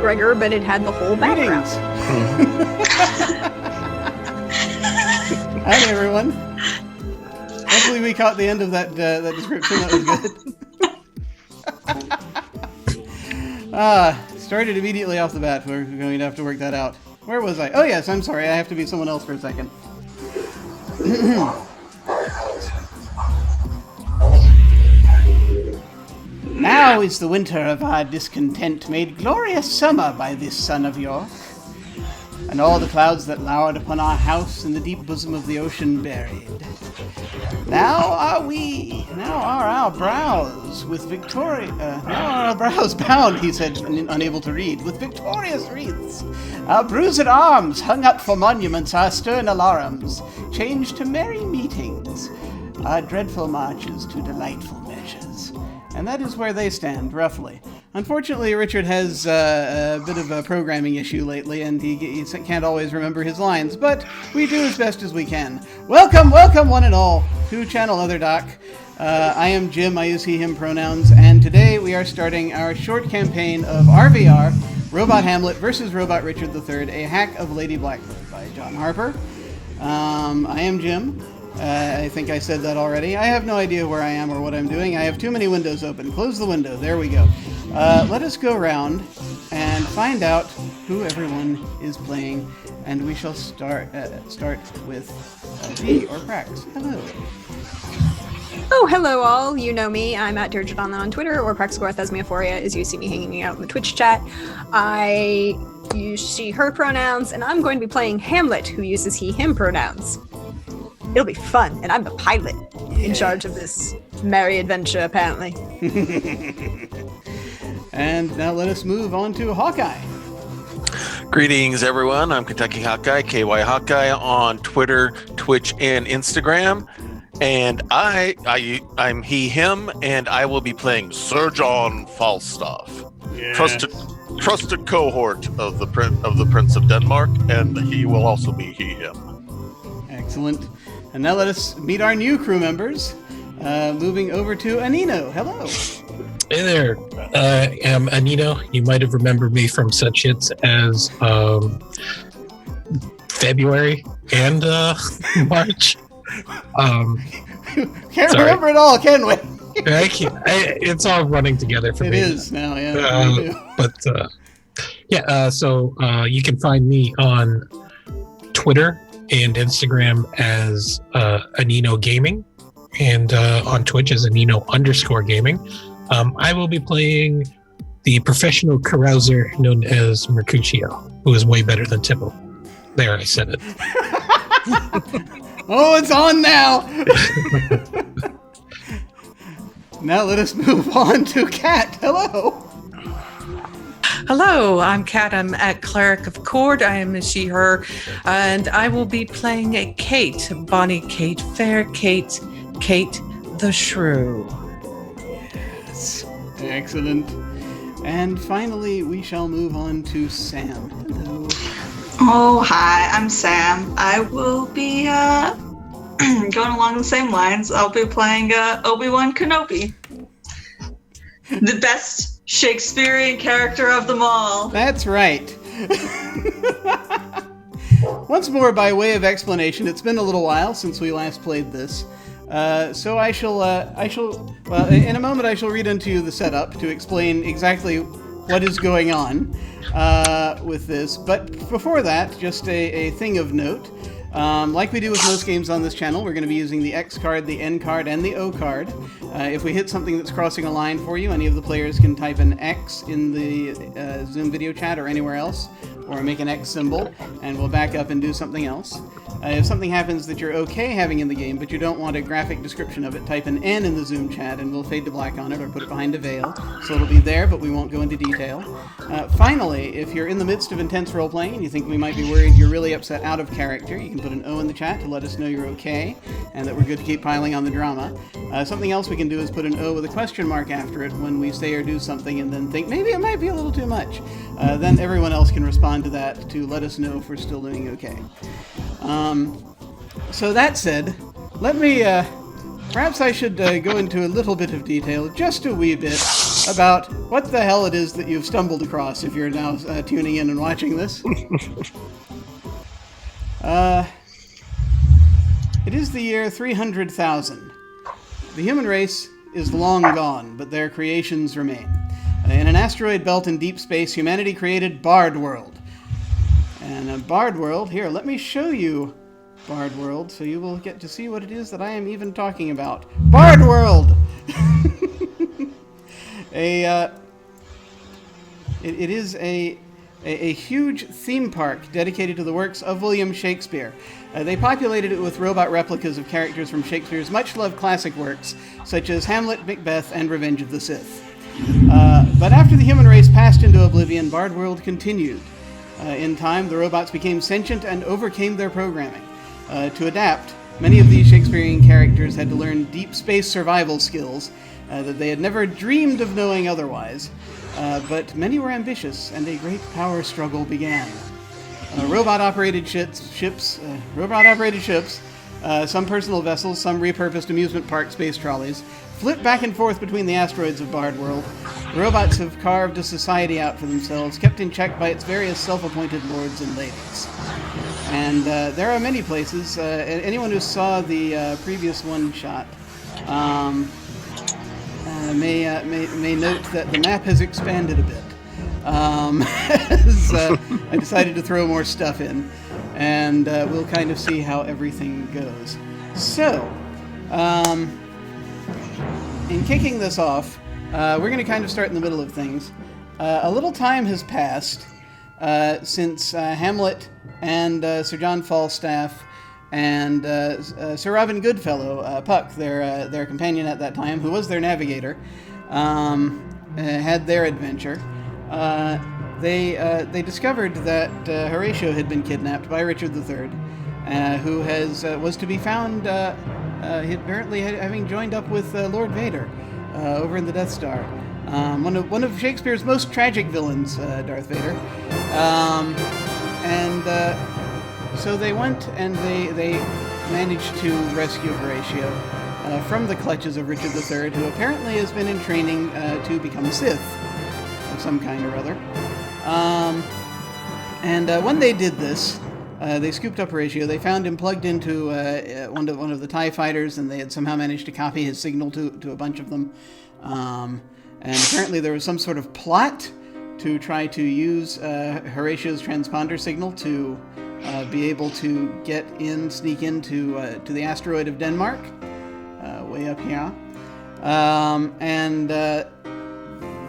Gregor, but it had the whole background. Hi, everyone. Hopefully we caught the end of that description. That was good. Started immediately off the bat. We're going to have to work that out. Where was I? Oh, yes, I'm sorry. I have to be someone else for a second. Now is the winter of our discontent made glorious summer by this son of York, and all the clouds that lowered upon our house in the deep bosom of the ocean buried. Now are our brows with bound, he said, unable to read, with victorious wreaths. Our bruised arms, hung up for monuments, our stern alarums, changed to merry meetings, our dreadful marches to delightful measures. And that is where they stand, roughly. Unfortunately, Richard has a bit of a programming issue lately, and he can't always remember his lines, but we do as best as we can. Welcome, one and all, to Channel Other Doc. I am Jim, I use he, him pronouns, and today we are starting our short campaign of RvR, Robot Hamlet versus Robot Richard III, a hack of Lady Blackbird by John Harper. I am Jim. I think I said that already. I have no idea where I am or what I'm doing. I have too many windows open. Close the window. There we go. Let us go around and find out who everyone is playing, and we shall start with V or Prax. Hello. Oh, hello all. You know me. I'm at Dirgeton on Twitter, or Praxagorthesmiophoria, as you see me hanging out in the Twitch chat. I use she, her pronouns, and I'm going to be playing Hamlet, who uses he, him pronouns. It'll be fun, and I'm the pilot in charge of this merry adventure, apparently. And now let us move on to Hawkeye. Greetings, everyone. I'm Kentucky Hawkeye, KY Hawkeye on Twitter, Twitch, and Instagram. And I'm he, him, and I will be playing Sir John Falstaff, yes. trusted cohort of the Prince of Denmark, and he will also be he, him. Excellent. And now let us meet our new crew members. Moving over to Anino. Hello. Hey there. I am Anino. You might have remembered me from such hits as February and March. Can't remember it all, can we? It's all running together for me. It is now, yeah. So you can find me on Twitter and Instagram as Anino Gaming, and on Twitch as Anino_gaming. I will be playing the professional carouser known as Mercutio, who is way better than Tibble. There, I said it. Oh, it's on now! Now let us move on to Kat. Hello! Hello, I'm Kat. I'm at Cleric of Cord. I am a she, her, and I will be playing a Kate, Bonnie Kate, fair Kate, Kate the Shrew. Yes, excellent. And finally, we shall move on to Sam. Hello. Oh, hi, I'm Sam. I will be going along the same lines. I'll be playing Obi-Wan Kenobi. The best Shakespearean character of them all. That's right. Once more, by way of explanation, it's been a little while since we last played this. So I shall, in a moment I shall read unto you the setup to explain exactly what is going on with this. But before that, just a thing of note. Like we do with most games on this channel, we're going to be using the X card, the N card, and the O card. If we hit something that's crossing a line for you, any of the players can type an X in the Zoom video chat or anywhere else, or make an X symbol, and we'll back up and do something else. If something happens that you're okay having in the game, but you don't want a graphic description of it, type an N in the Zoom chat, and we'll fade to black on it, or put it behind a veil, so it'll be there, but we won't go into detail. Finally, if you're in the midst of intense role-playing, and you think we might be worried you're really upset out of character, you can put an O in the chat to let us know you're okay, and that we're good to keep piling on the drama. Something else we can do is put an O with a question mark after it when we say or do something, and then think, maybe it might be a little too much. Then everyone else can respond to that to let us know if we're still doing okay. So that said, let me, perhaps I should go into a little bit of detail, just a wee bit, about what the hell it is that you've stumbled across if you're now tuning in and watching this. It is the year 300,000. The human race is long gone, but their creations remain. In an asteroid belt in deep space, humanity created Bard World. And Bard World, here, let me show you Bard World, so you will get to see what it is that I am even talking about. Bard World! It is a huge theme park dedicated to the works of William Shakespeare. They populated it with robot replicas of characters from Shakespeare's much-loved classic works, such as Hamlet, Macbeth, and Revenge of the Sith. But after the human race passed into oblivion, Bard World continued. In time, the robots became sentient and overcame their programming. To adapt, many of these Shakespearean characters had to learn deep space survival skills that they had never dreamed of knowing otherwise. But many were ambitious, and a great power struggle began. Robot-operated ships, some personal vessels, some repurposed amusement park space trolleys, flit back and forth between the asteroids of Bard World. The robots have carved a society out for themselves, kept in check by its various self-appointed lords and ladies. And there are many places. Anyone who saw the previous one-shot may note that the map has expanded a bit. As I decided to throw more stuff in, and we'll kind of see how everything goes. So, in kicking this off, we're going to kind of start in the middle of things. A little time has passed since Hamlet and Sir John Falstaff and Sir Robin Goodfellow, Puck, their companion at that time, who was their navigator, had their adventure. They discovered that Horatio had been kidnapped by Richard III, who was to be found apparently having joined up with Lord Vader over in the Death Star. One of Shakespeare's most tragic villains, Darth Vader. So they went and they managed to rescue Horatio from the clutches of Richard III, who apparently has been in training to become a Sith of some kind or other. When they did this, they scooped up Horatio. They found him plugged into one of the TIE fighters, and they had somehow managed to copy his signal to a bunch of them. And apparently there was some sort of plot to try to use Horatio's transponder signal to be able to sneak into the asteroid of Denmark, way up here.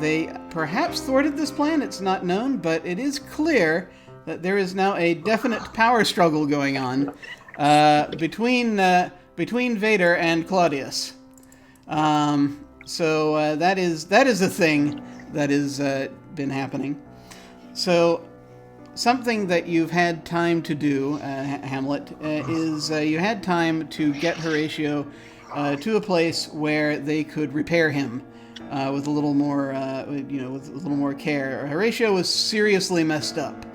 They perhaps thwarted this plan, it's not known, but it is clear that there is now a definite power struggle going on between Vader and Claudius. So that is a thing that has been happening. So something that you've had time to do, Hamlet, is you had time to get Horatio to a place where they could repair him with a little more, with a little more care. Horatio was seriously messed up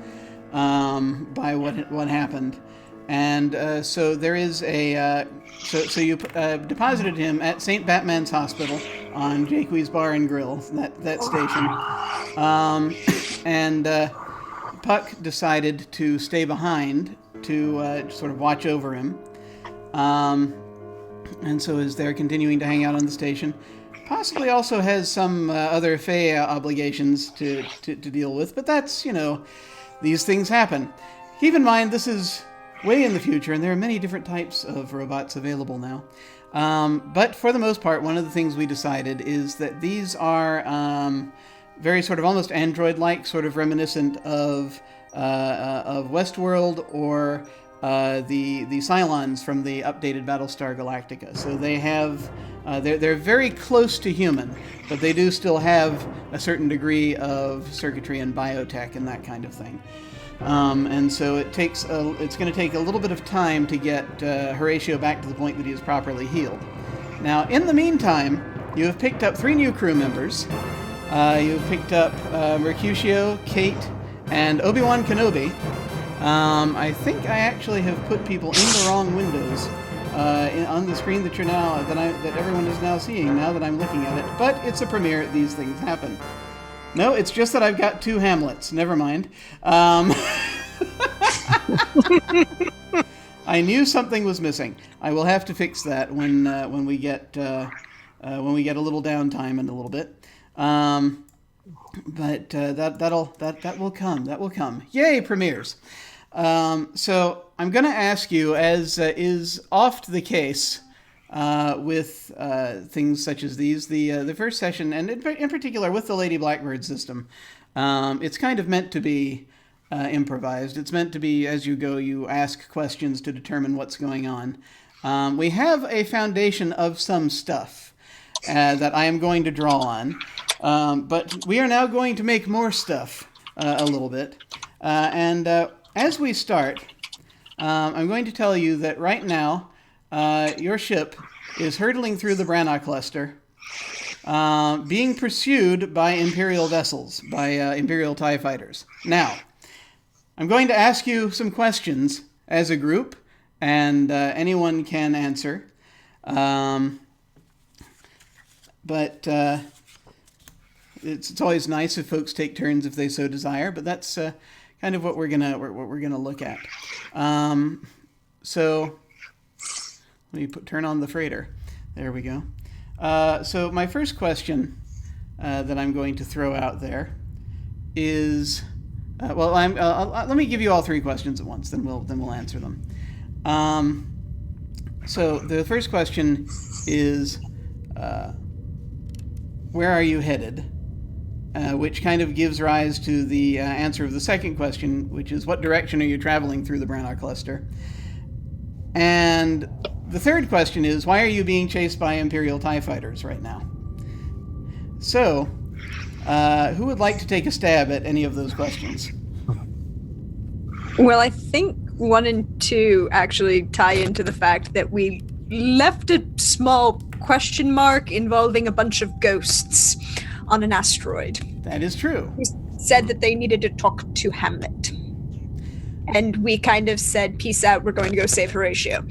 by what happened, and so there is so you deposited him at St. Batman's Hospital on Jaques Bar and Grill, that station, and Puck decided to stay behind to sort of watch over him, and so is there continuing to hang out on the station. Possibly also has some other Fae obligations to deal with, but that's, these things happen. Keep in mind, this is way in the future, and there are many different types of robots available now. But for the most part, one of the things we decided is that these are very sort of almost android-like, sort of reminiscent of Westworld or the Cylons from the updated Battlestar Galactica. So they have they're very close to human, but they do still have a certain degree of circuitry and biotech and that kind of thing. And so it's going to take a little bit of time to get Horatio back to the point that he is properly healed. Now, in the meantime, you have picked up 3 new crew members. You've picked up Mercutio, Kate, and Obi-Wan Kenobi. I think I actually have put people in the wrong windows on the screen that that everyone is now seeing now that I'm looking at it. But it's a premiere; these things happen. No, it's just that I've got 2 Hamlets. Never mind. I knew something was missing. I will have to fix that when we get a little downtime in a little bit. But that will come. That will come. Yay, premieres! So I'm going to ask you, as is oft the case with things such as these, the first session, and in particular with the Lady Blackbird system, it's kind of meant to be improvised. It's meant to be, as you go, you ask questions to determine what's going on. We have a foundation of some stuff that I am going to draw on, but we are now going to make more stuff a little bit. And as we start, I'm going to tell you that right now, your ship is hurtling through the Branagh cluster, being pursued by Imperial vessels, by Imperial TIE fighters. Now, I'm going to ask you some questions as a group, and anyone can answer. But it's always nice if folks take turns if they so desire. But that's kind of what we're gonna look at. So let me turn on the freighter. There we go. So my first question that I'm going to throw out there is. Let me give you all 3 questions at once. Then we'll answer them. So the first question is, where are you headed? Which kind of gives rise to the answer of the second question, which is, what direction are you traveling through the Branagh cluster? And the third question is, why are you being chased by Imperial TIE fighters right now? So. Who would like to take a stab at any of those questions? Well, I think 1 and 2 actually tie into the fact that we left a small question mark involving a bunch of ghosts on an asteroid. That is true. We said that they needed to talk to Hamlet. And we kind of said, peace out, we're going to go save Horatio.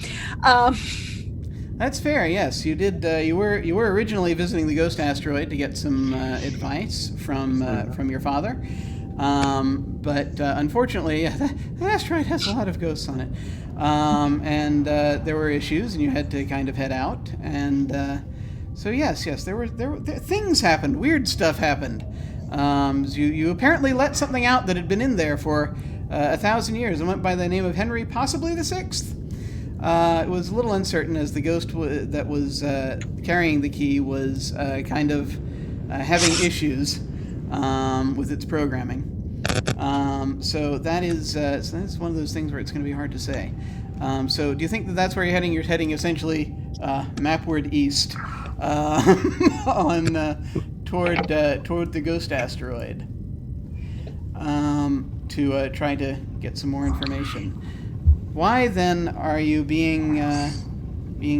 That's fair. Yes, you did. You were originally visiting the Ghost Asteroid to get some advice from your father, but unfortunately, the asteroid has a lot of ghosts on it, and there were issues, and you had to kind of head out. And so yes, there were things happened. Weird stuff happened. You apparently let something out that had been in there for 1,000 years and went by the name of Henry, possibly the 6th. It was a little uncertain, as the ghost that was carrying the key was kind of having issues with its programming. So that's one of those things where it's going to be hard to say. So do you think that that's where you're heading? You're heading essentially mapward east toward the Ghost Asteroid to try to get some more information. Why then are you being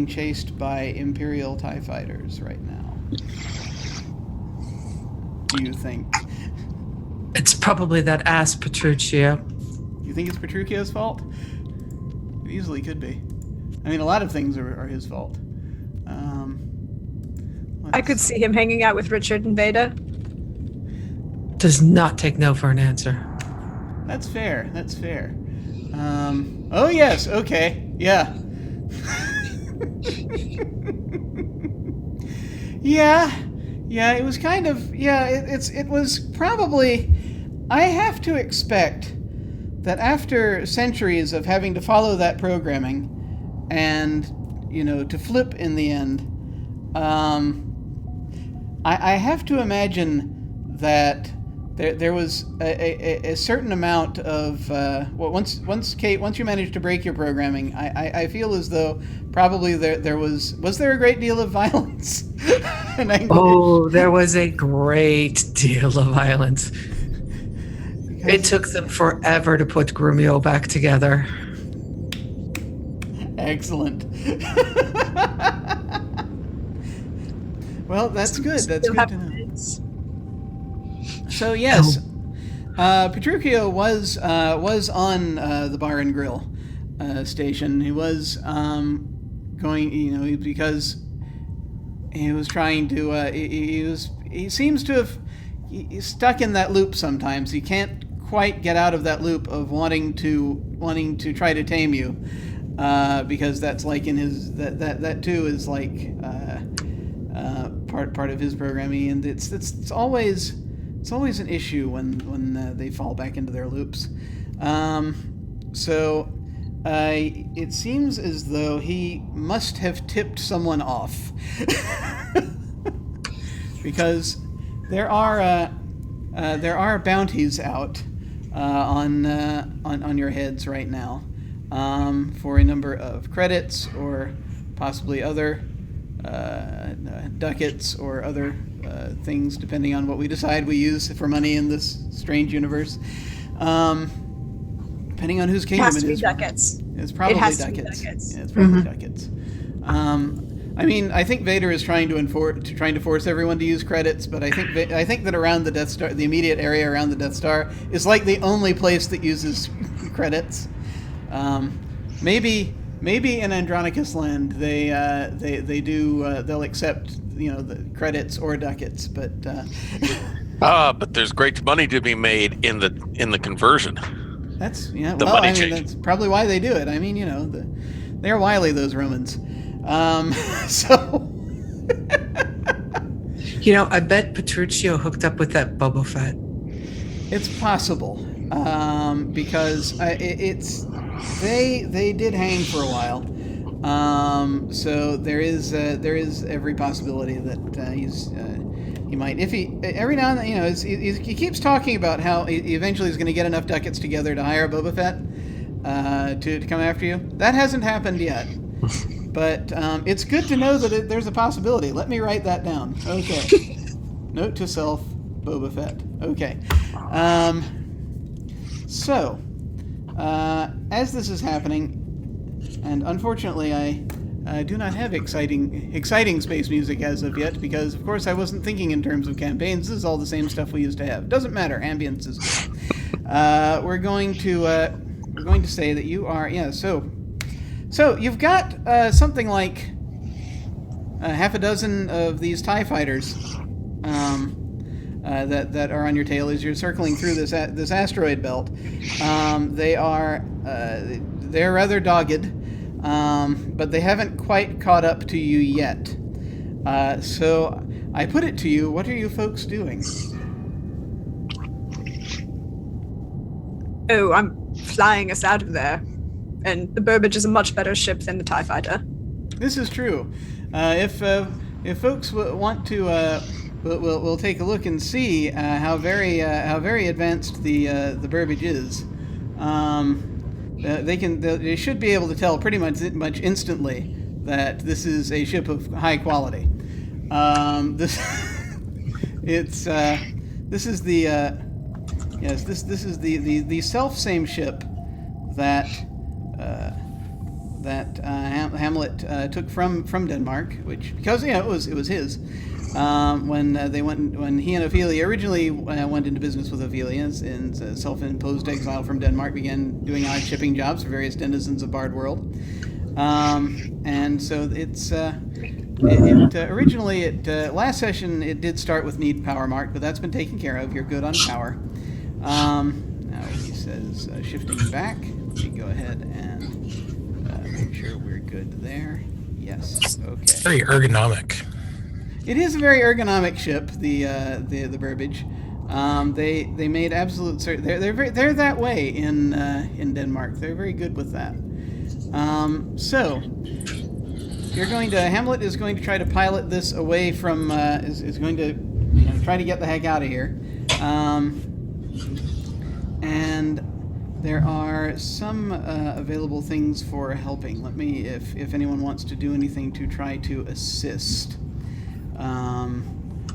chased by Imperial TIE fighters right now? Do you think? It's probably that ass Petruchio. You think it's Petruchio's fault? It easily could be. I mean, a lot of things are his fault. I could see him hanging out with Richard and Veda. Does not take no for an answer. That's fair. That's fair. Oh yes, okay, yeah. yeah, it was kind of, it was probably, I have to expect that after centuries of having to follow that programming and, to flip in the end, I have to imagine that there was a certain amount of once you managed to break your programming, I feel as though probably there was there a great deal of violence and anguish? Oh, there was a great deal of violence. It took them forever to put Grumio back together. Excellent. Well, that's good. That's good to know. So yes, Petruchio was on the Bar and Grill station. He was going, because he was trying to. He seems to have he's stuck in that loop sometimes. He can't quite get out of that loop of wanting to try to tame you, because that's like in his that too is like part of his programming, and it's always an issue when they fall back into their loops. So it seems as though he must have tipped someone off, because there are bounties out on your heads right now, for a number of credits or possibly other ducats or other things, depending on what we decide we use for money in this strange universe. Depending on whose kingdom it is. Ducats. It's probably ducats. Yeah, it's probably ducats. I mean, I think Vader is trying to force everyone to use credits, but I think that around the Death Star, the immediate area around the Death Star, is like the only place that uses credits. Maybe in Andronicus Land they do they'll accept the credits or ducats, but but there's great money to be made in the conversion. That's change. that's probably why they do it. I mean, they're wily, those Romans. So I bet Petruchio hooked up with that Boba Fett. it's possible, because they did hang for a while. So there is every possibility that he might, if he every now and then, he keeps talking about how he eventually is going to get enough ducats together to hire Boba Fett to come after you. That hasn't happened yet, but it's good to know that there's a possibility. Let me write that down. Okay. Note to self: Boba Fett. Okay. So as this is happening, and unfortunately I do not have exciting space music as of yet, because of course I wasn't thinking in terms of campaigns. This is all the same stuff we used to have. Doesn't matter. Ambience is good. We're going to say that you are So you've got something like half a dozen of these TIE fighters that are on your tail as you're circling through this asteroid belt. They're rather dogged. But they haven't quite caught up to you yet. So I put it to you, what are you folks doing? Oh, I'm flying us out of there. And the Burbage is a much better ship than the TIE Fighter. This is true. If folks want to, we'll take a look and see how very advanced the Burbage is. They should be able to tell pretty much instantly that this is a ship of high quality. This is the self-same ship that Hamlet took from Denmark, which, because it was his. When he and Ophelia originally went into business with Ophelia in self-imposed exile from Denmark, began doing odd shipping jobs for various denizens of Bard World, and so it's originally last session it did start with need power mark, but that's been taken care of. You're good on power. Now he says shifting back. Let me go ahead and make sure we're good there. Yes. Okay. Very ergonomic. It is a very ergonomic ship, the Burbage. They made absolute certain they're that way in Denmark. They're very good with that. So Hamlet is going to try to pilot this away from is going to try to get the heck out of here. And there are some available things for helping. Let me, if anyone wants to do anything to try to assist.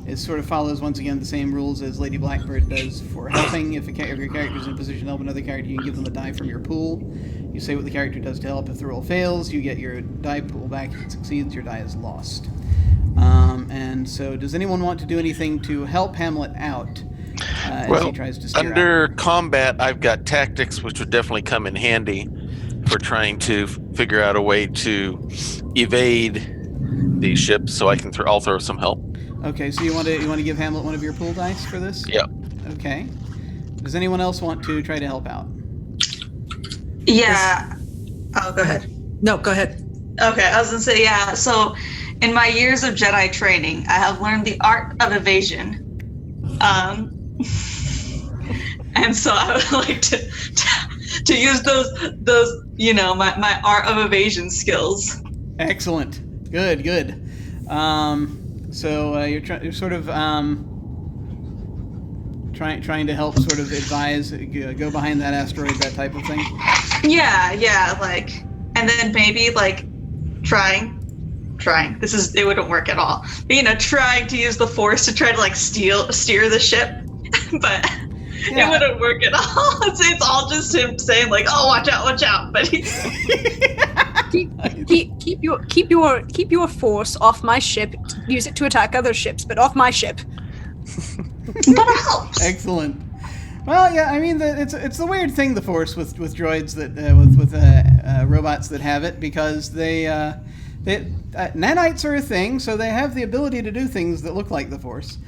It sort of follows, once again, the same rules as Lady Blackbird does for helping. If your character is in a position to help another character, you can give them a die from your pool. You say what the character does to help. If the roll fails, you get your die pool back. If it succeeds, your die is lost. And so, does anyone want to do anything to help Hamlet out as he tries to steer under out? Combat, I've got tactics, which would definitely come in handy for trying to figure out a way to evade these ships, so I'll throw some help. Okay, so you want to give Hamlet one of your pool dice for this? Yep. Okay. Does anyone else want to try to help out? Yeah. Oh, go ahead. No, go ahead. Okay, I was gonna say, yeah. So, in my years of Jedi training, I have learned the art of evasion. And so I would like to use those my art of evasion skills. Excellent. Good. So you're sort of trying to help sort of advise, go behind that asteroid, that type of thing. Yeah, like, and then maybe like trying. It wouldn't work at all. But, trying to use the Force to try to like steer the ship, but it wouldn't work at all. It's all just him saying like, "Oh, watch out!" But keep your force off my ship. Use it to attack other ships, but off my ship. but it helps. Excellent. Well, yeah, I mean, it's the weird thing, the Force with droids that with robots that have it, because nanites are a thing, so they have the ability to do things that look like the Force.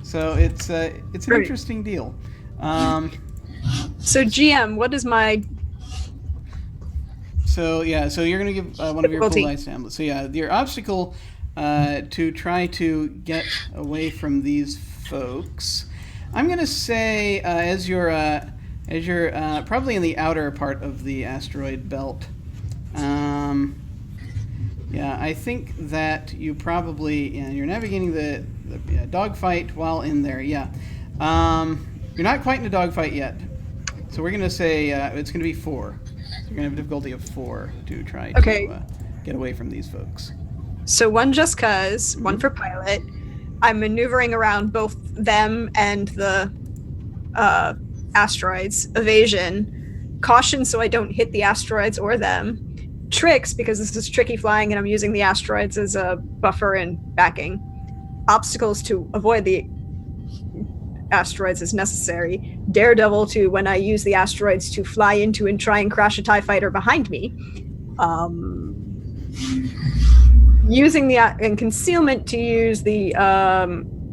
So it's an interesting deal. So GM, what is my? So you're gonna give one of your pool dice to Hamlet. So yeah, your obstacle to try to get away from these folks. I'm gonna say as you're probably in the outer part of the asteroid belt. Yeah, I think that you probably you're navigating the dogfight while in there. Yeah, you're not quite in a dogfight yet, so we're gonna say it's gonna be 4. So you're gonna have a difficulty of 4 to try to get away from these folks. So 1 just cause, 1 for pilot. I'm maneuvering around both them and the asteroids. Evasion, caution so I don't hit the asteroids or them. Tricks, because this is tricky flying and I'm using the asteroids as a buffer and backing. Obstacles to avoid the asteroids as necessary. Daredevil to when I use the asteroids to fly into and try and crash a TIE fighter behind me. Using and concealment to use the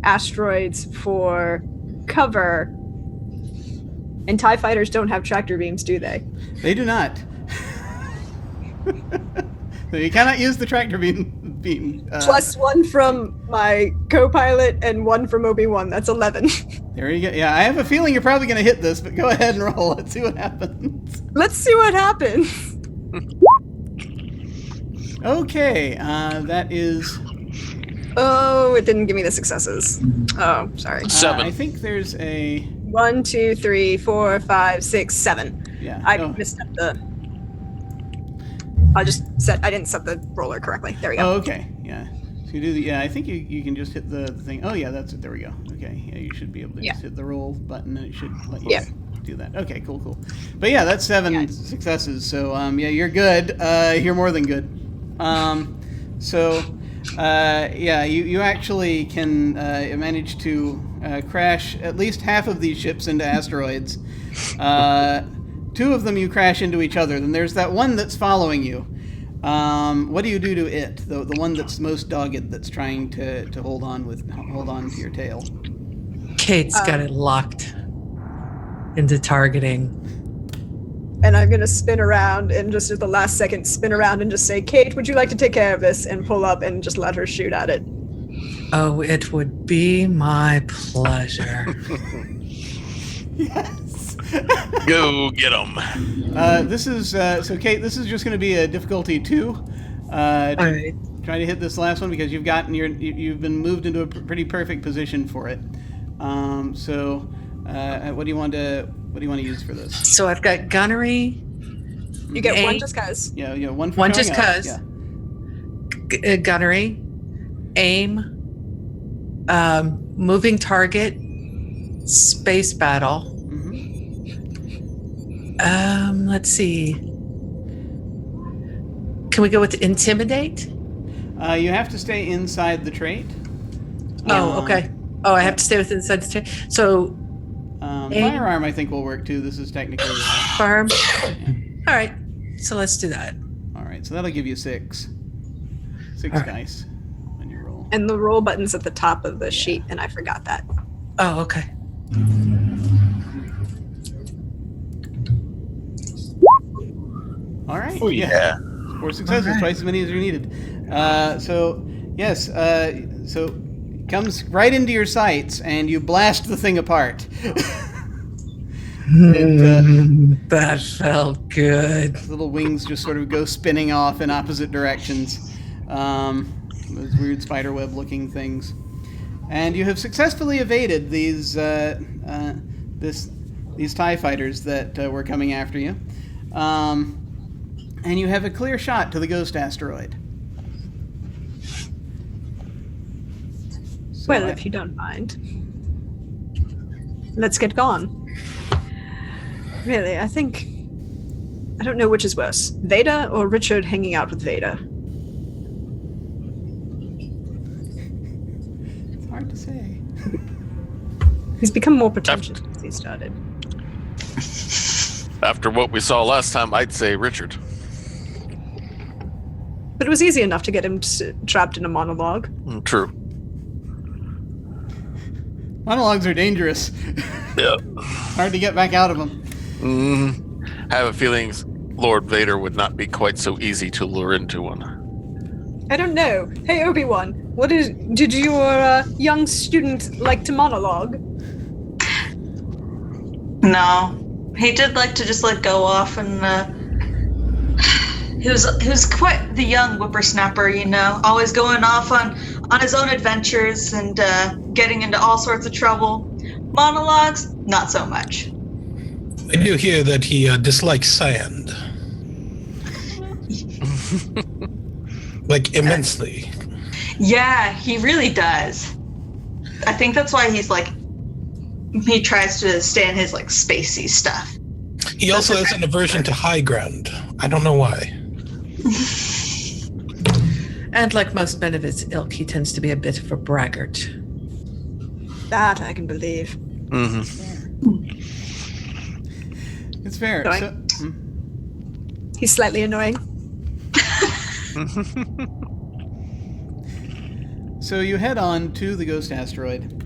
asteroids for cover. And TIE fighters don't have tractor beams, do they? They do not. So you cannot use the tractor beam. Plus 1 from my co-pilot and 1 from Obi-Wan. That's 11. There you go. Yeah, I have a feeling you're probably going to hit this, but go ahead and roll. Let's see what happens. Let's see what happens. Okay, that is... Oh, it didn't give me the successes. Oh, sorry. 7. I think there's a... 1, 2, 3, 4, 5, 6, 7. Yeah. I missed up the... I didn't set the roller correctly. There we go. Oh, okay. Yeah. So you do the... Yeah, I think you can just hit the thing. Oh, yeah, that's it. There we go. Okay. Yeah, you should be able to just hit the roll button and it should let you do that. Okay, cool. But yeah, that's 7 successes. So, yeah, you're good. You're more than good. You actually can manage to crash at least half of these ships into asteroids. 2 of them you crash into each other. Then there's that one that's following you. What do you do to it? The one that's most dogged, that's trying to hold on to your tail. Kate's got it locked into targeting. And I'm going to spin around and just at the last second spin around and just say, Kate, would you like to take care of this? And pull up and just let her shoot at it. Oh, it would be my pleasure. Yes. Go get them. This is so Kate. This is just going to be a difficulty 2. Right. Try to hit this last one because you've been moved into a pretty perfect position for it. What do you want to use for this? So I've got gunnery. You get 1 just cause. Yeah, 1 for One showing just up. cause. Yeah. Gunnery, aim, moving target, space battle. Let's see. Can we go with intimidate? You have to stay inside the trait. Oh, okay. Oh, I have to stay within inside the trait. So, firearm I think will work too. This is technically firearm. All right. So let's do that. All right, so that'll give you 6. 6 All right. dice when you roll. And the roll button's at the top of the sheet, and I forgot that. Oh, okay. All right. Oh, yeah. 4 successes, All right. twice as many as you needed. So yes, so it comes right into your sights, and you blast the thing apart. That felt good. Little wings just sort of go spinning off in opposite directions. Those weird spiderweb-looking things, and you have successfully evaded these these TIE fighters that were coming after you. And you have a clear shot to the Ghost Asteroid. So Well, if you don't mind, let's get gone. Really, I don't know which is worse, Vader or Richard hanging out with Vader. It's hard to say. He's become more pretentious since he started. After what we saw last time, I'd say Richard. But it was easy enough to get him trapped in a monologue. True. Monologues are dangerous. Yeah. Hard to get back out of them. I have a feeling Lord Vader would not be quite so easy to lure into one. I don't know. Hey, Obi-Wan, did your young student like to monologue? No. He did like to just go off and he was quite the young whippersnapper, always going off on his own adventures and getting into all sorts of trouble. Monologues, not so much. I do hear that he dislikes sand. Like, immensely. Yeah, he really does. I think that's why he tries to stay in his spacey stuff. He also has an aversion to high ground. I don't know why. And like most men of his ilk, he tends to be a bit of a braggart. That I can believe. It's fair. Going. So, He's slightly annoying. So you head on to the Ghost Asteroid.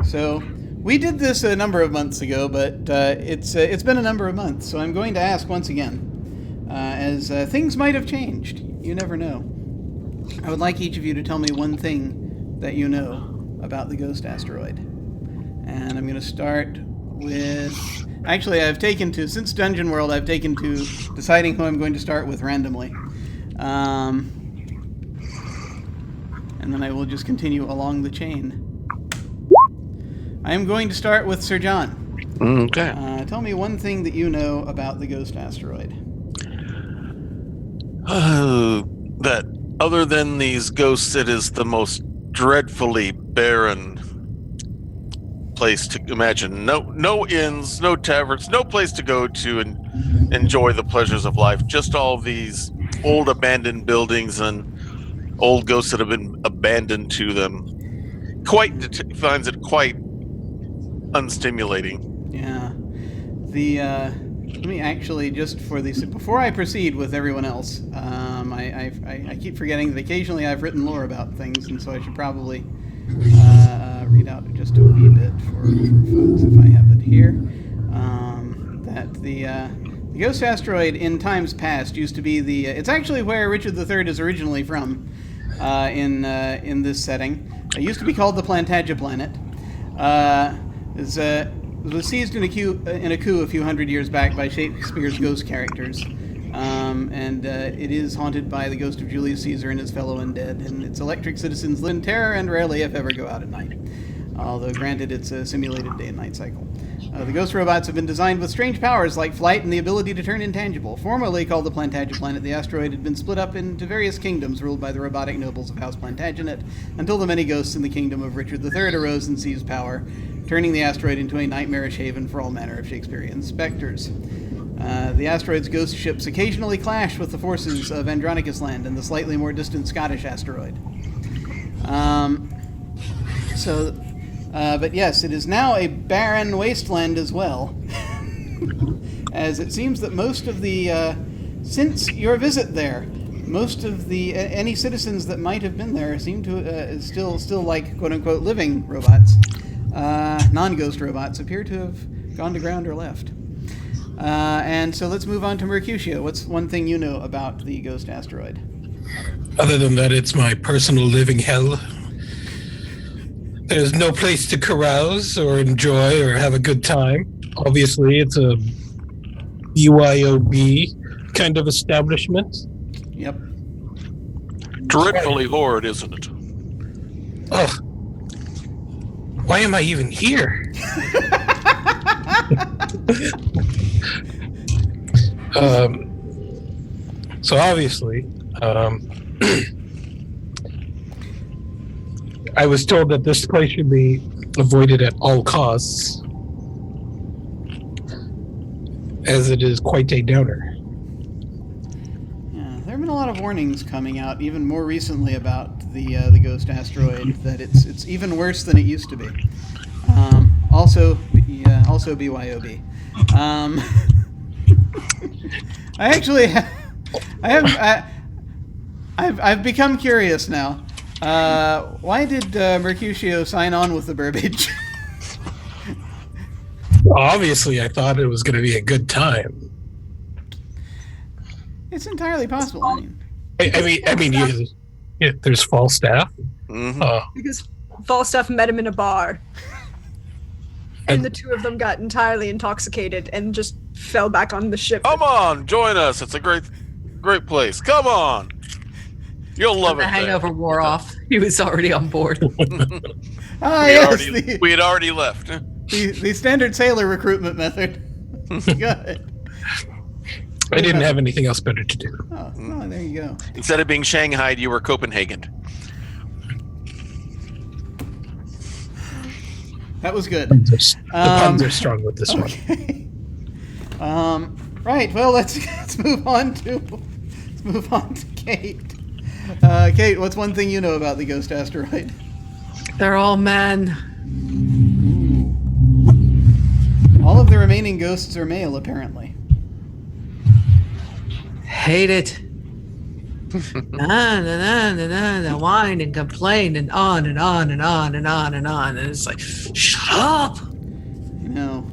So we did this a number of months ago, but it's been a number of months. So I'm going to ask once again, as things might have changed. You never know. I would like each of you to tell me one thing that you know about the Ghost Asteroid. And I'm going to start with... Actually, since Dungeon World, I've taken to deciding who I'm going to start with randomly. And then I will just continue along the chain. I am going to start with Sir John. Okay. Tell me one thing that you know about the Ghost Asteroid. That other than these ghosts, it is the most dreadfully barren place to imagine. No inns, no taverns, no place to go to and enjoy the pleasures of life. Just all these old abandoned buildings and old ghosts that have been abandoned to them. Finds it quite unstimulating. Yeah. Let me actually, just for these, before I proceed with everyone else, I keep forgetting that occasionally I've written lore about things, and so I should probably read out just a wee bit for folks if I have it here. That the Ghost Asteroid in times past used to be it's actually where Richard III is originally from in this setting. It used to be called the Plantagenet Planet. It was seized in a coup a few hundred years back by Shakespeare's ghost characters. And it is haunted by the ghost of Julius Caesar and his fellow undead, and its electric citizens live in terror and rarely, if ever, go out at night. Although, granted, it's a simulated day and night cycle. The ghost robots have been designed with strange powers like flight and the ability to turn intangible. Formerly called the Plantagenet Planet, the asteroid had been split up into various kingdoms ruled by the robotic nobles of House Plantagenet, until the many ghosts in the kingdom of Richard III arose and seized power, turning the asteroid into a nightmarish haven for all manner of Shakespearean specters. The asteroid's ghost ships occasionally clash with the forces of Andronicus Land and the slightly more distant Scottish asteroid. But yes, it is now a barren wasteland as well, as it seems that most of the since your visit there, most of the any citizens that might have been there seem to still like quote unquote living robots, non-ghost robots appear to have gone to ground or left. And so let's move on to Mercutio. What's one thing you know about the Ghost Asteroid? Other than that, it's my personal living hell. There's no place to carouse or enjoy or have a good time. Obviously, it's a BYOB kind of establishment. Yep. Dreadfully horrid, isn't it? Oh, why am I even here? So obviously, I was told that this place should be avoided at all costs, as it is quite a downer. Yeah, there have been a lot of warnings coming out, even more recently, about the Ghost Asteroid, that it's even worse than it used to be. Also BYOB. I've become curious now. Why did Mercutio sign on with the Burbage? Obviously, I thought it was going to be a good time. It's entirely possible. I mean, there's Falstaff. Mm-hmm. Because Falstaff met him in a bar. And the two of them got entirely intoxicated and just fell back on the ship. Come on, join us. It's a great place. Come on. You'll love it. The hangover wore off. He was already on board. We had already left. The standard sailor recruitment method. Good. I didn't have anything else better to do. Oh, there you go. Instead of being Shanghai, you were Copenhagen. That was good. The puns are strong with this okay. Right. Well, let's move on to Kate. Kate, what's one thing you know about the Ghost Asteroid? They're all men. Ooh. All of the remaining ghosts are male, apparently. Hate it. Whine and complain and on and on and on and on and on. And it's like, shut up. No.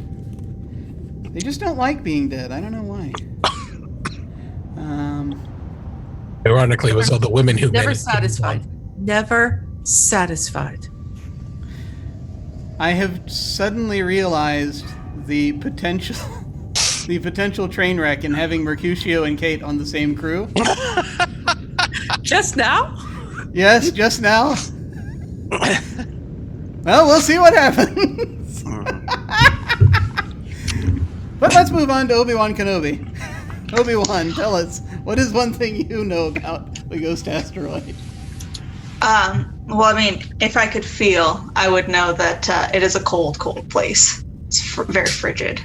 They just don't like being dead. I don't know why. Ironically, it was all the women who never made it. satisfied. Never satisfied. I have suddenly realized the potential train wreck in having Mercutio and Kate on the same crew. Just now? Yes, just now. Well, we'll see what happens. But let's move on to Obi-Wan Kenobi. Obi-Wan, tell us, what is one thing you know about the Ghost Asteroid? Well, I mean, if I could feel, I would know that it is a cold, cold place. It's very frigid.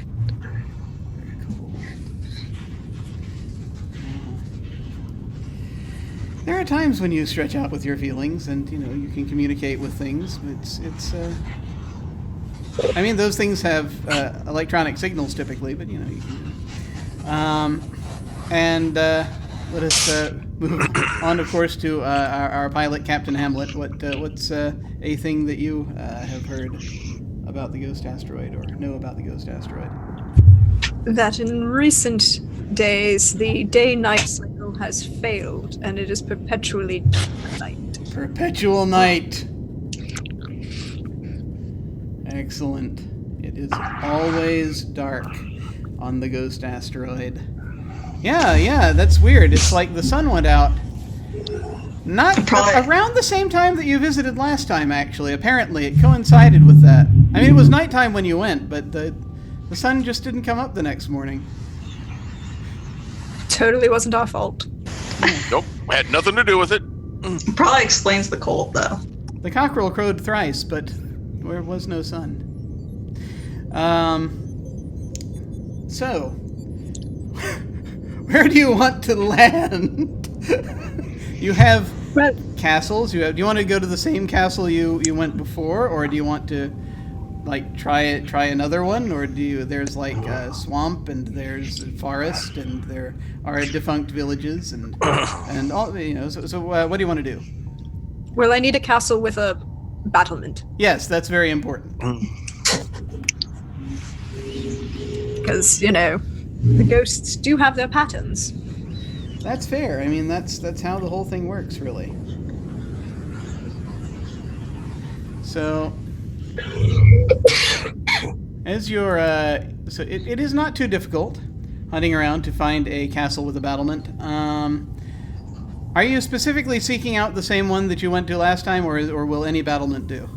There are times when you stretch out with your feelings, and you can communicate with things. I mean, those things have electronic signals typically, but you can. And let us move on, of course, to our pilot, Captain Hamlet. What's a thing that you have heard about the Ghost Asteroid, or know about the Ghost Asteroid? That in recent days, the day-night cycle has failed, and it is perpetually night. Perpetual night. Excellent. It is always dark on the Ghost Asteroid. Yeah, that's weird. It's like the sun went out. Not around the same time that you visited last time, actually. Apparently, it coincided with that. I mean, it was nighttime when you went, but the sun just didn't come up the next morning. Totally wasn't our fault. Nope, had nothing to do with it. Probably explains the cold, though. The cockerel crowed thrice, but there was no sun. So, where do you want to land? You have castles. Do you want to go to the same castle you went before, or do you want to like try another one, or do you? There's like a swamp and there's a forest and there are defunct villages and all, you know. So what do you want to do? Well, I need a castle with a battlement. Yes, that's very important. Because, you know, the ghosts do have their patterns. That's fair. I mean, that's how the whole thing works, really. So, as you're, so it is not too difficult hunting around to find a castle with a battlement. Are you specifically seeking out the same one that you went to last time, or will any battlement do?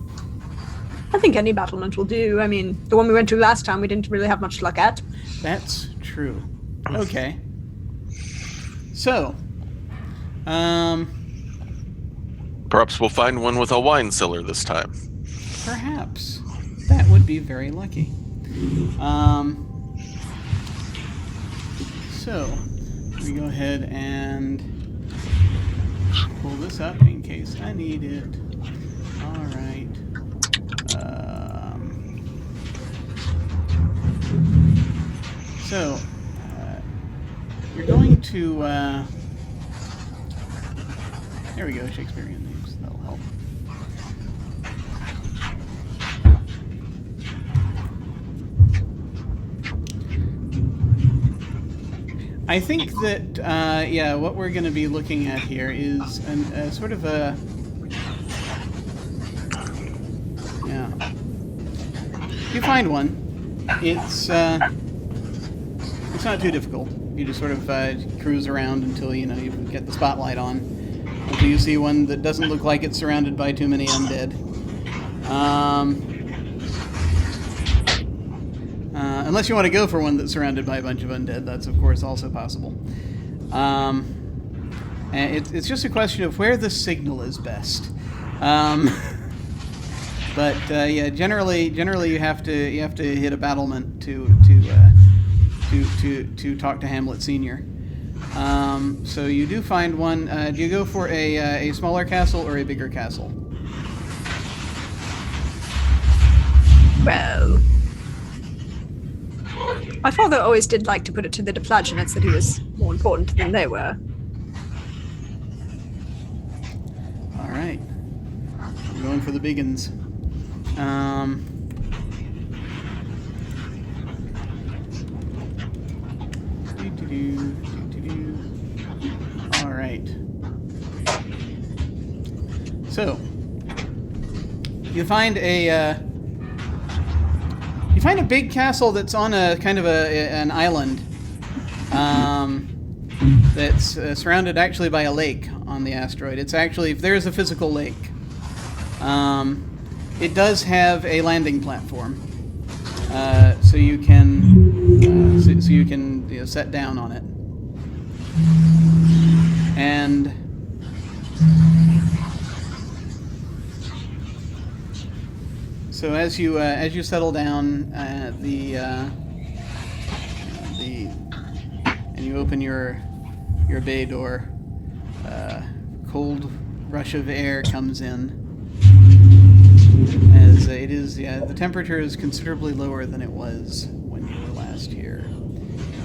I think any battlement will do. I mean, the one we went to last time, we didn't really have much luck at. That's true. Okay. So, Perhaps we'll find one with a wine cellar this time. perhaps. That would be very lucky. So, we go ahead and pull this up in case I need it. All right. So, you're going to, there we go, Shakespearean names, that'll help. I think that, yeah, what we're going to be looking at here is a sort of a, yeah. You find one. It's not too difficult. You just sort of cruise around until, you know, you get the spotlight on. Until you see one that doesn't look like it's surrounded by too many undead. Unless you want to go for one that's surrounded by a bunch of undead, that's of course also possible. And it's just a question of where the signal is best. But yeah, generally you have to hit a battlement to talk to Hamlet Senior. So you do find one. Do you go for a smaller castle or a bigger castle? Well, my father always did like to put it to the Plantagenets that he was more important than they were. All right, I'm going for the biggins. All right. So you find a big castle that's on a kind of an island that's surrounded actually by a lake on the asteroid. It's actually, if there's a physical lake, it does have a landing platform, so you can you know, set down on it. And so as you settle down, and you open your bay door, cold rush of air comes in. As it is, yeah, the temperature is considerably lower than it was when you were last here.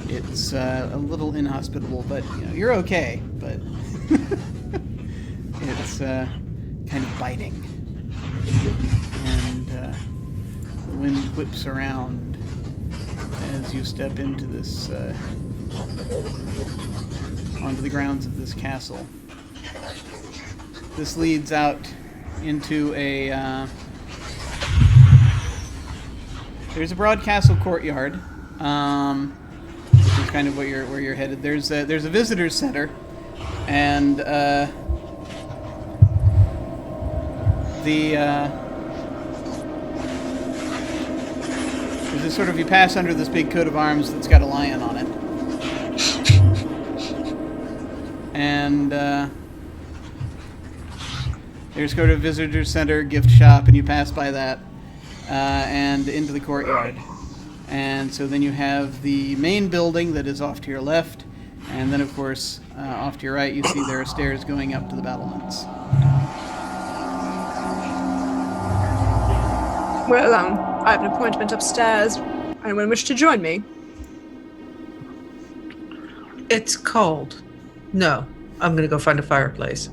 It's a little inhospitable, but you know, you're okay. But it's kind of biting, and the wind whips around as you step into this onto the grounds of this castle. This leads out into a there's a broad castle courtyard, which is kind of where you're headed. There's a visitor's center, and there's this sort of, you pass under this big coat of arms that's got a lion on it, and there's sort of visitor center, gift shop, and you pass by that and into the courtyard. And so then you have the main building that is off to your left, and then of course off to your right you see there are stairs going up to the battlements. Well, I have an appointment upstairs. Anyone wish to join me? It's cold. No, I'm gonna go find a fireplace.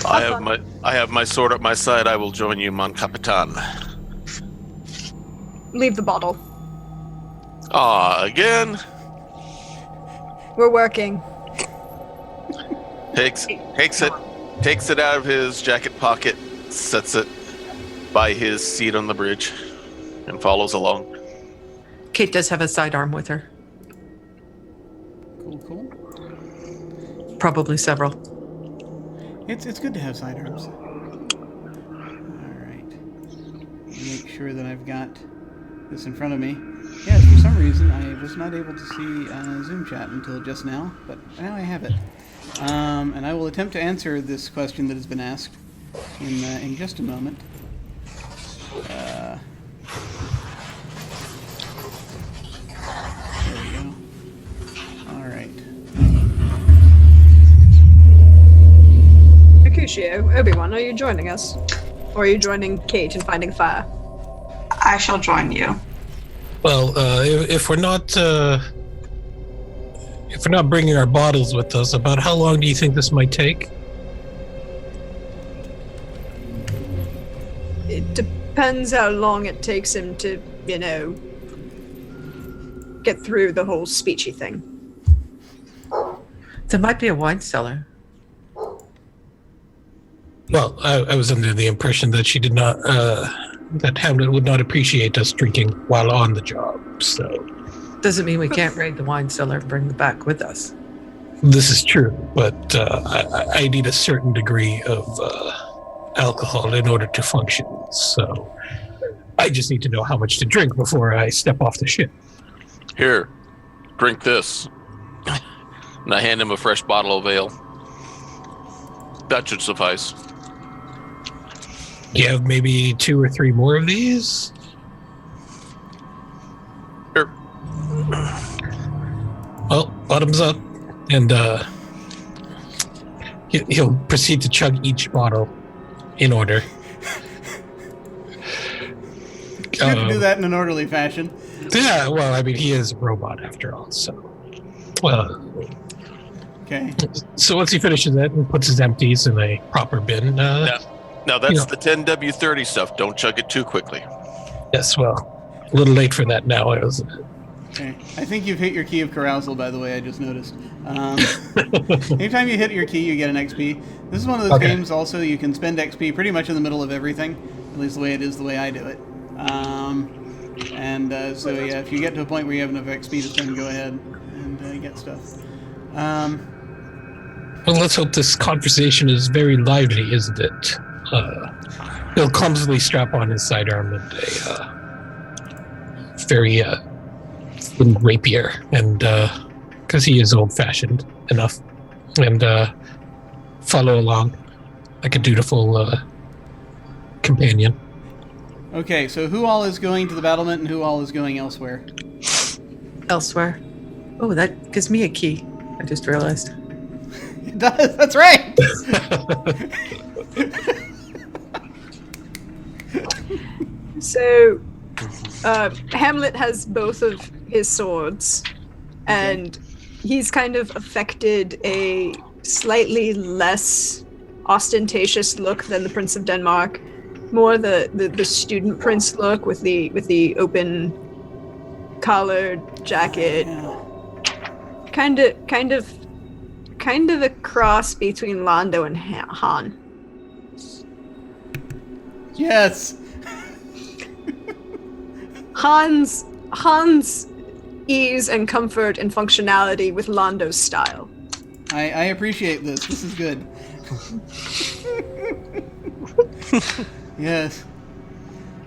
I have my sword at my side. I will join you, Mon Capitan. Leave the bottle. Again? We're working. Takes it out of his jacket pocket, sets it by his seat on the bridge, and follows along. Kate does have a sidearm with her. Cool. Probably several. It's good to have sidearms. All right. Make sure that I've got this in front of me. Yes, for some reason I was not able to see Zoom chat until just now, but now I have it. And I will attempt to answer this question that has been asked in just a moment. There we go. All right. Mercutio, Obi-Wan, are you joining us? Or are you joining Kate in finding fire? I shall join you. Well, if we're not bringing our bottles with us, about how long do you think this might take? It depends how long it takes him to, get through the whole speechy thing. There might be a wine cellar. Well, I was under the impression that she did not, that Hamlet would not appreciate us drinking while on the job, so... Doesn't mean we can't raid the wine cellar and bring them back with us. This is true, but I need a certain degree of alcohol in order to function, so I just need to know how much to drink before I step off the ship. Here, drink this. And I hand him a fresh bottle of ale. That should suffice. Do you have maybe 2 or 3 more of these? Here. Well, bottoms up, and he'll proceed to chug each bottle in order. It's good to do that in an orderly fashion. Yeah, well, I mean, he is a robot after all, so... Okay. So once he finishes that and puts his empties in a proper bin... Now that's the 10W30 stuff. Don't chug it too quickly. Yes, well, a little late for that now. Okay. I think you've hit your key of carousal, by the way, I just noticed. Anytime you hit your key, you get an XP. This is one of those games also you can spend XP pretty much in the middle of everything, at least the way it is, the way I do it. So yeah, if you get to a point where you have enough XP to spend, go ahead and get stuff. Well, let's hope this conversation is very lively, isn't it? He'll clumsily strap on his sidearm and a very thin rapier, and because he is old-fashioned enough, and follow along like a dutiful companion. Okay, so who all is going to the battlement and who all is going elsewhere? Elsewhere. Oh, that gives me a key. I just realized. It does, that's right! So, Hamlet has both of his swords, and he's kind of affected a slightly less ostentatious look than the Prince of Denmark. More the student prince look with the open collared jacket. Yeah. Kind of a cross between Lando and Han. Yes! Han's ease and comfort and functionality with Lando's style. I appreciate this. This is good. Yes.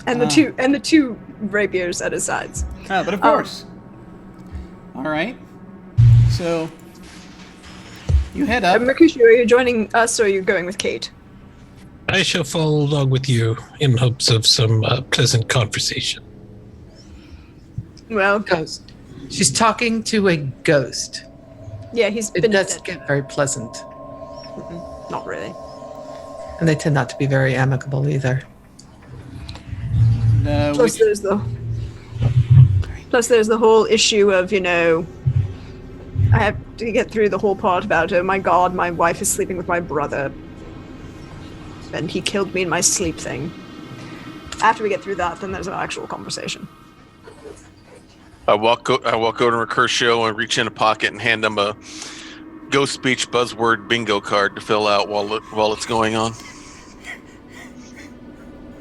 And the two rapiers at his sides. But of course. All right. So you head up. Mercutio, are you joining us or are you going with Kate? I shall follow along with you in hopes of some pleasant conversation. Well, Ghost. She's talking to a ghost. yeah, he's It been doesn't get very pleasant. not really. And they tend not to be very amicable either. And Plus, there's the whole issue of, I have to get through the whole part about, oh my god, my wife is sleeping with my brother. And he killed me in my sleep thing. After we get through that, then there's an actual conversation. I walk over to Mercutio and reach in a pocket and hand him a ghost speech buzzword bingo card to fill out while it's going on.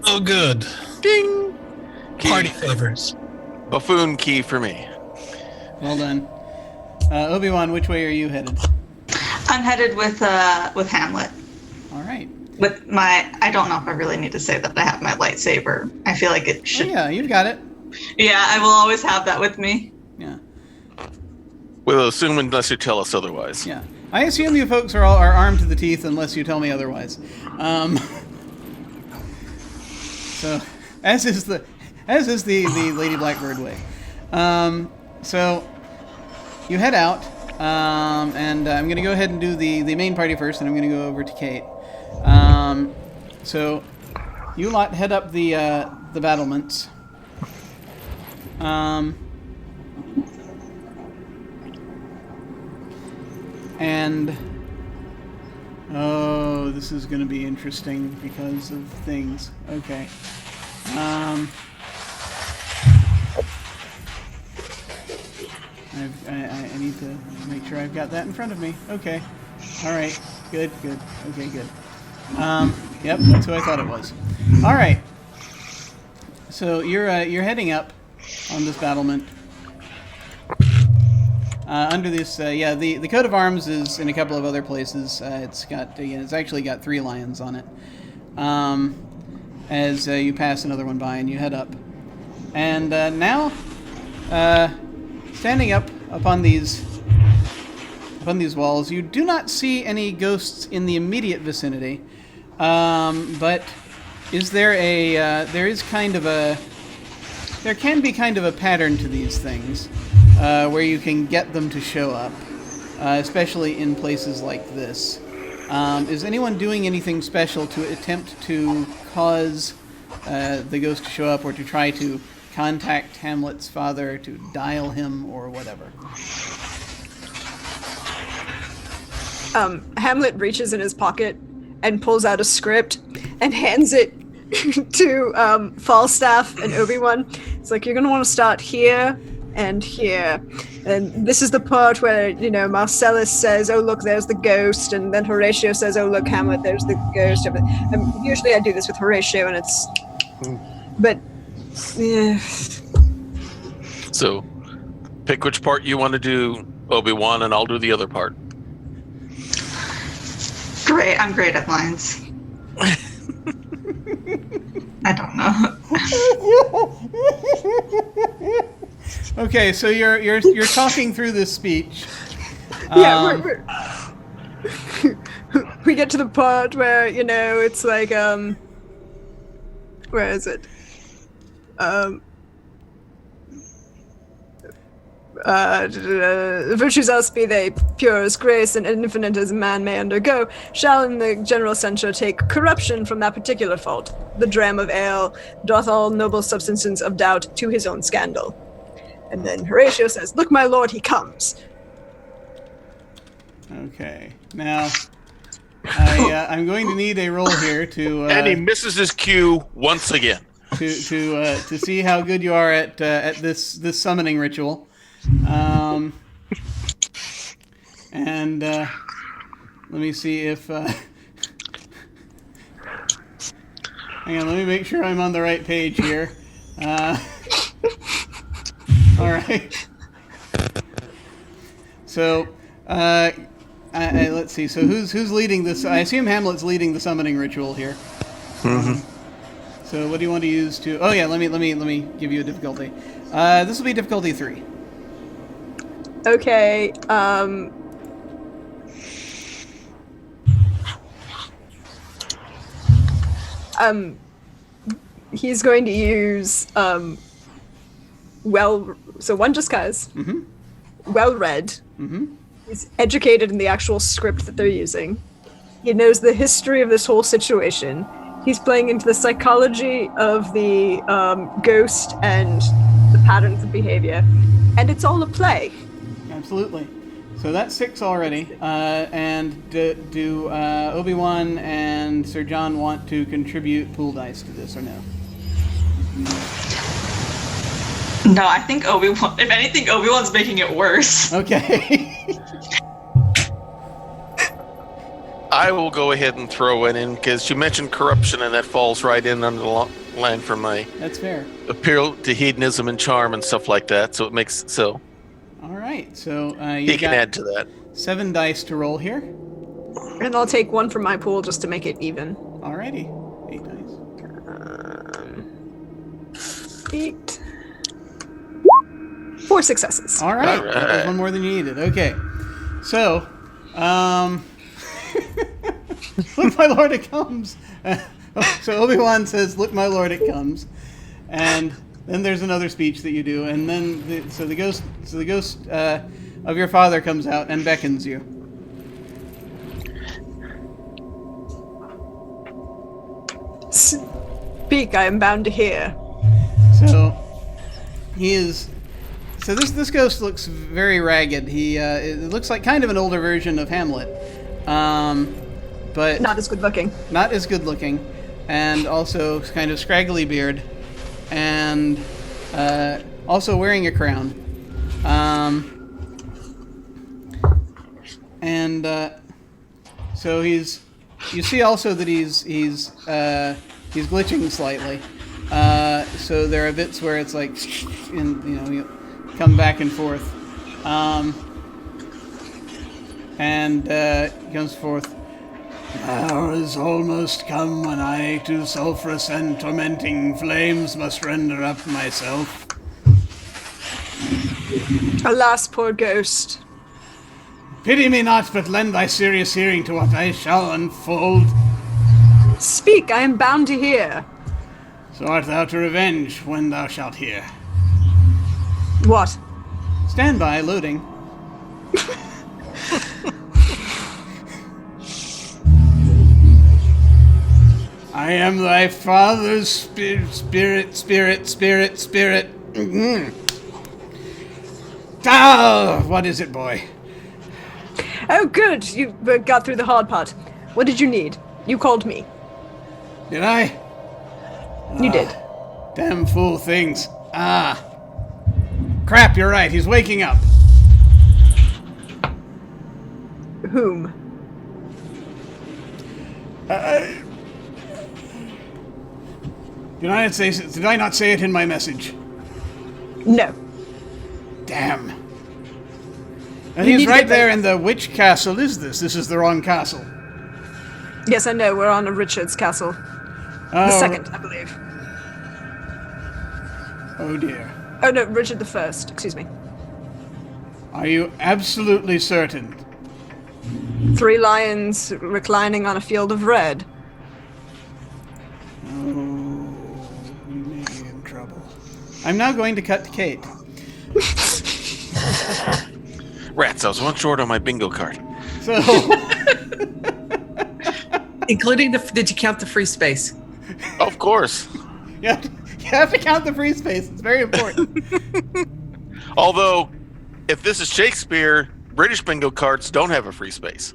Oh, good. Ding! Party favors. Buffoon key for me. Well done. Obi-Wan, which way are you headed? I'm headed with Hamlet. All right. With I don't know if I really need to say that I have my lightsaber. I feel like it should. Oh, yeah, you've got it. Yeah, I will always have that with me. Yeah. We'll assume unless you tell us otherwise. Yeah. I assume you folks are armed to the teeth unless you tell me otherwise. So, as is the Lady Blackbird way. So you head out, and I'm going to go ahead and do the main party first, and I'm going to go over to Kate. So you lot head up the battlements. And oh, this is going to be interesting because of things. Okay. I need to make sure I've got that in front of me. Okay. All right. Good. Okay, good. Yep, that's who I thought it was. All right. So you're heading up on this battlement. Under this, the coat of arms is in a couple of other places. It's actually got 3 lions on it. As you pass another one by and you head up, and now, standing up upon these walls, you do not see any ghosts in the immediate vicinity. But is there there can be kind of a pattern to these things. Where you can get them to show up, especially in places like this. Is anyone doing anything special to attempt to cause the ghost to show up, or to try to contact Hamlet's father, to dial him, or whatever? Hamlet reaches in his pocket and pulls out a script and hands it to Falstaff and Obi-Wan. It's like, you're going to want to start here and here, and this is the part where Marcellus says, "Oh look, there's the ghost," and then Horatio says, "Oh look, Hamlet, there's the ghost." Usually I do this with Horatio, and it's, but yeah. So, pick which part you want to do, Obi-Wan, and I'll do the other part. Great, I'm great at lines. I don't know. Okay, so you're talking through this speech. Yeah, we get to the part where it's like where is it? Virtues else be they pure as grace and infinite as man may undergo, shall in the general censure take corruption from that particular fault. The dram of ale doth all noble substances of doubt to his own scandal. And then Horatio says, "Look, my lord, he comes." Okay, now I'm going to need a roll here to and he misses his cue once again. To see how good you are at this summoning ritual. And let me see if hang on, let me make sure I'm on the right page here. All right. So, let's see. So who's leading this? I assume Hamlet's leading the summoning ritual here. Mm-hmm. So what do you want to use to? Oh yeah, let me give you a difficulty. This will be difficulty 3. Okay. He's going to use so one disguise. Mm-hmm. Well read. Mm-hmm. He's educated in the actual script that they're using. He knows the history of this whole situation. He's playing into the psychology of the ghost and the patterns of behavior. And it's all a play. Absolutely. So that's 6 already. And do Obi-Wan and Sir John want to contribute pool dice to this or no? No, I think Obi-Wan. If anything, Obi-Wan's making it worse. Okay. I will go ahead and throw it in because you mentioned corruption, and that falls right in under the line for my That's fair. appeal to hedonism and charm and stuff like that. So it makes so All right. So he you can got add to that. 7 dice to roll here. And I'll take one from my pool just to make it even. Alrighty. 8 dice. 8. 4 successes. All right. All That was right. one more than you needed. Okay. So, look, my lord, it comes. So Obi-Wan says, "Look, my lord, it comes," and then there's another speech that you do, and then the ghost of your father comes out and beckons you. Speak, I am bound to hear. So he is. So this ghost looks very ragged. It looks like kind of an older version of Hamlet, but Not as good looking. not as good looking, and also kind of scraggly beard, and also wearing a crown. So he's. You see also that he's glitching slightly. So there are bits where it's like, and you come back and forth. And he comes forth. The hour is almost come when I to sulphurous and tormenting flames must render up myself. Alas, poor ghost. Pity me not, but lend thy serious hearing to what I shall unfold. Speak, I am bound to hear. So art thou to revenge when thou shalt hear. What? Stand by, loading. I am thy father's spirit. Ah, what is it, boy? Oh, good. You got through the hard part. What did you need? You called me. Did I? You did. Damn fool things. Ah. Crap, you're right. He's waking up. Whom? Did I not say it in my message? No. Damn. And You need he's to right get there back- in the... Which castle is this? This is the wrong castle. Yes, I know. We're on a Richard's castle. The Oh, second, I believe. Oh, dear. Oh, no, Richard the First. Excuse me. Are you absolutely certain? 3 lions reclining on a field of red. Oh, we may be in trouble. I'm now going to cut to Kate. Rats, I was one short on my bingo card. So, Including did you count the free space? Of course. you have to count the free space. It's very important. Although, if this is Shakespeare, British bingo cards don't have a free space.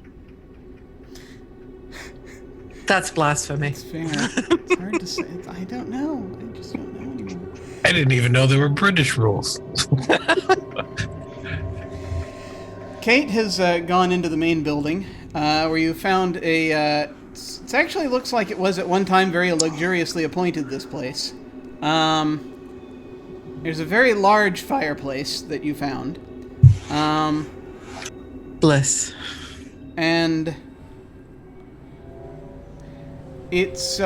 That's blasphemy. It's fair. It's hard to say. I don't know. I just don't know anymore. I didn't even know there were British rules. Kate has gone into the main building, where you found a... it actually looks like it was at one time very luxuriously appointed, this place. There's a very large fireplace that you found. Bliss. And it's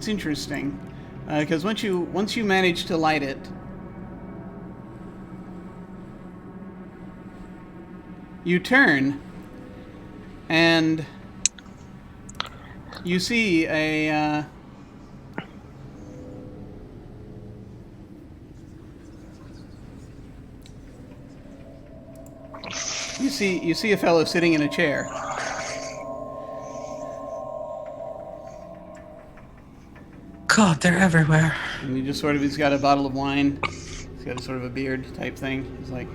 interesting, because once you manage to light it, you turn and you see a you see a fellow sitting in a chair. God, they're everywhere. And he just he's got a bottle of wine. He's got a sort of a beard type thing. He's like,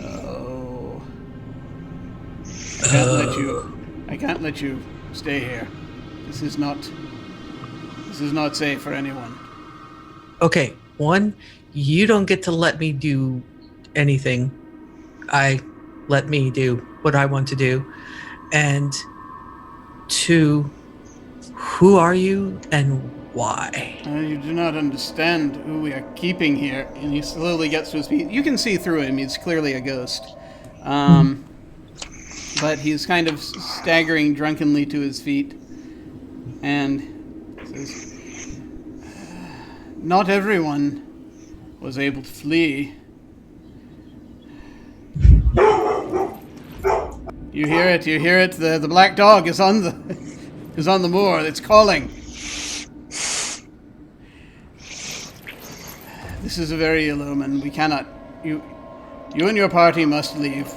oh, I can't let you stay here. This is not safe for anyone. Okay, one, you don't get to let me do anything. Let me do what I want to do. And two, who are you and why? You do not understand who we are keeping here. And he slowly gets to his feet. You can see through him. He's clearly a ghost. But he's kind of staggering drunkenly to his feet. And says, not everyone was able to flee. You hear it. The black dog is on the moor. It's calling. This is a very ill omen. We cannot. You and your party must leave.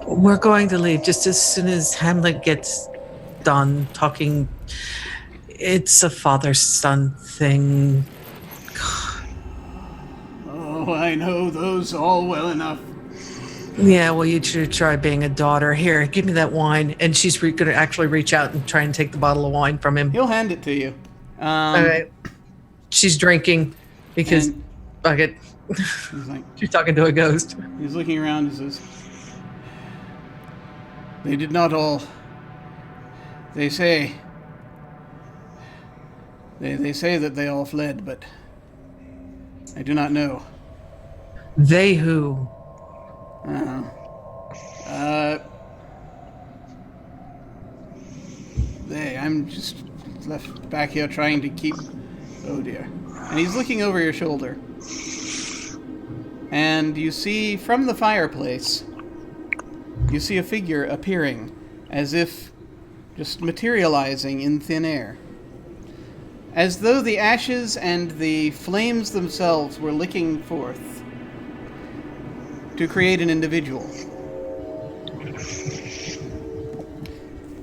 We're going to leave just as soon as Hamlet gets done talking. It's a father-son thing. Oh, I know those all well enough. Yeah, well, you should try being a daughter. Here, give me that wine. And she's going to actually reach out and try and take the bottle of wine from him. He'll hand it to you. All right. She's drinking because, fuck it. He's like, She's talking to a ghost. He's looking around and says, they did not all. They say that they all fled, but I do not know. They who? I'm just left back here trying to keep. Oh dear. And he's looking over your shoulder. And you see from the fireplace, you see a figure appearing as if just materializing in thin air. As though the ashes and the flames themselves were licking forth to create an individual.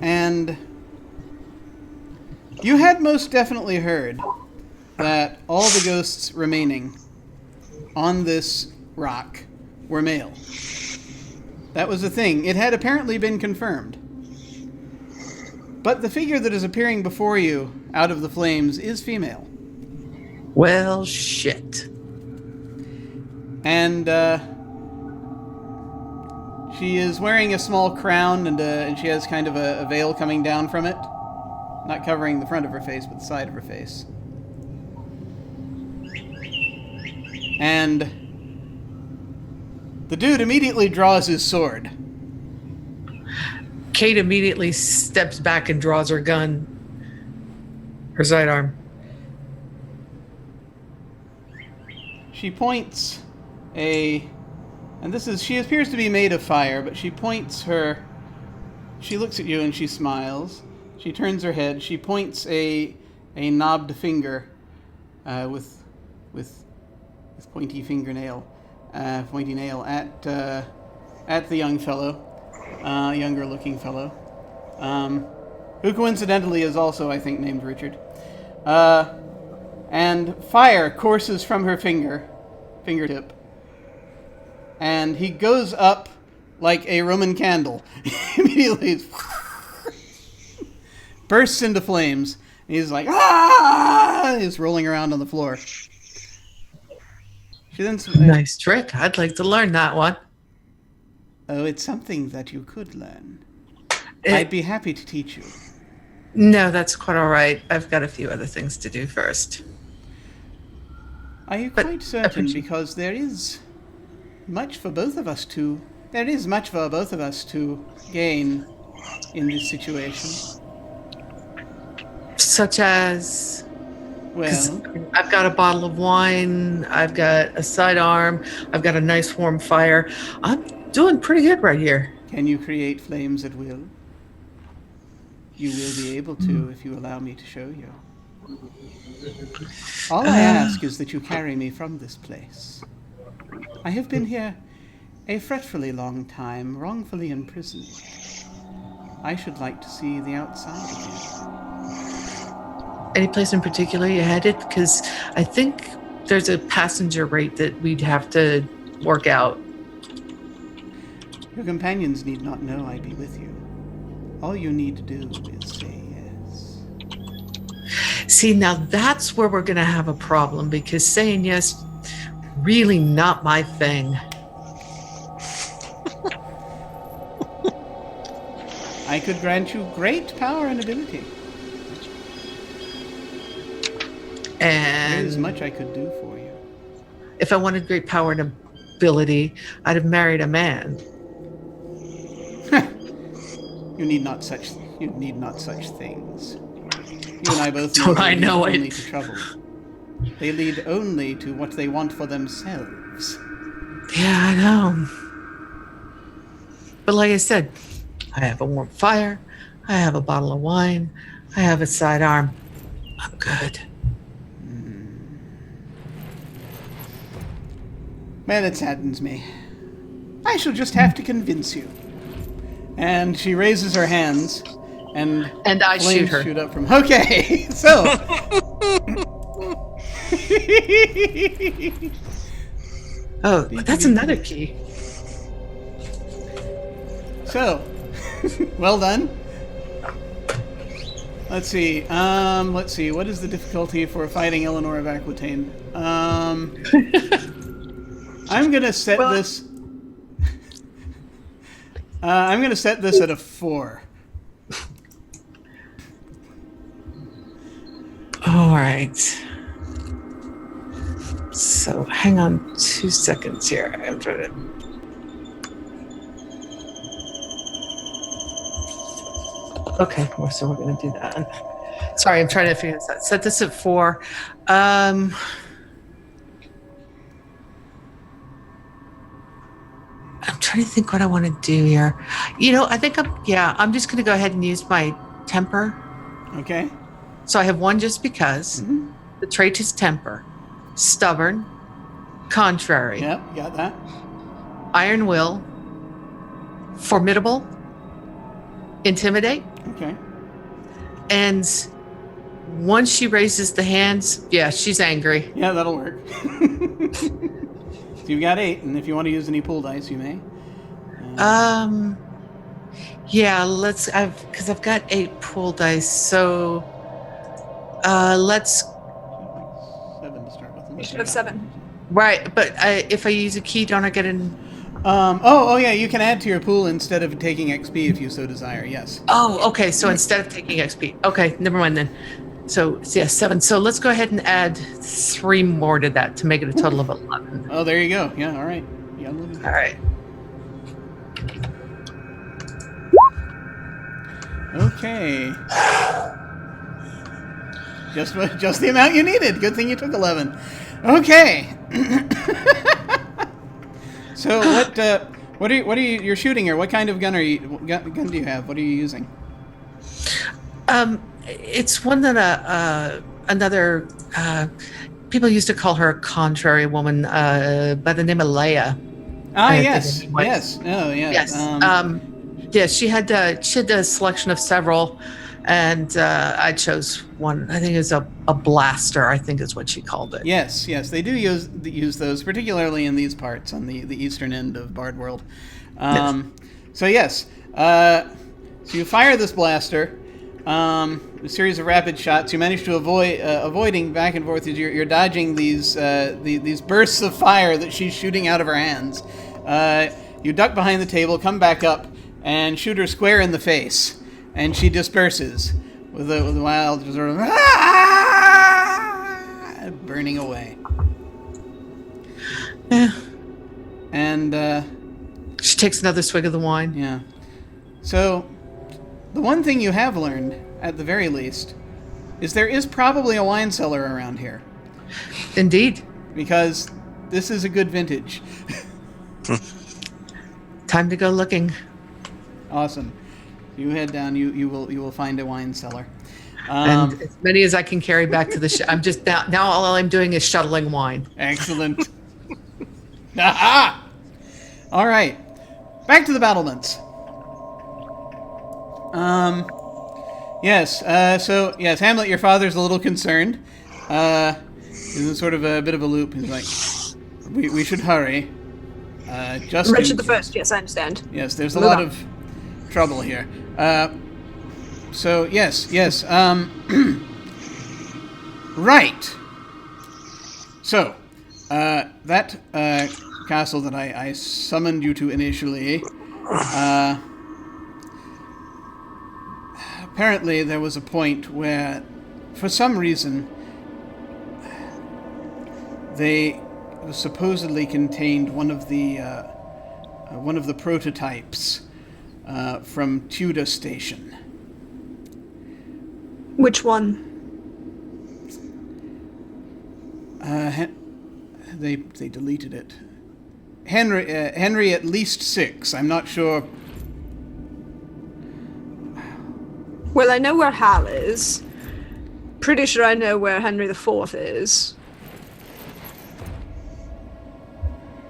And you had most definitely heard that all the ghosts remaining on this rock were male. That was a thing. It had apparently been confirmed. But the figure that is appearing before you out of the flames is female. Well, shit. And she is wearing a small crown, and she has kind of a veil coming down from it. Not covering the front of her face, but the side of her face. And the dude immediately draws his sword. Kate immediately steps back and draws her gun. Her sidearm. She points she appears to be made of fire, but she looks at you and she smiles. She turns her head. She points a knobbed finger with pointy nail at the young fellow, younger looking fellow, who coincidentally is also, I think, named Richard. And fire courses from her fingertip, and he goes up like a Roman candle. Immediately bursts into flames. And he's like, ah! He's rolling around on the floor. She then Nice trick. I'd like to learn that one. Oh, it's something that you could learn. I'd be happy to teach you. No, that's quite all right. I've got a few other things to do first. Are you quite certain? Because there is much for both of us to gain in this situation. Such as? Well, I've got a bottle of wine. I've got a sidearm. I've got a nice warm fire. I'm doing pretty good right here. Can you create flames at will? You will be able to if you allow me to show you. All I ask is that you carry me from this place. I have been here a fretfully long time, wrongfully imprisoned. I should like to see the outside of Any place in particular you headed? Because I think there's a passenger rate that we'd have to work out. Your companions need not know I be with you. All you need to do is say yes. See, now that's where we're going to have a problem, because saying yes, really not my thing. I could grant you great power and ability. There is And much I could do for you. if I wanted great power and ability, I'd have married a man. You need not such things. You and I both Don't I they lead know only it? to trouble. They lead only to what they want for themselves. Yeah, I know. But like I said, I have a warm fire, I have a bottle of wine, I have a sidearm. I'm good. Man, it saddens me. I shall just have to convince you. And she raises her hands, and I flames shoot her. shoot up from. Okay, so. Oh, that's another key. So, well done. Let's see. What is the difficulty for fighting Eleanor of Aquitaine? I'm gonna set this. I'm gonna set this at a 4. All right. So hang on 2 seconds here. I'm trying to. Okay, so we're gonna do that. Sorry, I'm trying to figure this out. Set this at 4. I'm trying to think what I want to do here. I think I'm just going to go ahead and use my temper. Okay. So I have 1 just because. Mm-hmm. The trait is temper. Stubborn. Contrary. Yep, got that. Iron will. Formidable. Intimidate. Okay. And once she raises the hands, yeah, she's angry. Yeah, that'll work. So you've got 8, and if you want to use any pool dice, you may. Yeah, because I've got 8 pool dice, so let's. 7 to start with. You should have 7. Right, but if I use a key, don't I get an? Oh yeah, you can add to your pool instead of taking XP if you so desire. Yes. Oh, okay. So instead of taking XP, okay, never mind then. So yeah, 7. So let's go ahead and add 3 more to that to make it a total of 11. Oh, there you go. Yeah. All right. Yeah. All right. Okay. Just the amount you needed. Good thing you took 11. Okay. So what are you're shooting here? What kind of gun do you have? What are you using? It's one that another people used to call her a contrary woman by the name of Leia. Yes. Yes. Oh, yeah. Yes. Yeah, she had a selection of several, and I chose one. I think it was a blaster, I think is what she called it. Yes, they do use those, particularly in these parts on the eastern end of Bard World. So yes, so you fire this blaster, a series of rapid shots. You manage to avoiding back and forth. You're dodging these bursts of fire that she's shooting out of her hands. You duck behind the table, come back up, and shoot her square in the face, and she disperses with a wild sort of burning away. Yeah. And she takes another swig of the wine. yeah. So the one thing you have learned, at the very least, is there is probably a wine cellar around here. Indeed. Because this is a good vintage. Time to go looking. Awesome. You head down. You will find a wine cellar. And as many as I can carry back to the I'm just now all I'm doing is shuttling wine. Excellent. Aha! All right. Back to the battlements. Yes. So yes, Hamlet, your father's a little concerned. He's in sort of a bit of a loop. He's like, we should hurry. Just Richard the First. Yes, I understand. Yes, there's a Move lot on. of trouble here. So yes. Right. So that castle that I summoned you to initially. Apparently, there was a point where, for some reason, they supposedly contained one of the prototypes from Tudor Station. Which one? They deleted it. Henry at least 6. I'm not sure. Well, I know where Hal is. Pretty sure I know where Henry the Fourth is.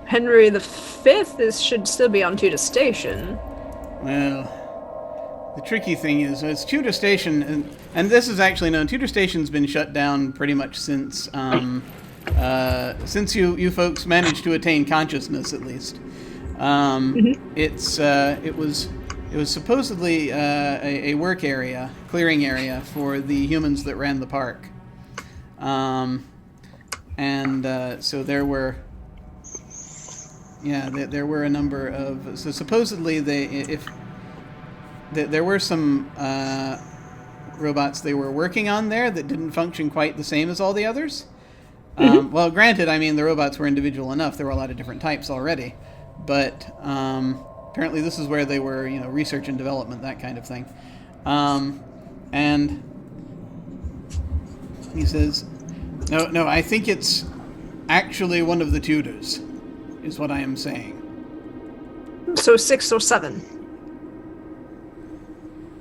Henry the Fifth should still be on Tudor Station. Well, the tricky thing is, it's Tudor Station, and this is actually known. Tudor Station's been shut down pretty much since you folks managed to attain consciousness, at least. It was supposedly a work area, clearing area for the humans that ran the park, so there were. Yeah, there were a number of. So supposedly there were some robots they were working on there that didn't function quite the same as all the others. Well, granted, I mean the robots were individual enough. There were a lot of different types already, but apparently this is where they were, research and development, that kind of thing. And he says, no, I think it's actually one of the Tudors. Is what I am saying. So 6 or 7.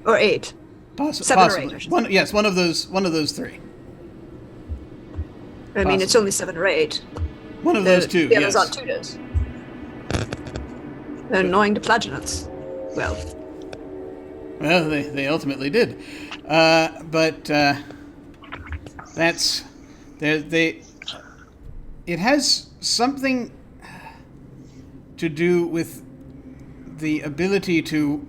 Or 8. 7 or 8. One of those 3. I mean, it's only 7 or 8. One of those 2. The others aren't Tudors. They're annoying to Plantagenets. Well, they ultimately did, but that's it has something to do with the ability to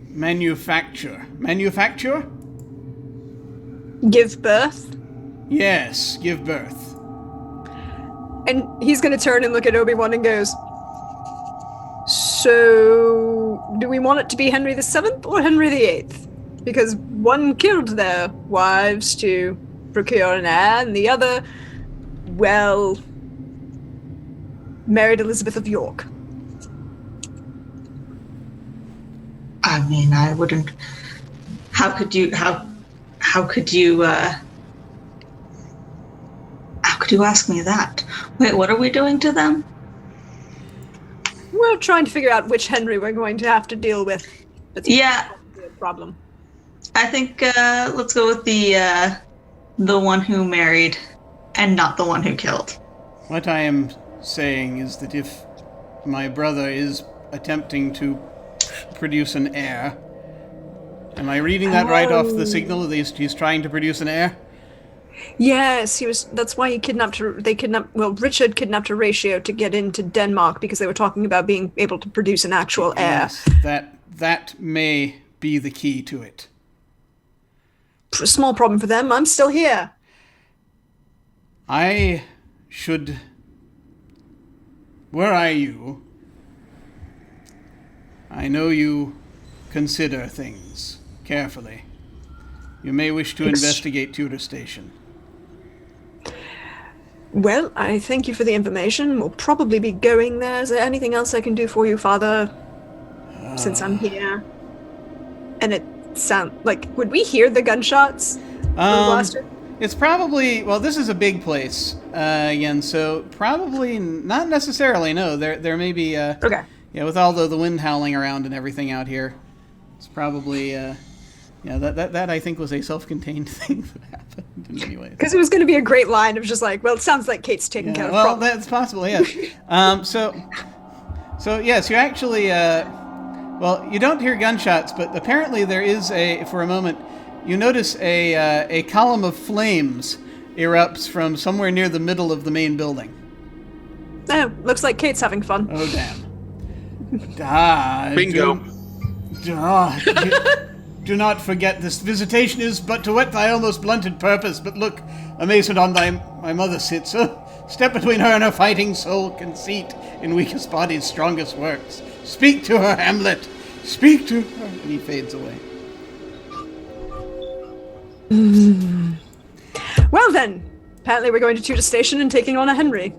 manufacture. give birth. Yes, give birth. And he's going to turn and look at Obi-Wan and goes, so do we want it to be Henry the Seventh or Henry the Eighth? Because one killed their wives to procure an heir, and the other, well, married Elizabeth of York. I mean, I wouldn't. How could you ask me that? Wait, what are we doing to them? We're trying to figure out which Henry we're going to have to deal with. That's probably a problem. I think let's go with the one who married and not the one who killed. What I am saying is that if my brother is attempting to produce an heir, am I reading that right off the signal? At least he's trying to produce an heir? Yes, he was. That's why he kidnapped. Richard kidnapped Horatio to get into Denmark because they were talking about being able to produce an actual heir. Yes, that may be the key to it. Small problem for them. I'm still here. I should. Where are you? I know you consider things carefully. You may wish to investigate Tudor Station. Well, I thank you for the information. We'll probably be going there. Is there anything else I can do for you, Father? Since I'm here. And it sounds like, would we hear the gunshots? It's probably, well, this is a big place, again, so probably not necessarily, no. There may be, okay. Yeah, with all the wind howling around and everything out here, it's probably, that I think was a self-contained thing that happened in many ways. Because it was going to be a great line of just like, well, it sounds like Kate's taking care of well, problems. that's possible, yeah. So So yes, you actually, well, you don't hear gunshots, but apparently there is for a moment, you notice a column of flames erupts from somewhere near the middle of the main building. Oh, looks like Kate's having fun. Oh, damn. Bingo. Do not forget this visitation is but to whet thy almost blunted purpose, but look, amazement on my mother sits. Step between her and her fighting soul conceit, in weakest body's strongest works. Speak to her, Hamlet. Speak to her. And he fades away. Well then, apparently we're going to Tudor Station and taking on a Henry.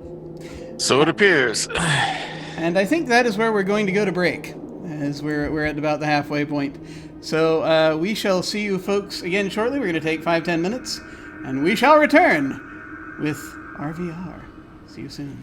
So it appears. And I think that is where we're going to go to break, as we're at about the halfway point. So we shall see you folks again shortly. We're going to take 5-10 minutes, and we shall return with RvR. See you soon.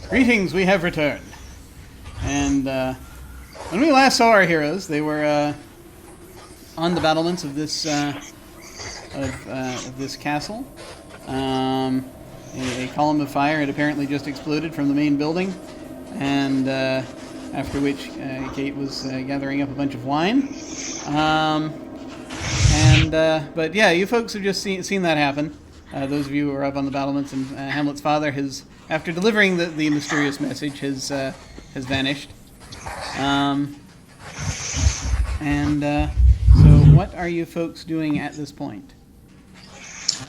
Greetings, we have returned. And when we last saw our heroes, they were on the battlements of this castle. A column of fire had apparently just exploded from the main building, and after which Kate was gathering up a bunch of wine. But yeah, you folks have just seen that happen. Those of you who are up on the battlements, and Hamlet's father has, after delivering the mysterious message, has vanished. So what are you folks doing at this point?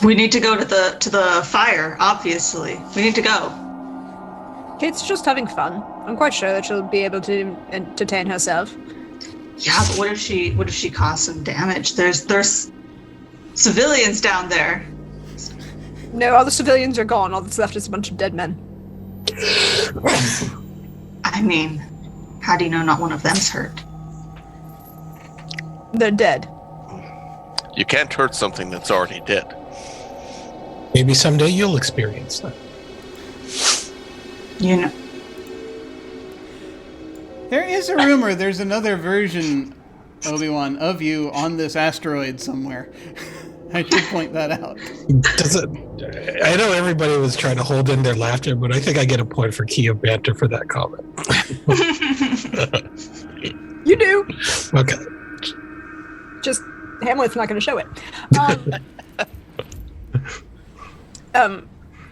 We need to go to the fire, obviously. We need to go. Kate's just having fun. I'm quite sure that she'll be able to entertain herself. Yeah, but what if she caused some damage? There's civilians down there. No, all the civilians are gone. All that's left is a bunch of dead men. I mean, how do you know not one of them's hurt? They're dead. You can't hurt something that's already dead. Maybe someday you'll experience that. You know. There is a rumor there's another version, Obi-Wan, of you on this asteroid somewhere. I should point that out. I know everybody was trying to hold in their laughter, but I think I get a point for key of banter for that comment. You do. Okay. Just Hamlet's not going to show it.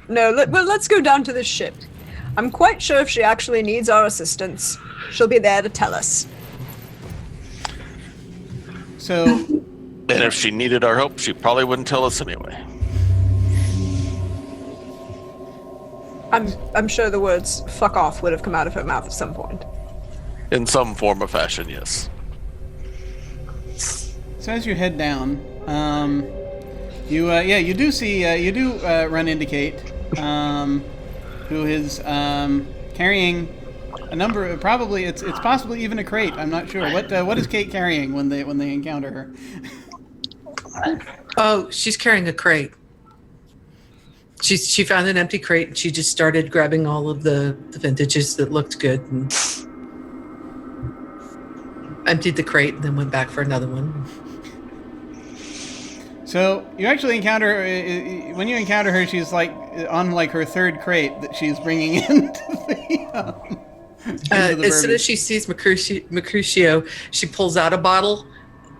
No, let's go down to this ship. I'm quite sure if she actually needs our assistance, she'll be there to tell us. So, And if she needed our help, she probably wouldn't tell us anyway. I'm sure the words "fuck off" would have come out of her mouth at some point. In some form or fashion, yes. so as you head down, you do run into Kate, who is carrying a number of, probably it's possibly even a crate. I'm not sure. What is Kate carrying when they encounter her? Oh, she's carrying a crate. She found an empty crate and she just started grabbing all of the vintages that looked good and emptied the crate and then went back for another one. So you actually encounter her, when you encounter her, she's like on like her third crate that she's bringing into the As soon as she sees Mercutio, she pulls out a bottle,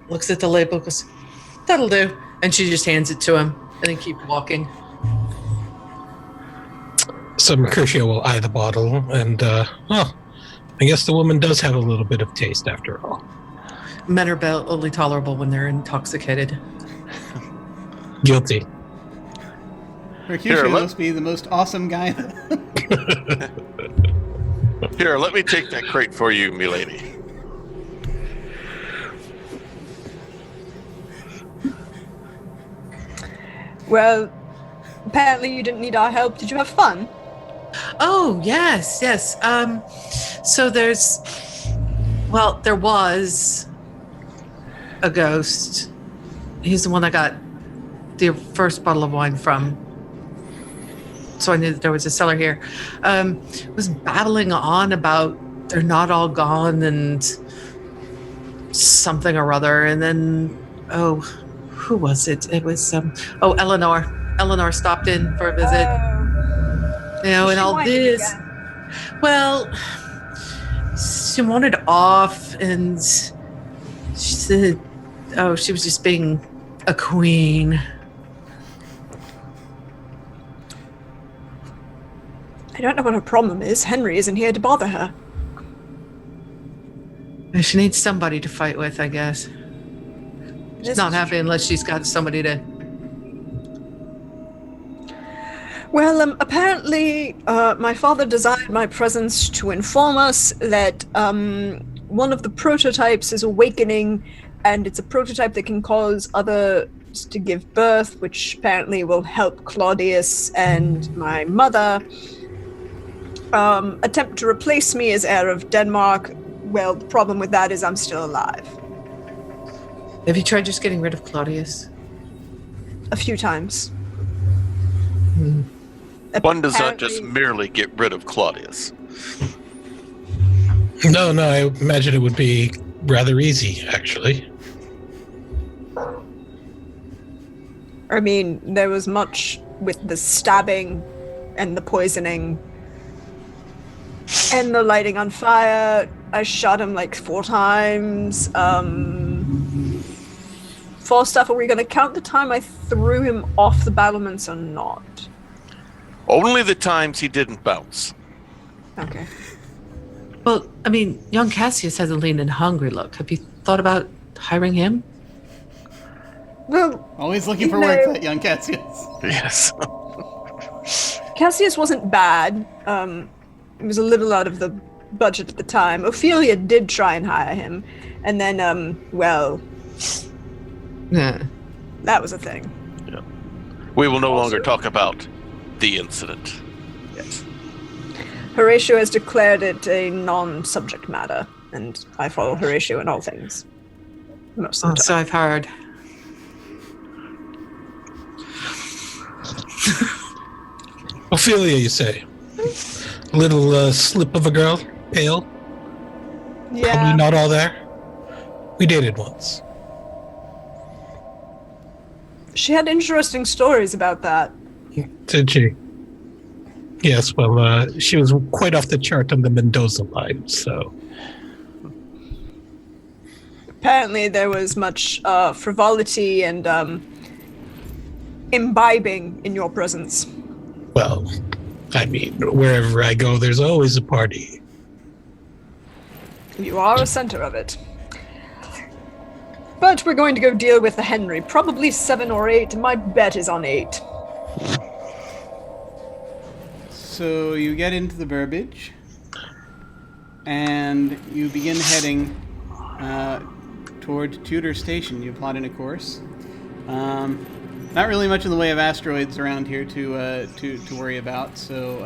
looks at the label, goes, "That'll do," and she just hands it to him and then keep walking. So Mercutio will eye the bottle, and I guess the woman does have a little bit of taste after all. Men are only tolerable when they're intoxicated. Guilty. Mercutio must be the most awesome guy. Here, let me take that crate for you, milady. Well, apparently you didn't need our help. Did you have fun? Oh, yes. So there was a ghost. He's the one I got the first bottle of wine from. So I knew that there was a cellar here. Was babbling on about they're not all gone and something or other. And then, who was it? It was, Eleanor. Eleanor stopped in for a visit. And all this. Well, she wanted off and she said, she was just being a queen. I don't know what her problem is. Henry isn't here to bother her. She needs somebody to fight with, I guess. She's not happy unless she's got somebody to... Well, apparently my father desired my presence to inform us that one of the prototypes is awakening, and it's a prototype that can cause others to give birth, which apparently will help Claudius and my mother attempt to replace me as heir of Denmark. Well, the problem with that is I'm still alive. Have you tried just getting rid of Claudius? A few times. One does not Apparently- just merely get rid of Claudius. No, I imagine it would be rather easy, actually. I mean, there was much with the stabbing and the poisoning and the lighting on fire. I shot him like 4 times. 4 stuff. Are we going to count the time I threw him off the battlements or not? Only the times he didn't bounce. Okay. Well, I mean, young Cassius has a lean and hungry look. Have you thought about hiring him? Well, Always looking for No. work, that young Cassius. Yes. Cassius wasn't bad. It was a little out of the budget at the time. Ophelia did try and hire him. And then, well, Yeah. that was a thing. We will no longer talk about the incident. Yes. Horatio has declared it a non-subject matter, and I follow Horatio in all things. Most of Oh, the time. so I've heard. Ophelia, you say? A little slip of a girl, pale, probably Yeah. not all there. We dated once. She had interesting stories about that. Did she? Yes, well, she was quite off the chart on the Mendoza line, so. Apparently there was much frivolity and imbibing in your presence. Well, I mean, wherever I go, there's always a party. You are a center of it. But we're going to go deal with the Henry. Probably 7 or 8. My bet is on 8. So you get into the Burbage, and you begin heading toward Tudor Station. You plot in a course. Not really much in the way of asteroids around here to worry about, so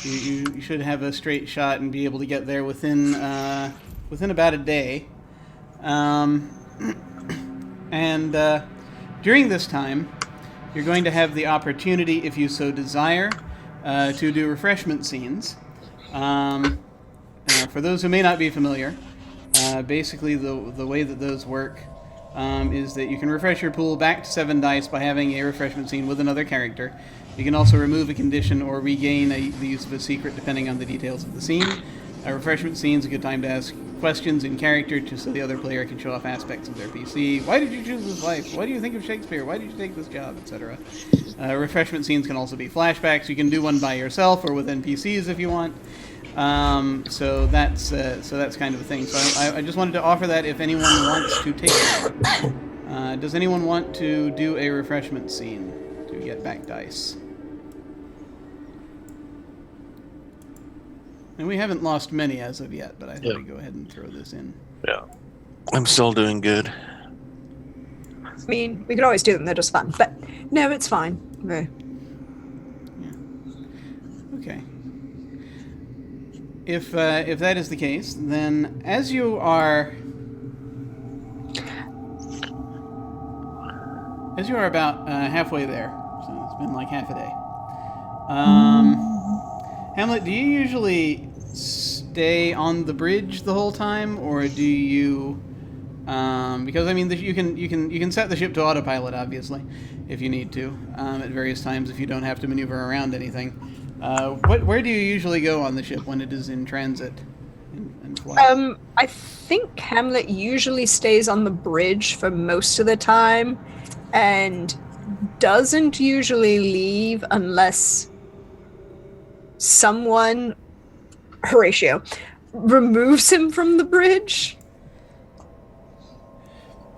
you should have a straight shot and be able to get there within about a day. And during this time, you're going to have the opportunity, if you so desire, to do refreshment scenes. For those who may not be familiar, basically the way that those work is that you can refresh your pool back to 7 dice by having a refreshment scene with another character. You can also remove a condition or regain the use of a secret depending on the details of the scene. A refreshment scene is a good time to ask questions in character so the other player can show off aspects of their PC. Why did you choose this life? What do you think of Shakespeare? Why did you take this job? Etc. Refreshment scenes can also be flashbacks. You can do one by yourself or with NPCs if you want. So that's kind of a thing. So I just wanted to offer that if anyone wants to take it. Does anyone want to do a refreshment scene to get back dice? And we haven't lost many as of yet, but I thought I'd go ahead and throw this in. Yeah. I'm still doing good. I mean, we could always do them. They're just fun. But no, it's fine. Okay. Okay. If that is the case, then as you are about halfway there, so it's been like half a day. Hamlet, do you usually stay on the bridge the whole time, or do you? Because I mean, you can set the ship to autopilot, obviously, if you need to, at various times if you don't have to maneuver around anything. Where do you usually go on the ship when it is in transit and flight? I think Hamlet usually stays on the bridge for most of the time and doesn't usually leave unless someone, Horatio, removes him from the bridge.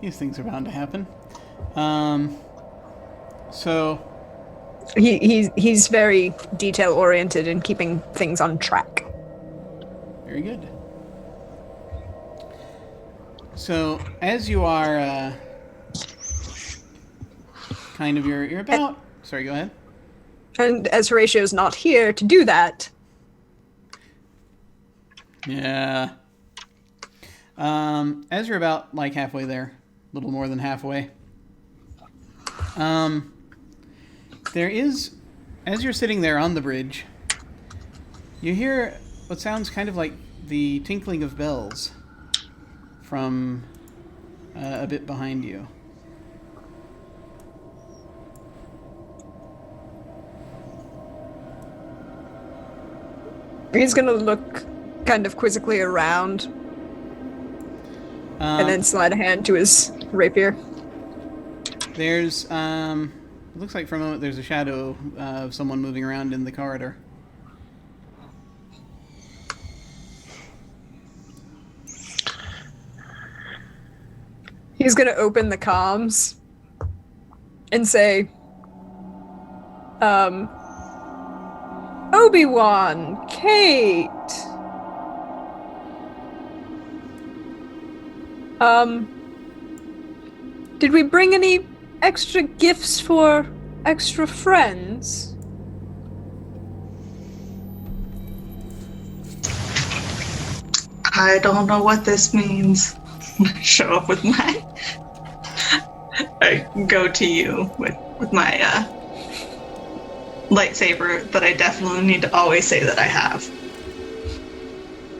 These things are bound to happen. So He's very detail oriented in keeping things on track. very good. So as you are you're about. Sorry, go ahead. And as Horatio's not here to do that, Yeah. As you're about like halfway there, a little more than halfway. There is as you're sitting there on the bridge, you hear what sounds kind of like the tinkling of bells from a bit behind you. He's gonna look kind of quizzically around and then slide a hand to his rapier. There's, it looks like for a moment there's a shadow of someone moving around in the corridor. He's gonna open the comms and say, Obi-Wan, Kate. Did we bring any extra gifts for extra friends? I don't know what this means. Show up with my... I go to you with my lightsaber that I definitely need to always say that I have.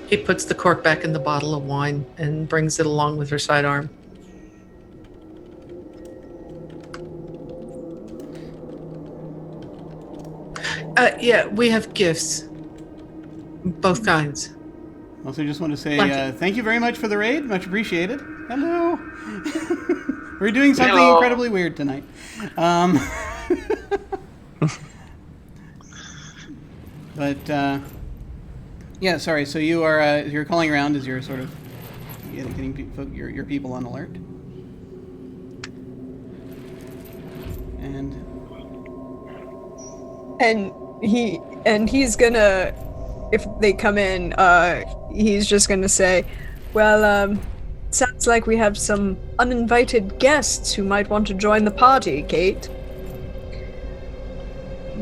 He puts the cork back in the bottle of wine and brings it along with her sidearm. Yeah, we have gifts. Both kinds. Also just want to say thank you very much for the raid. Much appreciated. Hello. We're doing something incredibly weird tonight. But yeah, sorry. So you are you're calling around as you're sort of getting your people on alert. And he's gonna, if they come in, he's just gonna say, well, sounds like we have some uninvited guests who might want to join the party, Kate.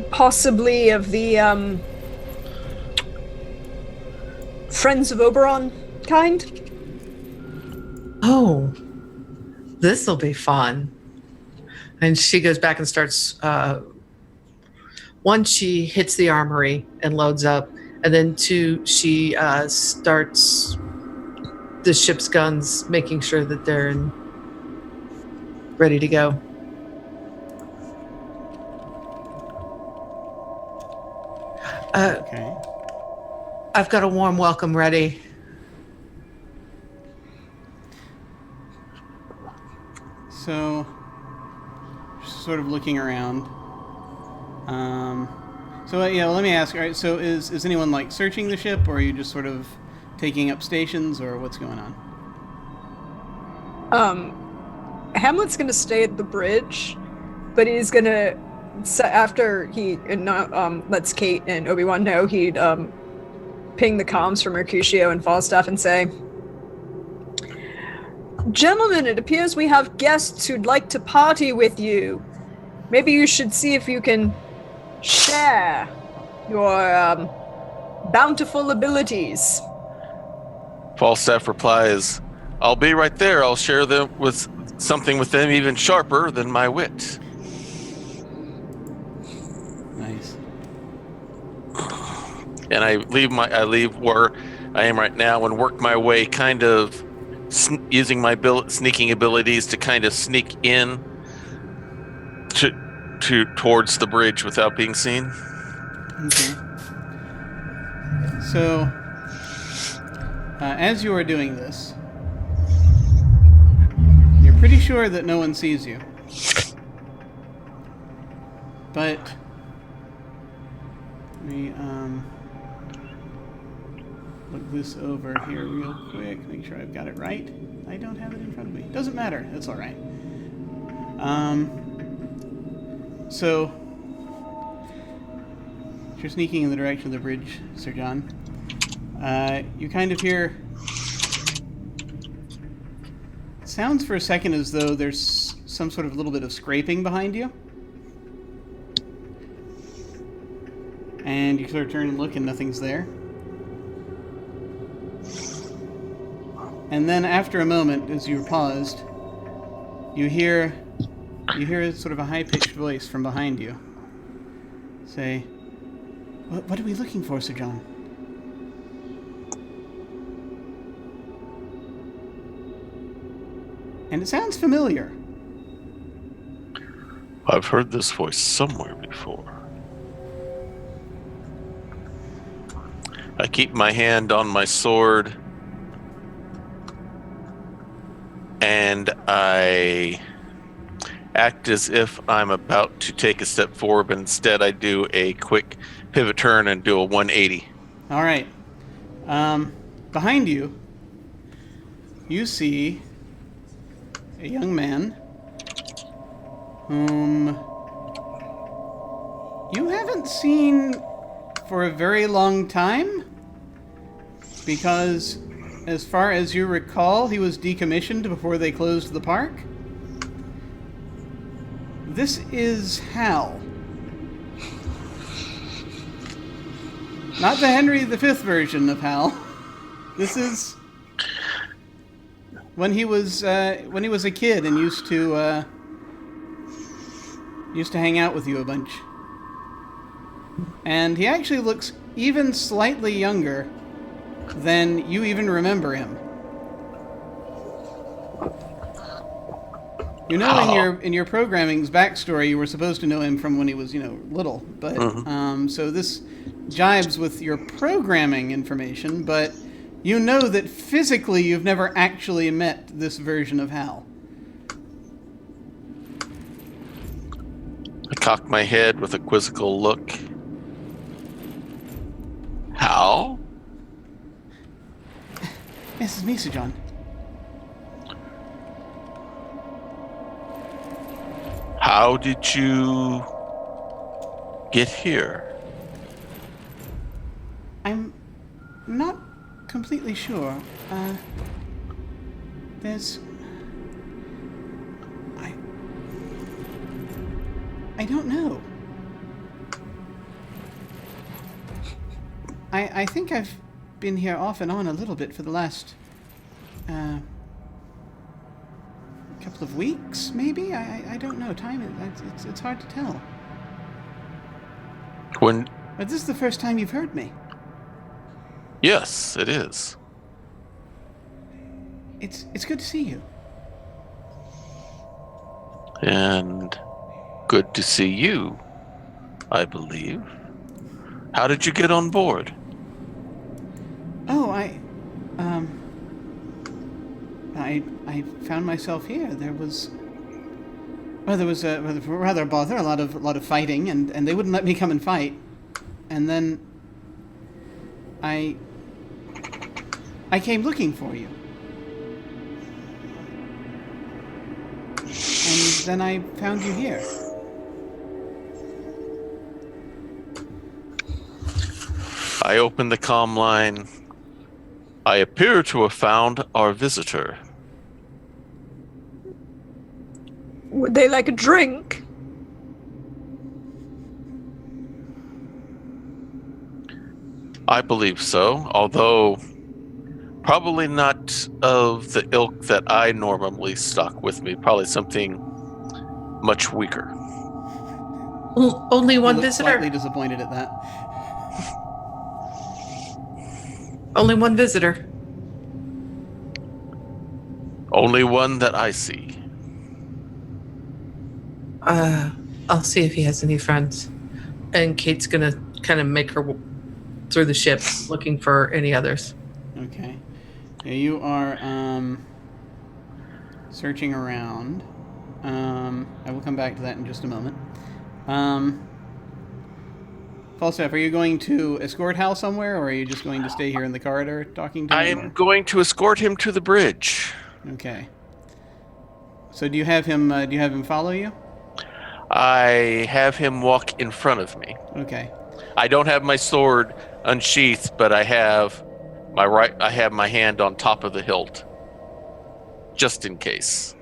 Possibly of the, Friends of Oberon kind? Oh, this'll be fun. And she goes back and starts, one, she hits the armory and loads up, and then two, she starts the ship's guns, making sure that they're ready to go. Okay. I've got a warm welcome ready. So, just sort of looking around. So yeah, let me ask. All right, so is anyone like searching the ship, or are you just sort of taking up stations, or what's going on? Hamlet's gonna stay at the bridge, but he's gonna, after he lets Kate and Obi-Wan know, he'd ping the comms for Mercutio and Falstaff and say, "Gentlemen, it appears we have guests who'd like to party with you. Maybe you should see if you can share your bountiful abilities." Falstaff replies, "I'll be right there. I'll share them with something with them even sharper than my wit." Nice. And I leave where I am right now and work my way, kind of using my sneaking abilities to kind of sneak in towards the bridge without being seen. Okay. So, as you are doing this, you're pretty sure that no one sees you. But let me look this over here real quick, make sure I've got it right. I don't have it in front of me. Doesn't matter. It's all right. So, if you're sneaking in the direction of the bridge, Sir John, you kind of hear... It sounds for a second as though there's some sort of little bit of scraping behind you. And you sort of turn and look and nothing's there. And then after a moment, as you're paused, you hear sort of a high-pitched voice from behind you say, what are we looking for, Sir John? And it sounds familiar. I've heard this voice somewhere before. I keep my hand on my sword, and I act as if I'm about to take a step forward, but instead I do a quick pivot turn and do a 180. All right. Behind you, you see a young man whom you haven't seen for a very long time, because as far as you recall, he was decommissioned before they closed the park. This is Hal. Not the Henry V version of Hal. This is when he was a kid and used to hang out with you a bunch. And he actually looks even slightly younger than you even remember him. You know, in your programming's backstory, you were supposed to know him from when he was, little. But so this jibes with your programming information, but you know that physically you've never actually met this version of Hal. I cock my head with a quizzical look. Hal? This is me, Sir John. How did you get here? I'm not completely sure. I don't know. I think I've been here off and on a little bit for the last couple of weeks, maybe? I don't know. It's hard to tell. But this is the first time you've heard me. Yes, it is. It's good to see you. And good to see you, I believe. How did you get on board? Oh, I found myself here. There was a rather bother, a lot of fighting, and they wouldn't let me come and fight. And then I came looking for you. And then I found you here. I opened the comm line. I appear to have found our visitor. Would they like a drink? I believe so, although probably not of the ilk that I normally stock with me. Probably something much weaker. Only one You look visitor. slightly disappointed at that. Only one visitor. Only one that I see. I'll see if he has any friends. And Kate's gonna kind of make her through the ship looking for any others. Okay. Yeah, you are searching around. I will come back to that in just a moment. Falstaff, are you going to escort Hal somewhere, or are you just going to stay here in the corridor talking to him? I am going to escort him to the bridge. Okay. So do you have him follow you? I have him walk in front of me. Okay. I don't have my sword unsheathed, but I have my hand on top of the hilt, just in case.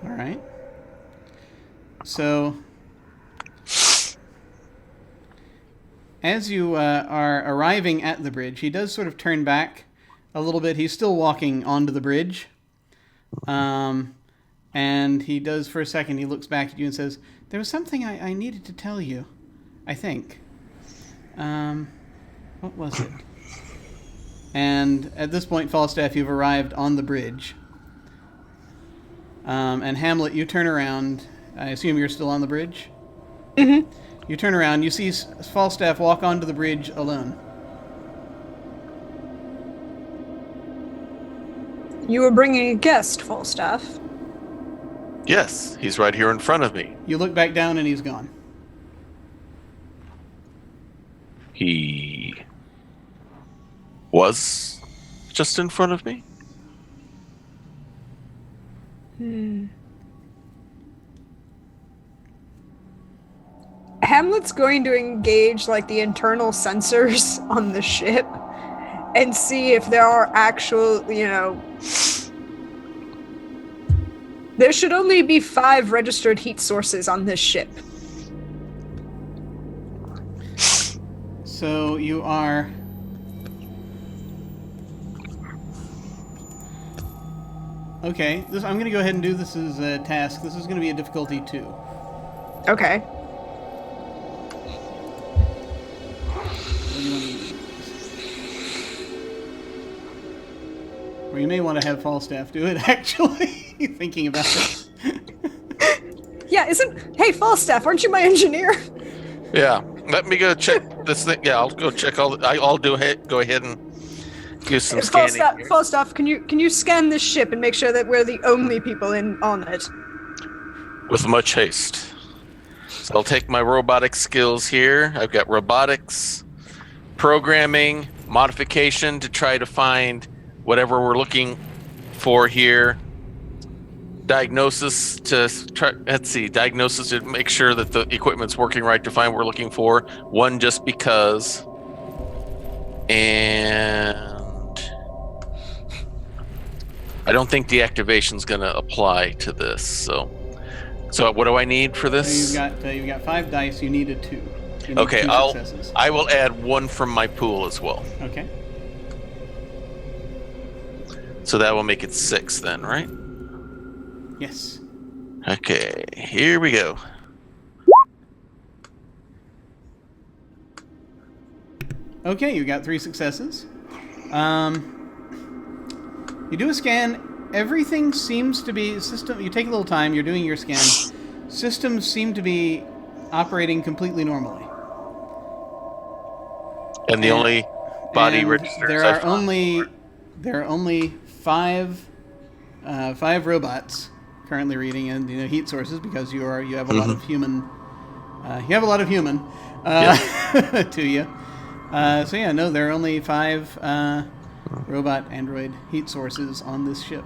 All right. So, as you are arriving at the bridge, he does sort of turn back a little bit. He's still walking onto the bridge. And he does, for a second, he looks back at you and says, "There was something I needed to tell you. I think. What was it? And at this point, Falstaff, you've arrived on the bridge. And Hamlet, you turn around. I assume you're still on the bridge? Mm-hmm. You turn around, you see Falstaff walk onto the bridge alone. You were bringing a guest, Falstaff. Yes, he's right here in front of me. You look back down and he's gone. He was just in front of me? Hamlet's going to engage like the internal sensors on the ship and see if there are actual, there should only be 5 registered heat sources on this ship. So you are... Okay, I'm going to go ahead and do this as a task. This is going to be a difficulty 2. Okay. What do you want to use? Or you may want to have Falstaff do it, actually, thinking about it. Yeah, Hey, Falstaff, aren't you my engineer? Yeah, let me go check this thing. Yeah, I'll go check all. I'll go ahead and do some scanning. Falstaff, can you scan this ship and make sure that we're the only people on it? With much haste. So I'll take my robotic skills here. I've got robotics, programming, modification to try to find whatever we're looking for here. Diagnosis to try. Diagnosis to make sure that the equipment's working right to find what we're looking for. 1 just because. And I don't think deactivation's going to apply to this. So what do I need for this? So you've got 5 dice. You needed 2. You need Okay, 2 successes. I will add 1 from my pool as well. Okay. So that will make it 6 then, right? Yes. Okay, here we go. Okay, you got 3 successes. You do a scan. Everything seems to be system. You take a little time. You're doing your scan. Systems seem to be operating completely normally. And the only body And registers there I are found only 5 robots currently reading in heat sources because you have a lot of human. You have a lot of human to you. So yeah, no, there are only 5 robot android heat sources on this ship.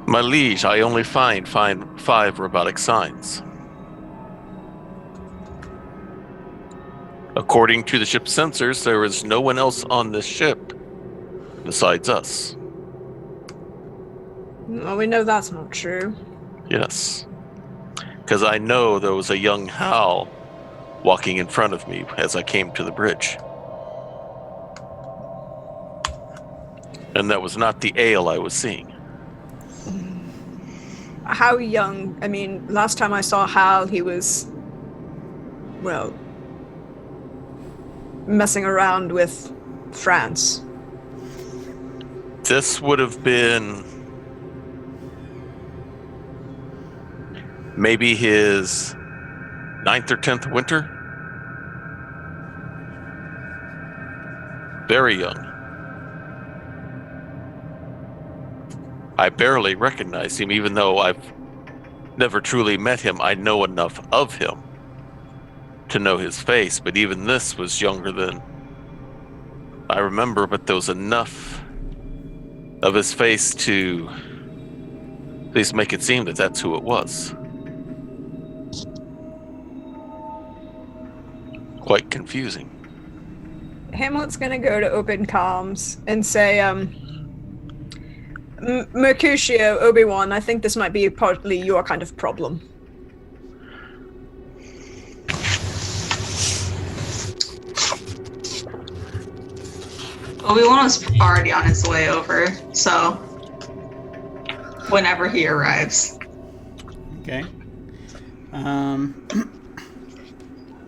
My liege, I only find 5 robotic signs. According to the ship's sensors, there is no one else on this ship besides us. Well, we know that's not true. Yes. Because I know there was a young Hal walking in front of me as I came to the bridge. And that was not the ale I was seeing. How young? I mean, last time I saw Hal, he was, well, messing around with France. This would have been maybe his 9th or 10th winter. Very young. I barely recognize him, even though I've never truly met him. I know enough of him to know his face, but even this was younger than I remember, but there was enough of his face to at least make it seem that that's who it was. Quite confusing. Hamlet's gonna go to open comms and say, Mercutio, Obi-Wan, I think this might be partly your kind of problem. Obi-Wan was already on his way over, so whenever he arrives. Okay.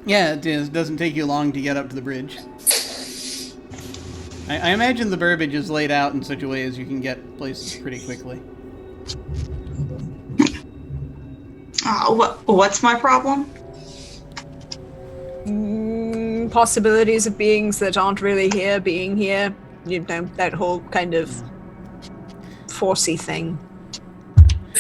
Yeah, it is. Doesn't take you long to get up to the bridge. I imagine the Burbage is laid out in such a way as you can get places pretty quickly. What's my problem? Possibilities of beings that aren't really here being here. You know, that whole kind of forcey thing.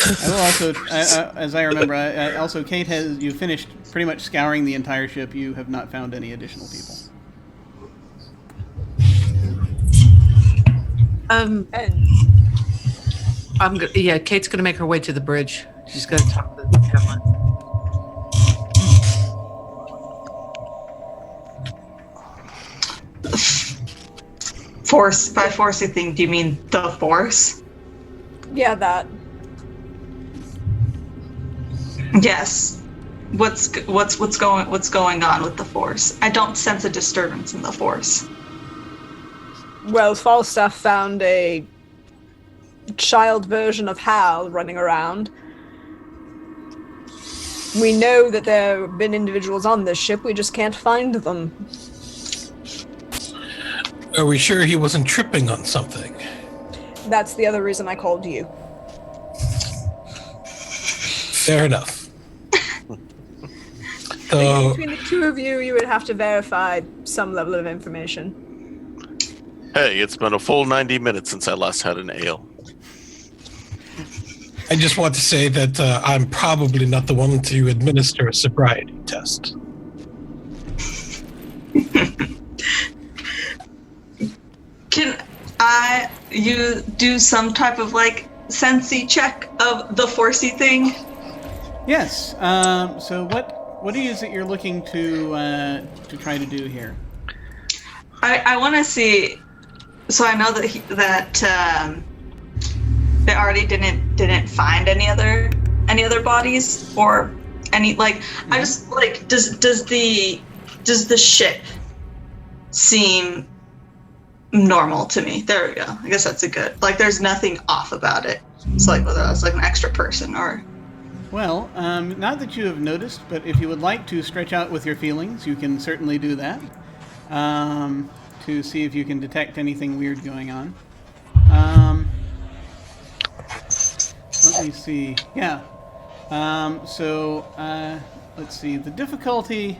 I will also, as I remember, also Kate you finished pretty much scouring the entire ship. You have not found any additional people. Kate's gonna make her way to the bridge. She's gonna talk to Hamlet. Force, by forcey thing, do you mean the Force? Yeah, that. Yes. What's going on with the Force? I don't sense a disturbance in the Force. Well, Falstaff found a child version of Hal running around. We know that there have been individuals on this ship, we just can't find them. Are we sure he wasn't tripping on something? That's the other reason I called you. Fair enough. So, Between the two of you, you would have to verify some level of information. Hey, it's been a full 90 minutes since I last had an ale. I just want to say that I'm probably not the one to administer a sobriety test. Can you do some type of sensey check of the forcey thing? Yes. So what is it you're looking to try to do here? I want to see. So I know that they already didn't find any other bodies or any I just does the ship seem normal to me? There we go. I guess that's a good there's nothing off about it. It's whether that's an extra person or. Well, not that you have noticed, but if you would like to stretch out with your feelings, you can certainly do that. To see if you can detect anything weird going on. Let me see. Yeah. Let's see. The difficulty.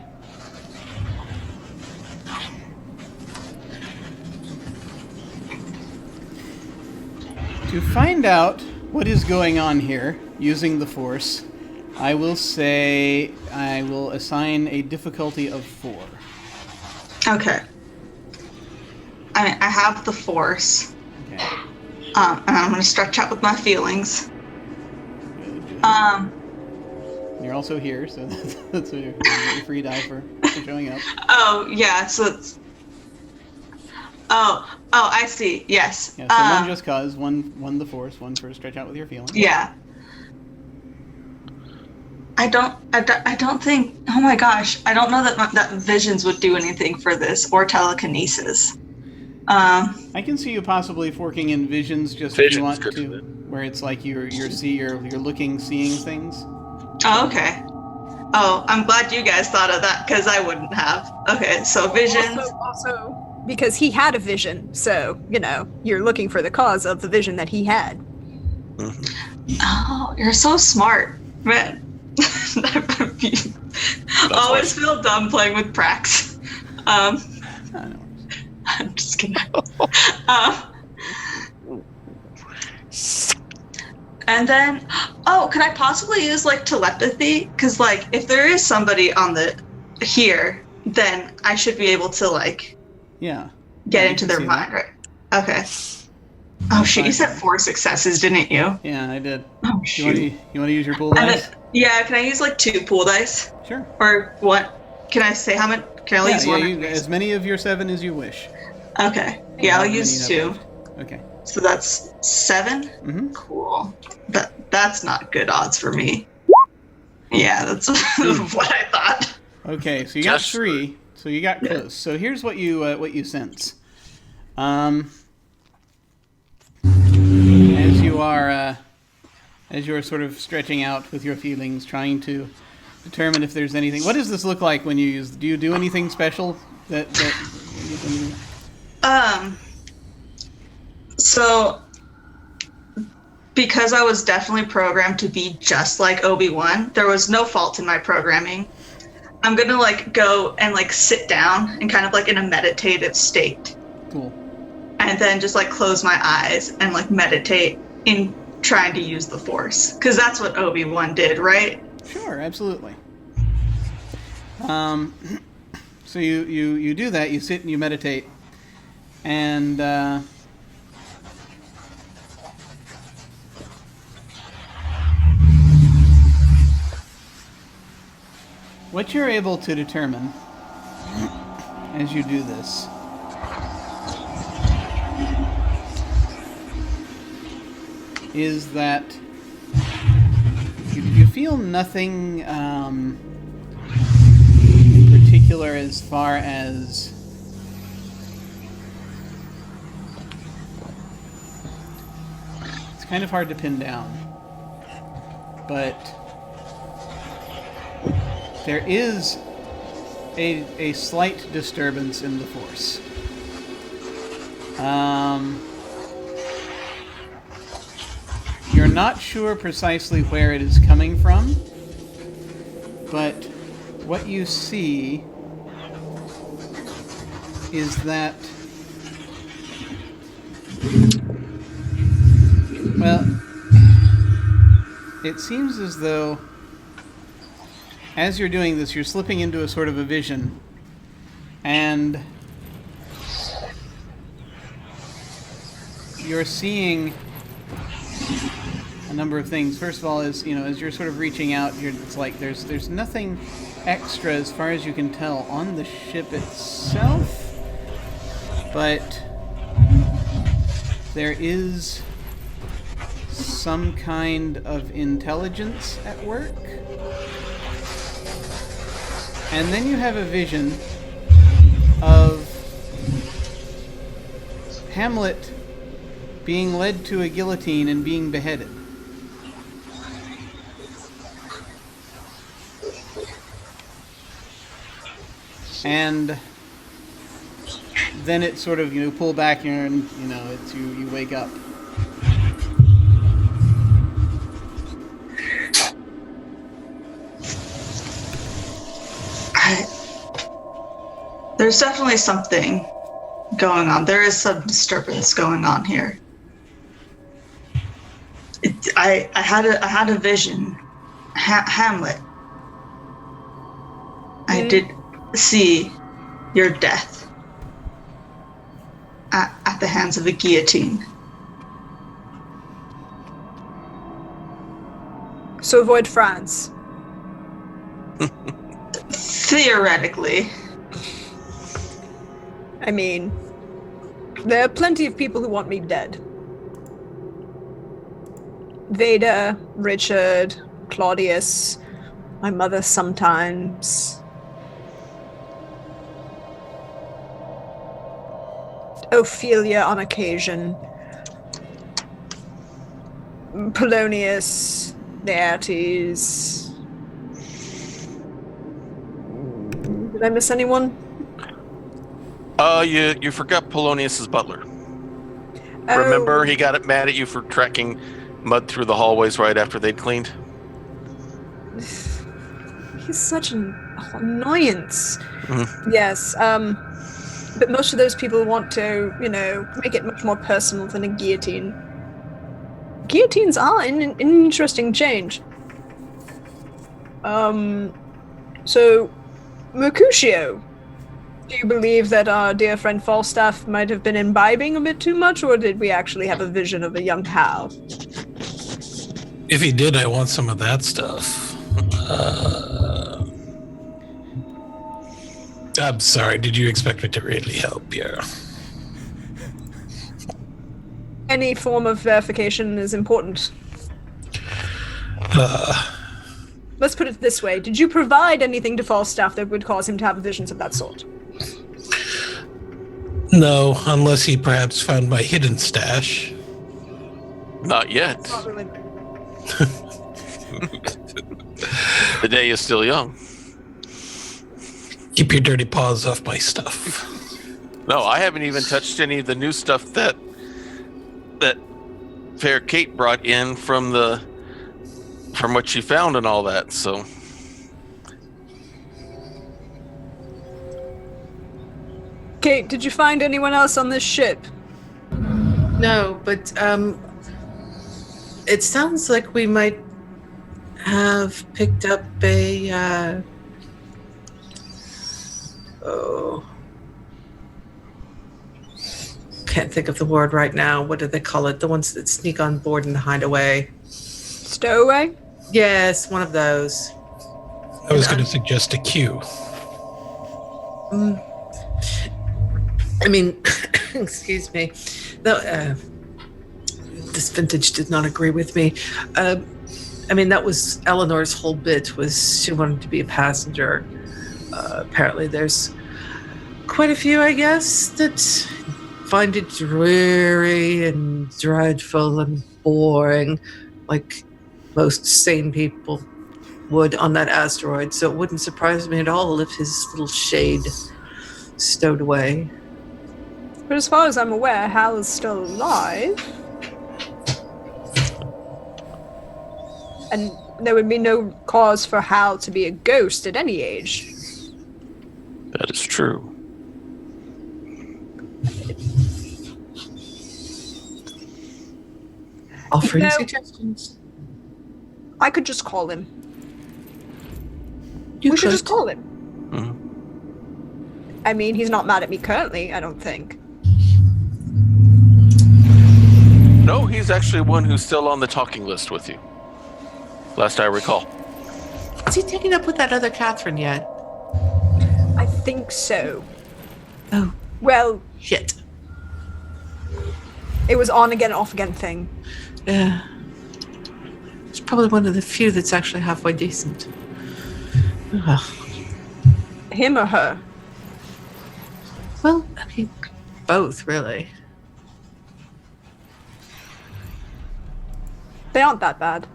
To find out what is going on here using the Force, I will say I will assign a difficulty of 4. Okay. I mean, I have the Force. Okay. And I'm going to stretch out with my feelings. You're also here, so that's your free die for showing up. Oh, yeah, so it's... Oh, I see, yes. Yeah, so one just cause, one the Force, one for stretch out with your feelings. Yeah. I don't think... Oh my gosh, I don't know that visions would do anything for this, or telekinesis. I can see you possibly forking in visions just if you want to, where it's you're seeing things. Oh, okay. Oh, I'm glad you guys thought of that because I wouldn't have. Okay, so visions. Also, because he had a vision, so you're looking for the cause of the vision that he had. Mm-hmm. Oh, you're so smart, man. Always feel dumb playing with Prax. I'm just kidding. And then, could I possibly use telepathy? Because if there is somebody on here, then I should be able to get into their mind, right? Okay. Oh shoot! You said 4 successes, didn't you? Yeah, I did. Oh shoot! You want to use your pool dice? Yeah, can I use 2 pool dice? Sure. Or what? Can I say how many? Can I only use one? As many of your 7 as you wish. Okay. Yeah, I'll use 2. Okay. So that's 7? Mm-hmm. Cool. That's not good odds for me. Yeah, that's what I thought. Okay, so you got 3. So you got close. So here's what you sense. As you are sort of stretching out with your feelings, trying to determine if there's anything. What does this look like when you use? Do you do anything special that you can... So, because I was definitely programmed to be just like Obi-Wan, there was no fault in my programming. I'm gonna like go and like sit down and kind of like in a meditative state. Cool. And then just like close my eyes and like meditate in trying to use the Force. Because that's what Obi-Wan did, right? Sure, absolutely. So you do that, you sit and you meditate. And what you're able to determine as you do this is that you feel nothing in particular as far as it's kind of hard to pin down, but there is a slight disturbance in the Force. You're not sure precisely where it is coming from, but what you see is that, well, it seems as though as you're doing this, you're slipping into a sort of a vision, and you're seeing a number of things. First of all, as you're sort of reaching out, it's like there's nothing extra as far as you can tell on the ship itself, but there is some kind of intelligence at work. And then you have a vision of Hamlet being led to a guillotine and being beheaded. And then it sort of, pull back and, it's you wake up. There's definitely something going on. There is some disturbance going on here. I had a vision. Hamlet. I did see your death at the hands of a guillotine. So avoid France. Theoretically. I mean, there are plenty of people who want me dead. Vader, Richard, Claudius, my mother sometimes. Ophelia on occasion. Polonius, Laertes. Did I miss anyone? You forgot Polonius's butler. Oh. Remember, he got mad at you for tracking mud through the hallways right after they'd cleaned? He's such an annoyance. Mm-hmm. Yes, but most of those people want to, make it much more personal than a guillotine. Guillotines are an interesting change. So, Mercutio, do you believe that our dear friend Falstaff might have been imbibing a bit too much, or did we actually have a vision of a young Hal? If he did, I want some of that stuff. I'm sorry, did you expect me to really help you? Any form of verification is important. Let's put it this way. Did you provide anything to Falstaff that would cause him to have visions of that sort? No, unless he perhaps found my hidden stash. Not yet. Not really. The day is still young. Keep your dirty paws off my stuff. No, I haven't even touched any of the new stuff that Fair Kate brought in from what she found and all that. So Kate, did you find anyone else on this ship? No, but it sounds like we might have picked up a can't think of the word right now. What do they call it? The ones that sneak on board and hide away. Stowaway? Yes, one of those. I was going to suggest a queue. I mean, excuse me. No, this vintage did not agree with me. I mean, that was Eleanor's whole bit, was she wanted to be a passenger. Apparently there's quite a few, I guess, that find it dreary and dreadful and boring, like most sane people would on that asteroid. So it wouldn't surprise me at all if his little shade stowed away. But as far as I'm aware, Hal is still alive. And there would be no cause for Hal to be a ghost at any age. that is true. Offering No. suggestions. I could just call him. You We should could. just call him. Mhm. I mean, he's not mad at me currently, I don't think. No, he's actually one who's still on the talking list with you. Last I recall. Is he taken up with that other Catherine yet? I think so. Oh, Well, shit. it was on again, off again thing. Yeah. It's probably one of the few that's actually halfway decent. Ugh. Him or her? Well, I mean, both, really. They aren't that bad.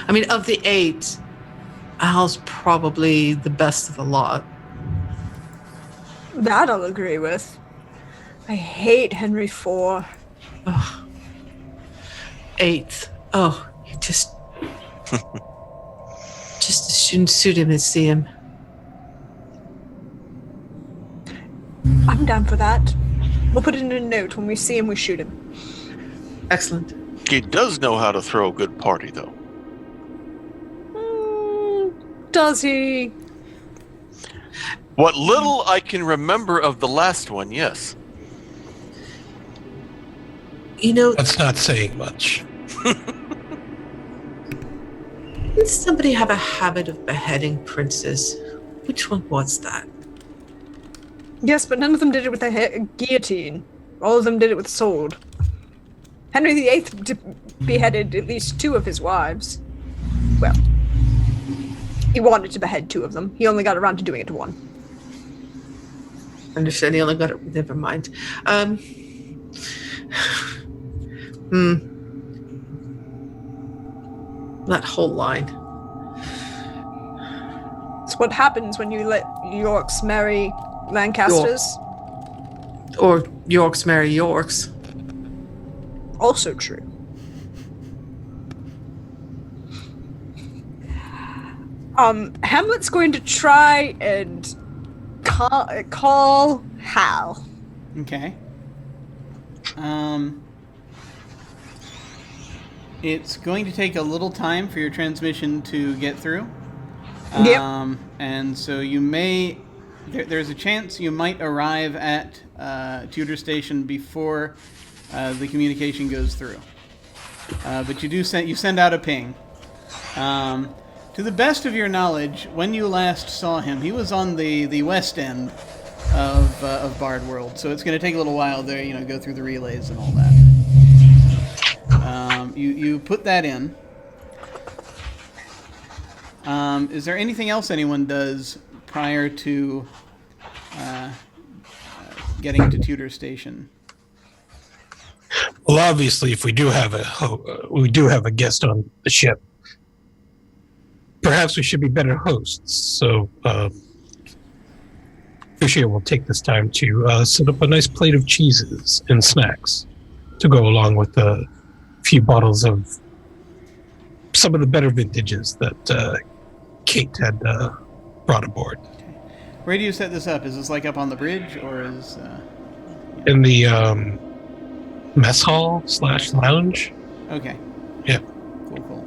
I mean, of the 8, Al's probably the best of the lot. That I'll agree with. I hate Henry IV. Ugh. 8th. Oh, he just as soon suit him as see him. I'm down for that. We'll put it in a note. When we see him, we shoot him. Excellent. He does know how to throw a good party, though. Does he? What little I can remember of the last one, yes. You know, That's not saying much. didn't somebody have a habit of beheading princes? Which one was that? Yes, but none of them did it with a guillotine. All of them did it with a sword. Henry VIII beheaded at least 2 of his wives. Well, he wanted to behead 2 of them. He only got around to doing it to 1. Understand, he only got it. Never mind. That whole line. It's what happens when you let Yorks marry Lancasters. Or Yorks marry Yorks. Also true. Hamlet's going to try and call Hal. Okay. It's going to take a little time for your transmission to get through. Yep. And so you may... There's a chance you might arrive at Tudor Station before the communication goes through. But you send out a ping. To the best of your knowledge, when you last saw him, he was on the west end of Bard World. So it's going to take a little while there, go through the relays and all that. You put that in. Is there anything else anyone does prior to getting to Tudor Station? Well, obviously, if we do have a guest on the ship, perhaps we should be better hosts. So, Fushia will take this time to set up a nice plate of cheeses and snacks to go along with a few bottles of some of the better vintages that Kate had brought aboard. Where do you set this up? Is this like up on the bridge, or is... In the mess hall / lounge? Okay. Yeah. Cool.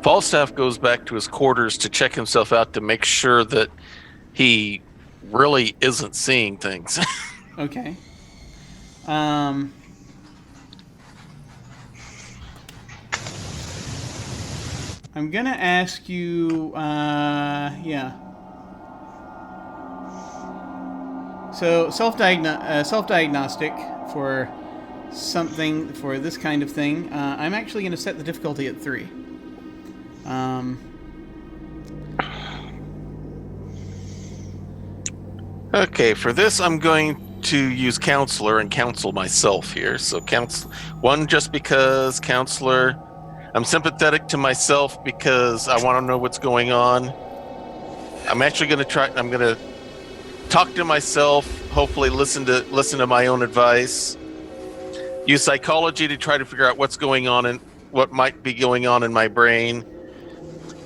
Falstaff goes back to his quarters to check himself out to make sure that he really isn't seeing things. Okay. I'm gonna ask you, yeah. So self-diagnostic for something, for this kind of thing. I'm actually gonna set the difficulty at 3. Okay, for this I'm going to use counselor and counsel myself here. So one, just because counselor, I'm sympathetic to myself because I want to know what's going on. I'm actually going to talk to myself, hopefully listen to my own advice. Use psychology to try to figure out what's going on and what might be going on in my brain.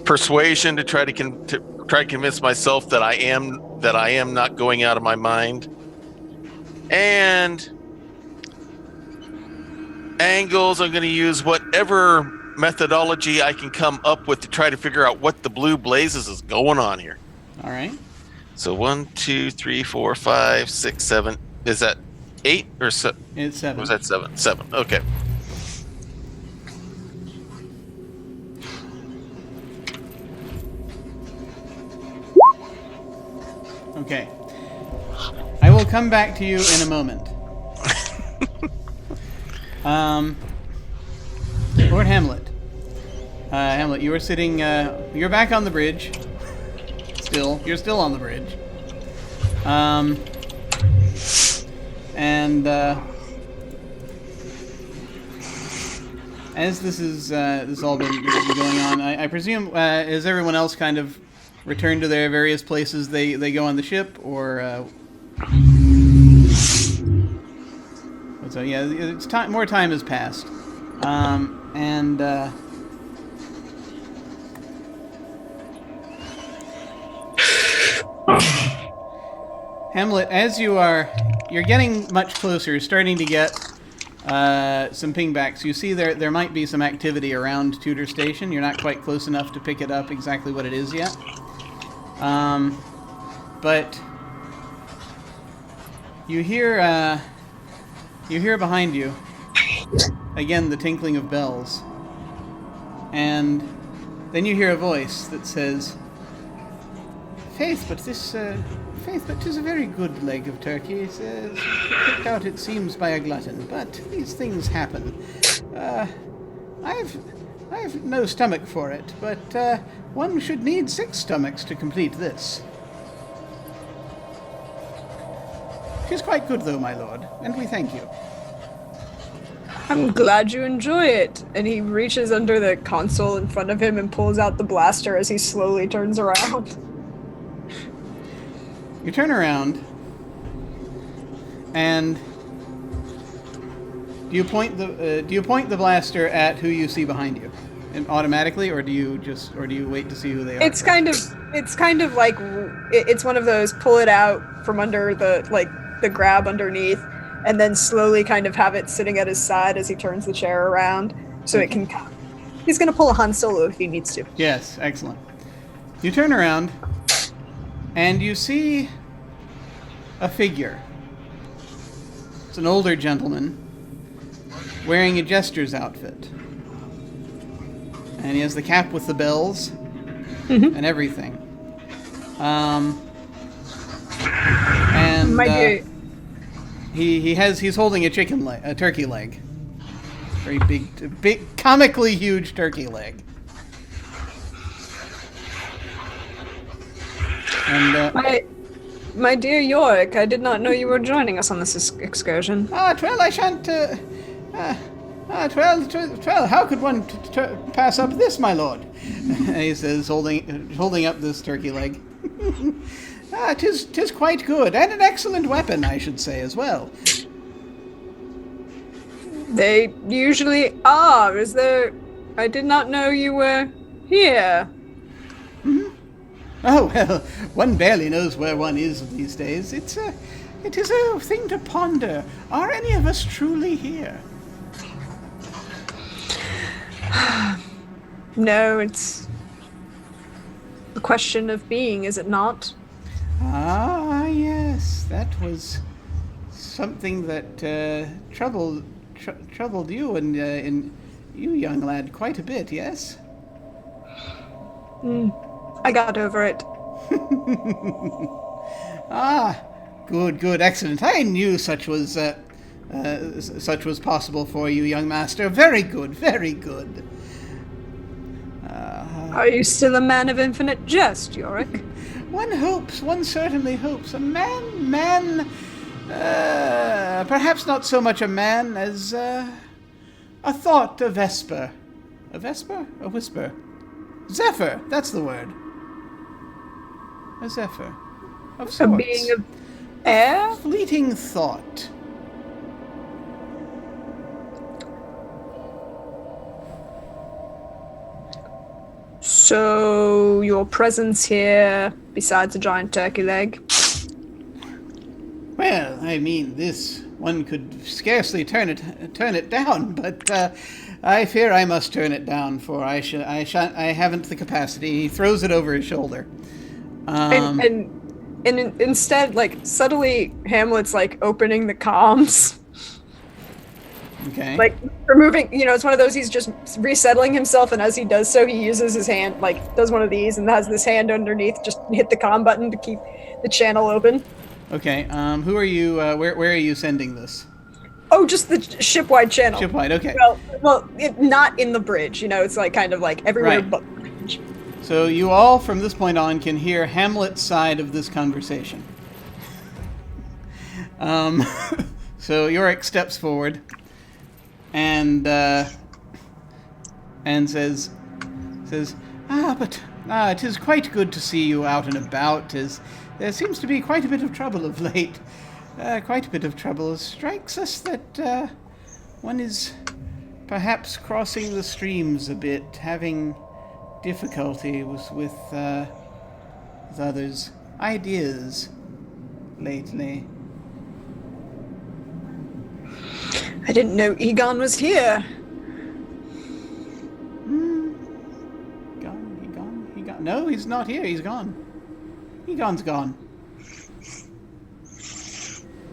Persuasion to try to convince myself that I am not going out of my mind. And angles, I'm going to use whatever methodology I can come up with to try to figure out what the blue blazes is going on here. All right. So 1, 2, 3, 4, 5, 6, 7. Is that 8 or 7? It's 7. Or was that 7? 7. Okay. Okay. I will come back to you in a moment. Lord Hamlet. Hamlet, you are sitting, you're back on the bridge. You're still on the bridge. And, as this has all been going on, I presume, has everyone else kind of returned to their various places they go on the ship, or, so yeah, it's time. More time has passed, and Hamlet, as you're getting much closer, starting to get some pingbacks. You see there might be some activity around Tudor Station. You're not quite close enough to pick it up exactly what it is yet, but you hear behind you again the tinkling of bells, and then you hear a voice that says, Faith, but 'tis a very good leg of turkey. It's picked out, it seems, by a glutton, but these things happen. I've no stomach for it, but one should need 6 stomachs to complete this. 'Tis quite good, though, my lord, and we thank you. I'm glad you enjoy it. And he reaches under the console in front of him and pulls out the blaster as he slowly turns around. You turn around, and do you point the blaster at who you see behind you, and automatically, or do you wait to see who they are? It's kind of like it's one of those pull it out from under the grab underneath, and then slowly kind of have it sitting at his side as he turns the chair around, so it can. He's gonna pull a Han Solo if he needs to. Yes, excellent. You turn around, and you see a figure. It's an older gentleman wearing a jester's outfit. And he has the cap with the bells and everything. And My dear, he's holding a turkey leg. Very big, comically huge turkey leg. And my dear Yorick, I did not know you were joining us on this excursion. well, I shan't. Well, how could one pass up this, my lord? He says, holding up this turkey leg. 'Tis quite good, and an excellent weapon, I should say, as well. They usually are. Is there... I did not know you were here. Oh, well, one barely knows where one is these days. It is a thing to ponder. Are any of us truly here? No, it's a question of being, is it not? Ah, yes, that was something that troubled you and you, young lad, quite a bit. Yes. I got over it. Ah, good, excellent. I knew such was possible for you, young master. Very good, very good. Are you still a man of infinite jest, Yorick? One hopes, one certainly hopes. A man, perhaps not so much a man as a thought, a vesper. A vesper? A whisper. Zephyr, that's the word. A zephyr. Of A sorts. being of air? Fleeting thought. So, your presence here, besides a giant turkey leg? Well, I mean, this one could scarcely turn it down, but I fear I must turn it down, for I haven't the capacity. He throws it over his shoulder. And instead, like, subtly, Hamlet's, like, opening the comms. Okay. Like, removing, it's one of those, he's just resettling himself, and as he does so, he uses his hand, like, does one of these, and has this hand underneath, just hit the comm button to keep the channel open. Okay, who are you, where are you sending this? Oh, just the ship-wide channel. Shipwide, okay. Well, not in the bridge, it's, like, kind of, like, everywhere Right. but the bridge. So you all, from this point on, can hear Hamlet's side of this conversation. So Yorick steps forward and says, it is quite good to see you out and about. There seems to be quite a bit of trouble of late. Quite a bit of trouble. It strikes us that one is perhaps crossing the streams a bit, having difficulty with others' ideas lately. I didn't know Egon was here. He gone. No, he's not here. He's gone. Egon's gone.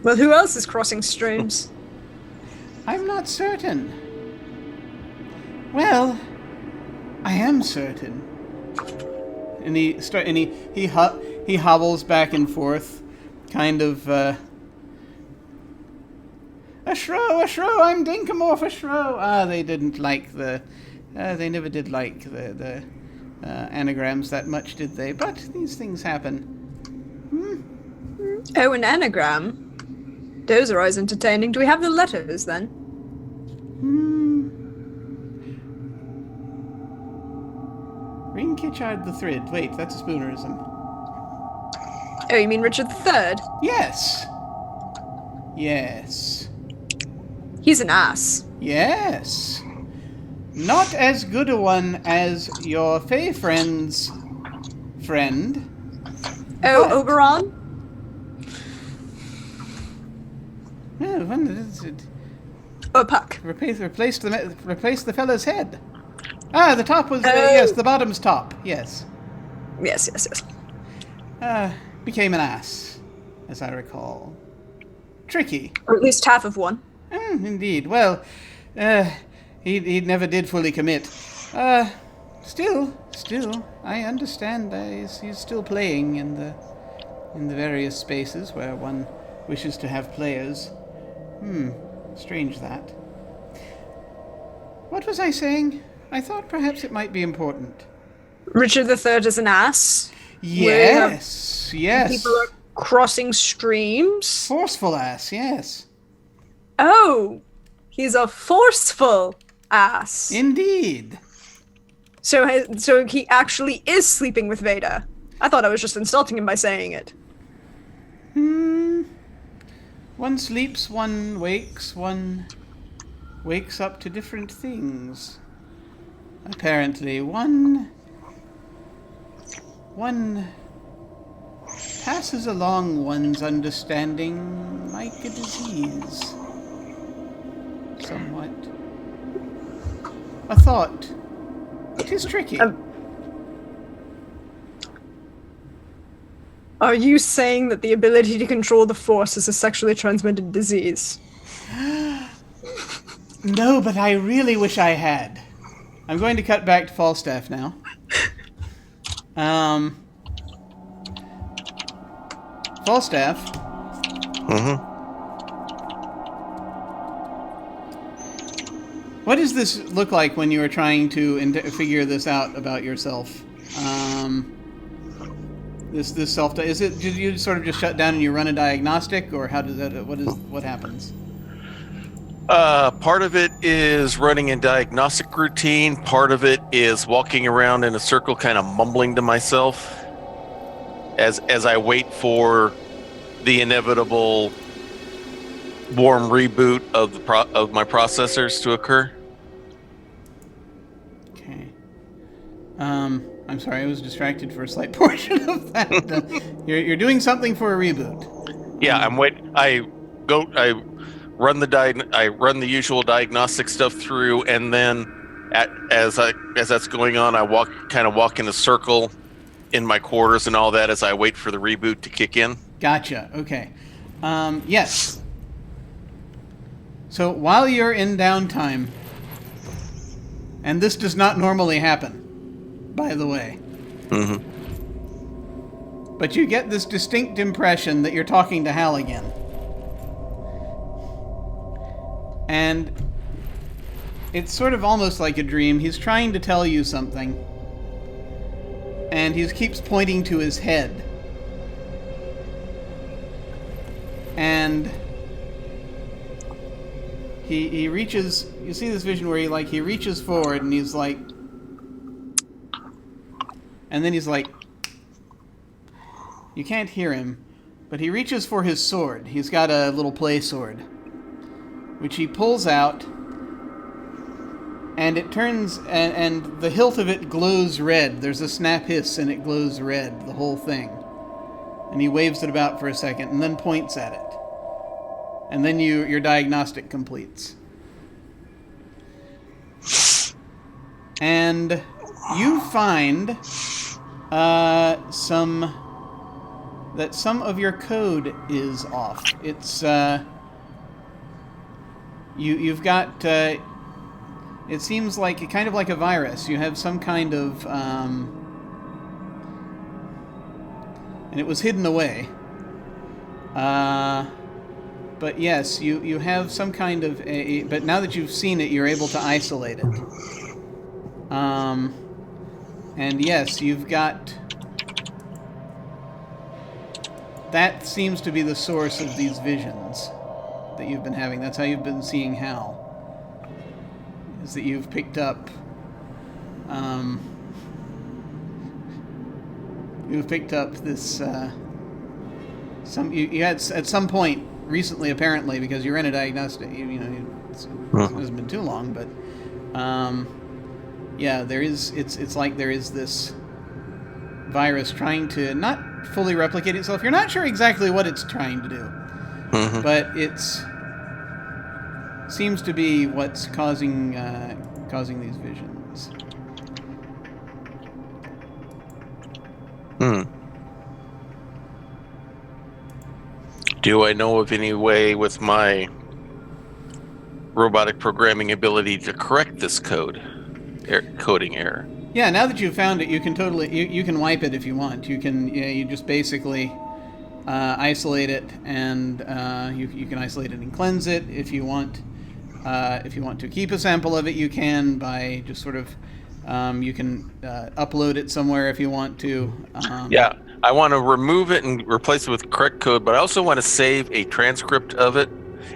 Well, who else is crossing streams? I'm not certain. Well, I am certain. And he hobbles back and forth, kind of. A shrow, I'm Dinkamorph, a shrow. They didn't like they never did like the anagrams that much, did they? But these things happen. Oh, an anagram. Those are always entertaining. Do we have the letters then? Ring Kitchard the Thrid. Wait, that's a spoonerism. Oh, you mean Richard III? Yes. Yes. He's an ass. Yes. Not as good a one as your Fey friend's friend. Oh, What? Oberon? Oh, when is it? Oh, Puck. Replace the fellow's head. The top was yes, the bottom's top. Yes. Yes. Became an ass, as I recall. Tricky. Or at least half of one. Indeed. Well, he never did fully commit. Still, I understand. He's still playing in the various spaces where one wishes to have players. Strange that. What was I saying? I thought perhaps it might be important. Richard III is an ass. Yes. People are crossing streams. Forceful ass, yes. Oh, He's a forceful ass. Indeed. So he actually is sleeping with Vader. I thought I was just insulting him by saying it. One sleeps, one wakes up to different things. Apparently, one passes along one's understanding like a disease. Somewhat. A thought. It is tricky. Are you saying that the ability to control the Force is a sexually transmitted disease? No, but I really wish I had. I'm going to cut back to Falstaff now. Falstaff. Mm-hmm. What does this look like when you are trying to figure this out about yourself? This self, did you sort of just shut down and you run a diagnostic, or how does that? What happens? Part of it is running a diagnostic routine. Part of it is walking around in a circle, kind of mumbling to myself as I wait for the inevitable warm reboot of my processors to occur. Okay. I'm sorry, I was distracted for a slight portion of that. You're doing something for a reboot. Yeah, I'm wait. I run the usual diagnostic stuff through, and then as that's going on, I walk in a circle in my quarters and all that as I wait for the reboot to kick in. Gotcha. Okay. Yes. So while you're in downtime, and this does not normally happen, by the way. Mm-hmm. But you get this distinct impression that you're talking to Hal again. And it's sort of almost like a dream. He's trying to tell you something. And he keeps pointing to his head. And he reaches, you see this vision where he reaches forward and he's like, and then he's like, you can't hear him, but he reaches for his sword. He's got a little play sword, which he pulls out, and it turns, and the hilt of it glows red. There's a snap hiss, and it glows red, the whole thing. And he waves it about for a second, and then points at it. And then your diagnostic completes. And you find some of your code is off. It's you've got it seems like kind of like a virus. You have some kind of and it was hidden away. But yes, you have some kind of a... But now that you've seen it, you're able to isolate it. And yes, you've got... That seems to be the source of these visions that you've been having. That's how you've been seeing Hal. Is that you've picked up... you've picked up this... you had at some point recently, apparently, because you're in a diagnostic, it hasn't been too long, but yeah, there is. It's like there is this virus trying to not fully replicate itself. You're not sure exactly what it's trying to do, but it's seems to be what's causing these visions. Do I know of any way with my robotic programming ability to correct this coding error? Yeah, now that you've found it, you can totally you can wipe it if you want. You can you just basically isolate it, and you can isolate it and cleanse it if you want. If you want to keep a sample of it, you can by just sort of you can upload it somewhere if you want to. Yeah. I want to remove it and replace it with correct code, but I also want to save a transcript of it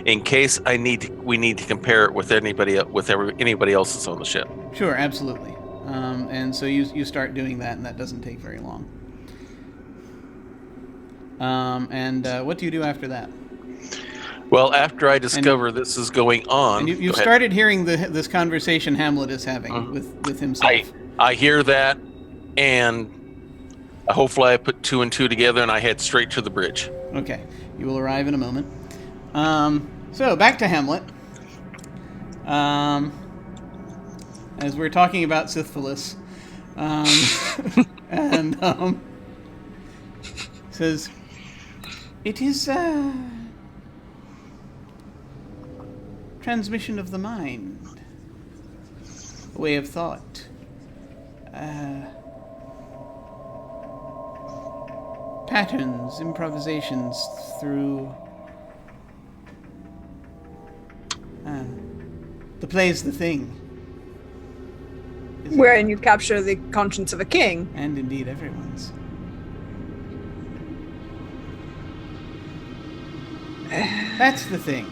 in case we need to compare it with anybody else that's on the ship. Sure, absolutely. And so you start doing that, and that doesn't take very long. And what do you do after that? Well, after I discover this is going on, and you've started hearing this conversation Hamlet is having with himself. I hear that, and hopefully I put 2 and 2 together, and I head straight to the bridge. Okay, you will arrive in a moment. So back to Hamlet. As we're talking about Sithphilus, and says, "It is transmission of the mind, a way of thought, patterns, improvisations through the play's the thing. Wherein you capture the conscience of a king. And indeed everyone's. That's the thing.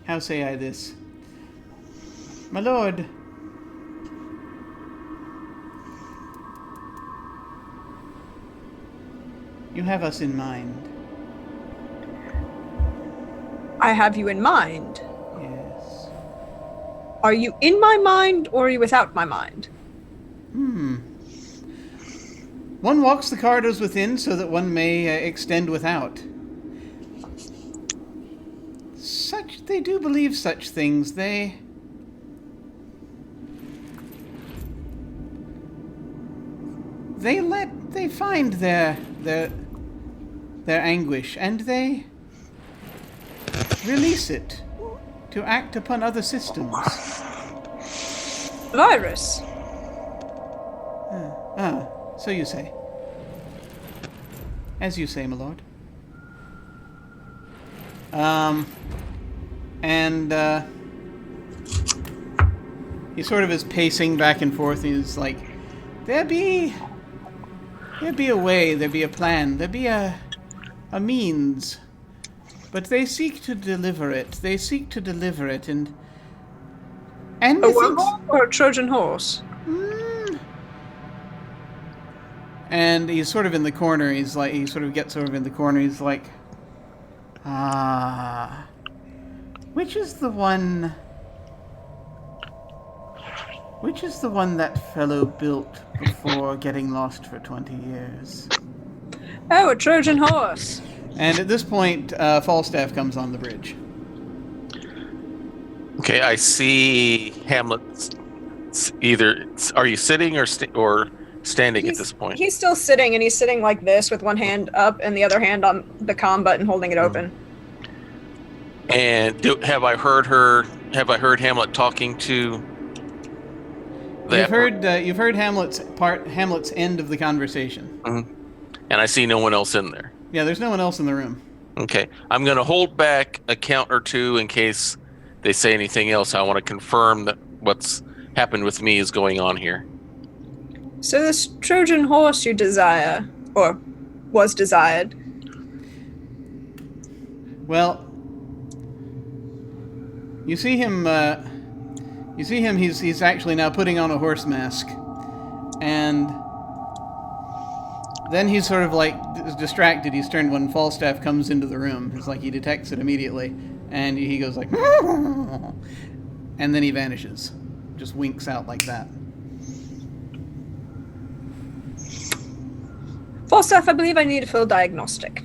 How say I this? My lord, you have us in mind. I have you in mind. Yes. Are you in my mind, or are you without my mind? One walks the corridors within so that one may extend without. They do believe such things. They find their anguish, and they release it to act upon other systems. Virus. So you say. As you say, my lord. And he sort of is pacing back and forth. He's like, There'd be a way, there'd be a plan, there'd be a means. But they seek to deliver it. They seek to deliver it, and A wormhole or a Trojan horse? And he's sort of in the corner. He sort of gets in the corner. He's like, which is the one that fellow built before getting lost for 20 years? Oh, a Trojan horse. And at this point, Falstaff comes on the bridge. Okay, I see Hamlet. Either are you sitting or standing at this point? He's still sitting, and he's sitting like this with one hand up and the other hand on the comm button, holding it open. And have I heard Hamlet talking to? You've heard Hamlet's end of the conversation. Mm-hmm. And I see no one else in there. Yeah, there's no one else in the room. Okay, I'm going to hold back a count or two in case they say anything else. I want to confirm that what's happened with me is going on here. So this Trojan horse you desire, or was desired. Well, you see him. He's actually now putting on a horse mask, and then he's sort of like distracted. He's turned when Falstaff comes into the room. It's like he detects it immediately, and he goes like, and then he vanishes, just winks out like that. Falstaff, I believe I need a full diagnostic.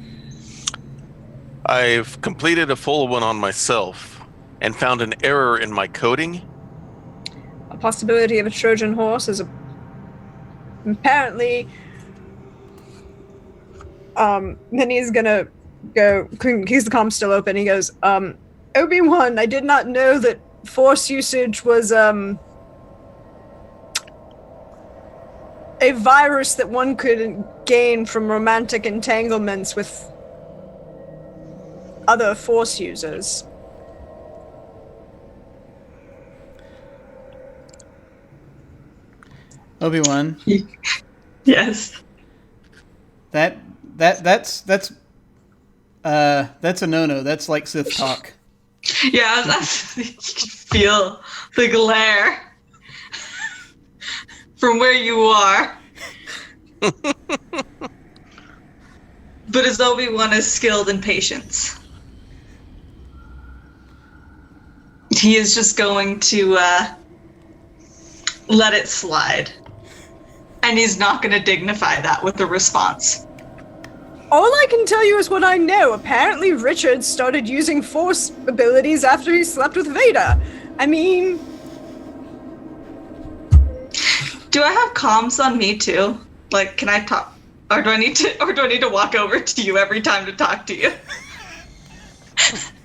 I've completed a full one on myself and found an error in my coding. A possibility of a Trojan horse is apparently. Then he's gonna go. Keeps the comm still open. He goes, Obi-Wan, I did not know that force usage was a virus that one could gain from romantic entanglements with other force users. Obi-Wan. Yes. That's That's a no-no. That's like Sith talk. Yeah, you can feel the glare from where you are. But as Obi-Wan is skilled in patience, he is just going to let it slide. And he's not going to dignify that with a response. All I can tell you is what I know. Apparently Richard started using Force abilities after he slept with Vader. I mean... Do I have comms on me too? Like, can I talk? Or do I need to walk over to you every time to talk to you?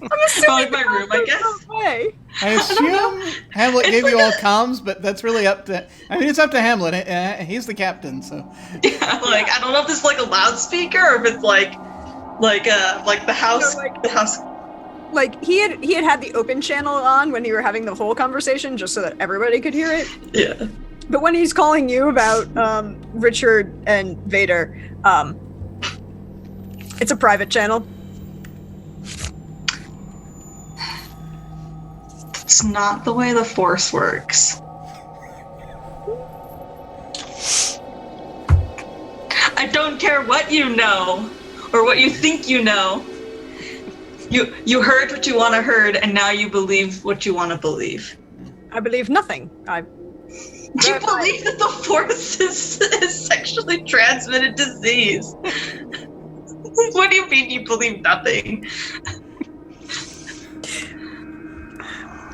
I'm assuming my room, I guess. Way. I assume Hamlet gave you all comms, but that's really up to... I mean, it's up to Hamlet. He's the captain, so... Yeah, like, I don't know if it's like a loudspeaker or if it's like the house... No, like- the house... Like, he had the open channel on when you were having the whole conversation, just so that everybody could hear it. Yeah. But when he's calling you about Richard and Vader, it's a private channel. It's not the way the Force works. I don't care what you know, or what you think you know. You heard what you want to heard, and now you believe what you want to believe. I believe nothing. You believe that the Force is sexually transmitted disease. What do you mean you believe nothing?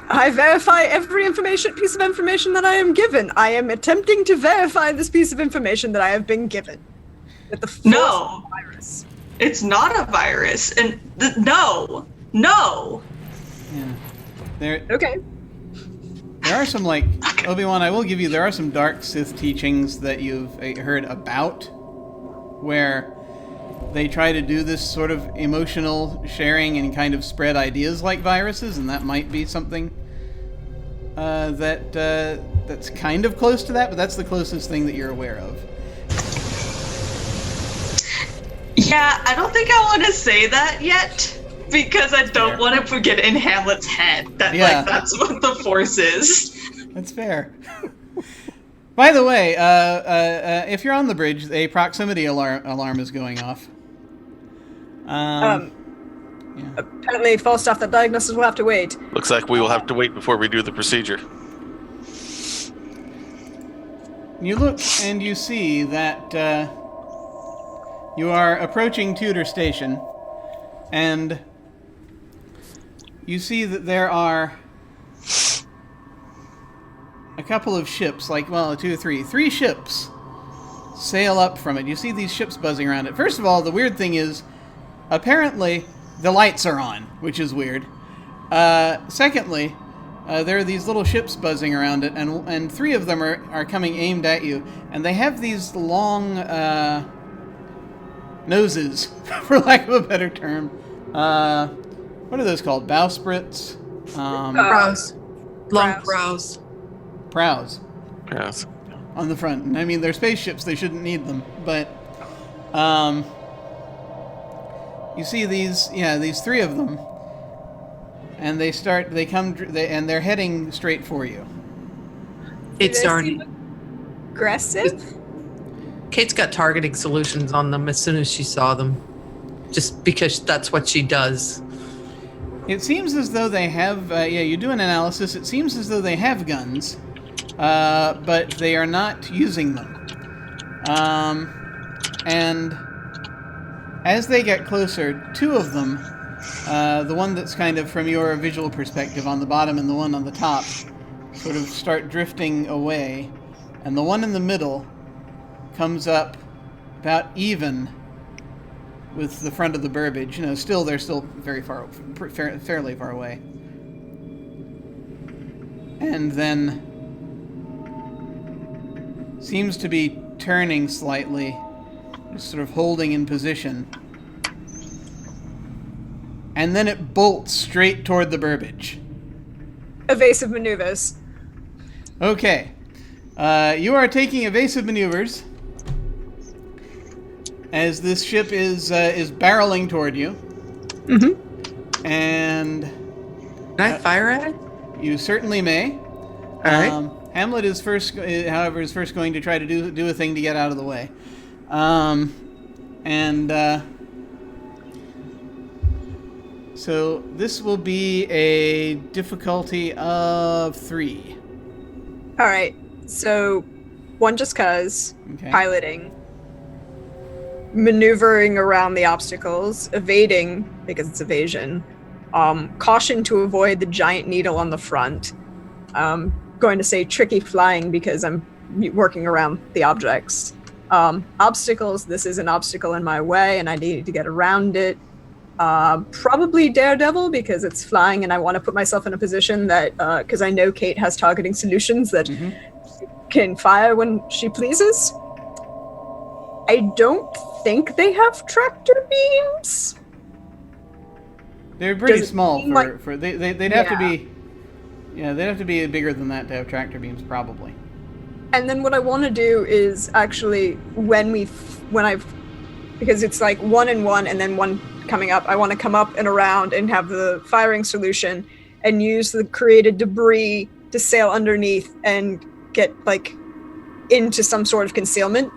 I verify every piece of information that I am given. I am attempting to verify this piece of information that I have been given. That the Force is a virus. It's not a virus. And no. Yeah. Okay. There are some, like, Obi-Wan, I will give you, there are some dark Sith teachings that you've heard about, where they try to do this sort of emotional sharing and kind of spread ideas like viruses, and that might be something that's kind of close to that, but that's the closest thing that you're aware of. Yeah, I don't think I want to say that yet, because I don't want to get in Hamlet's head that, Yeah. like, that's what the Force is. That's fair. By the way, if you're on the bridge, a proximity alarm is going off. Yeah. Apparently, Falstaff, that diagnosis will have to wait. Looks like we will have to wait before we do the procedure. You look and you see that you are approaching Tudor Station, and you see that there are a couple of ships, like, well, three ships sail up from it. You see these ships buzzing around it. First of all, the weird thing is, apparently, the lights are on, which is weird. Secondly, there are these little ships buzzing around it, and three of them are coming aimed at you, and they have these long noses, for lack of a better term. What are those called? Bowsprits? Brows. Long Brows. brows. Prows. Yes. On the front. I mean, they're spaceships, they shouldn't need them, but you see these three of them, and and they're heading straight for you. It's Do they already. seem aggressive. Kate's got targeting solutions on them as soon as she saw them, just because that's what she does. It seems as though they have, you do an analysis, it seems as though they have guns, but they are not using them. And as they get closer, two of them, the one that's kind of from your visual perspective on the bottom and the one on the top, sort of start drifting away, and the one in the middle comes up about even with the front of the Burbage. They're still very fairly far away. And then seems to be turning slightly, just sort of holding in position. And then it bolts straight toward the Burbage. Evasive maneuvers. Okay. You are taking evasive maneuvers as this ship is barreling toward you. Mm-hmm. And Can I fire at it? you certainly may. All right. Hamlet is however, is first going to try to do a thing to get out of the way. So this will be a difficulty of 3. All right. So 1 just cause, Okay. piloting, maneuvering around the obstacles, evading because it's evasion, caution to avoid the giant needle on the front. Going to say tricky flying because I'm working around the objects. Obstacles, this is an obstacle in my way and I need to get around it. Probably Daredevil because it's flying and I want to put myself in a position that, because I know Kate has targeting solutions that can fire when she pleases. I don't think they have tractor beams. They're pretty Does it small seem like- for they'd have to be. Yeah, they'd have to be bigger than that to have tractor beams, probably. And then what I want to do is actually because it's like 1 and 1 and then 1 coming up, I want to come up and around and have the firing solution and use the created debris to sail underneath and get like into some sort of concealment.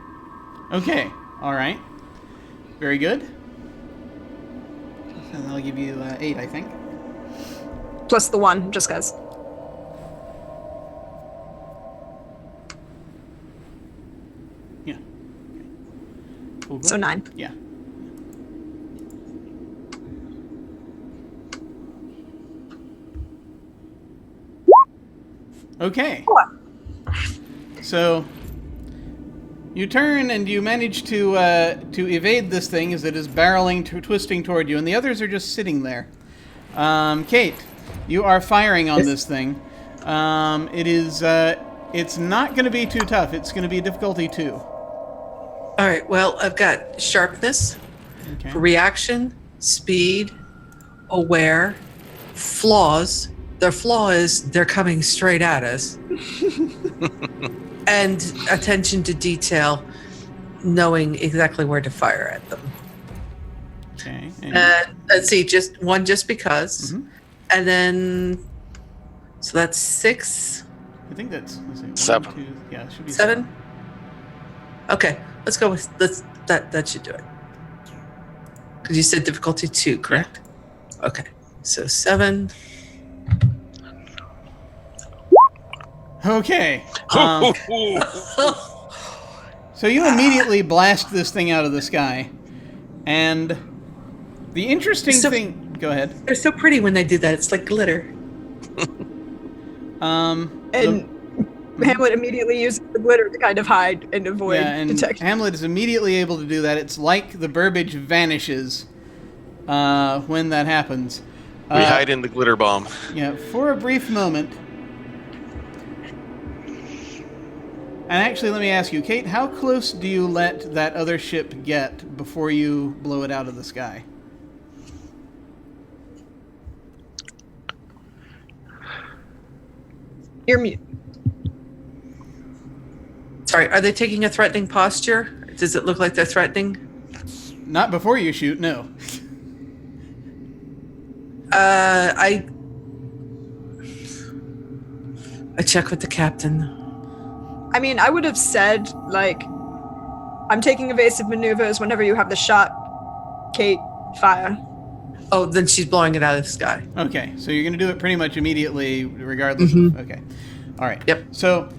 Okay, all right. Very good. And I'll give you 8, I think. Plus the 1, just cause. Yeah. Okay. So 9. Yeah. Okay. So you turn and you manage to evade this thing as it is barreling, twisting toward you, and the others are just sitting there. Kate, you are firing on this thing. It's not going to be too tough. It's going to be a difficulty 2. All right. Well, I've got sharpness, Okay. reaction, speed, aware, flaws. Their flaw is they're coming straight at us. And attention to detail, knowing exactly where to fire at them. Okay. Let's see, just because. Mhm. And then, so that's 6, I think that's let's see, 1, 7. 2, yeah, it should be 7. Okay, let's go with that should do it. Because you said difficulty 2, correct? Okay, so 7. Okay. So you immediately blast this thing out of the sky, and the interesting So- thing. Go ahead. They're so pretty when they do that. It's like glitter. And Hamlet immediately uses the glitter to kind of hide and avoid and detection. Hamlet is immediately able to do that. It's like the Burbage vanishes when that happens. We hide in the glitter bomb. Yeah, for a brief moment. And actually, let me ask you, Kate, how close do you let that other ship get before you blow it out of the sky? You're mute. Sorry, are they taking a threatening posture? Does it look like they're threatening? Not before you shoot, no. I check with the captain. I mean, I would have said, like, I'm taking evasive maneuvers whenever you have the shot. Kate, fire. Oh, then she's blowing it out of the sky. Okay, so you're going to do it pretty much immediately, regardless of... Okay. All right. Yep. So,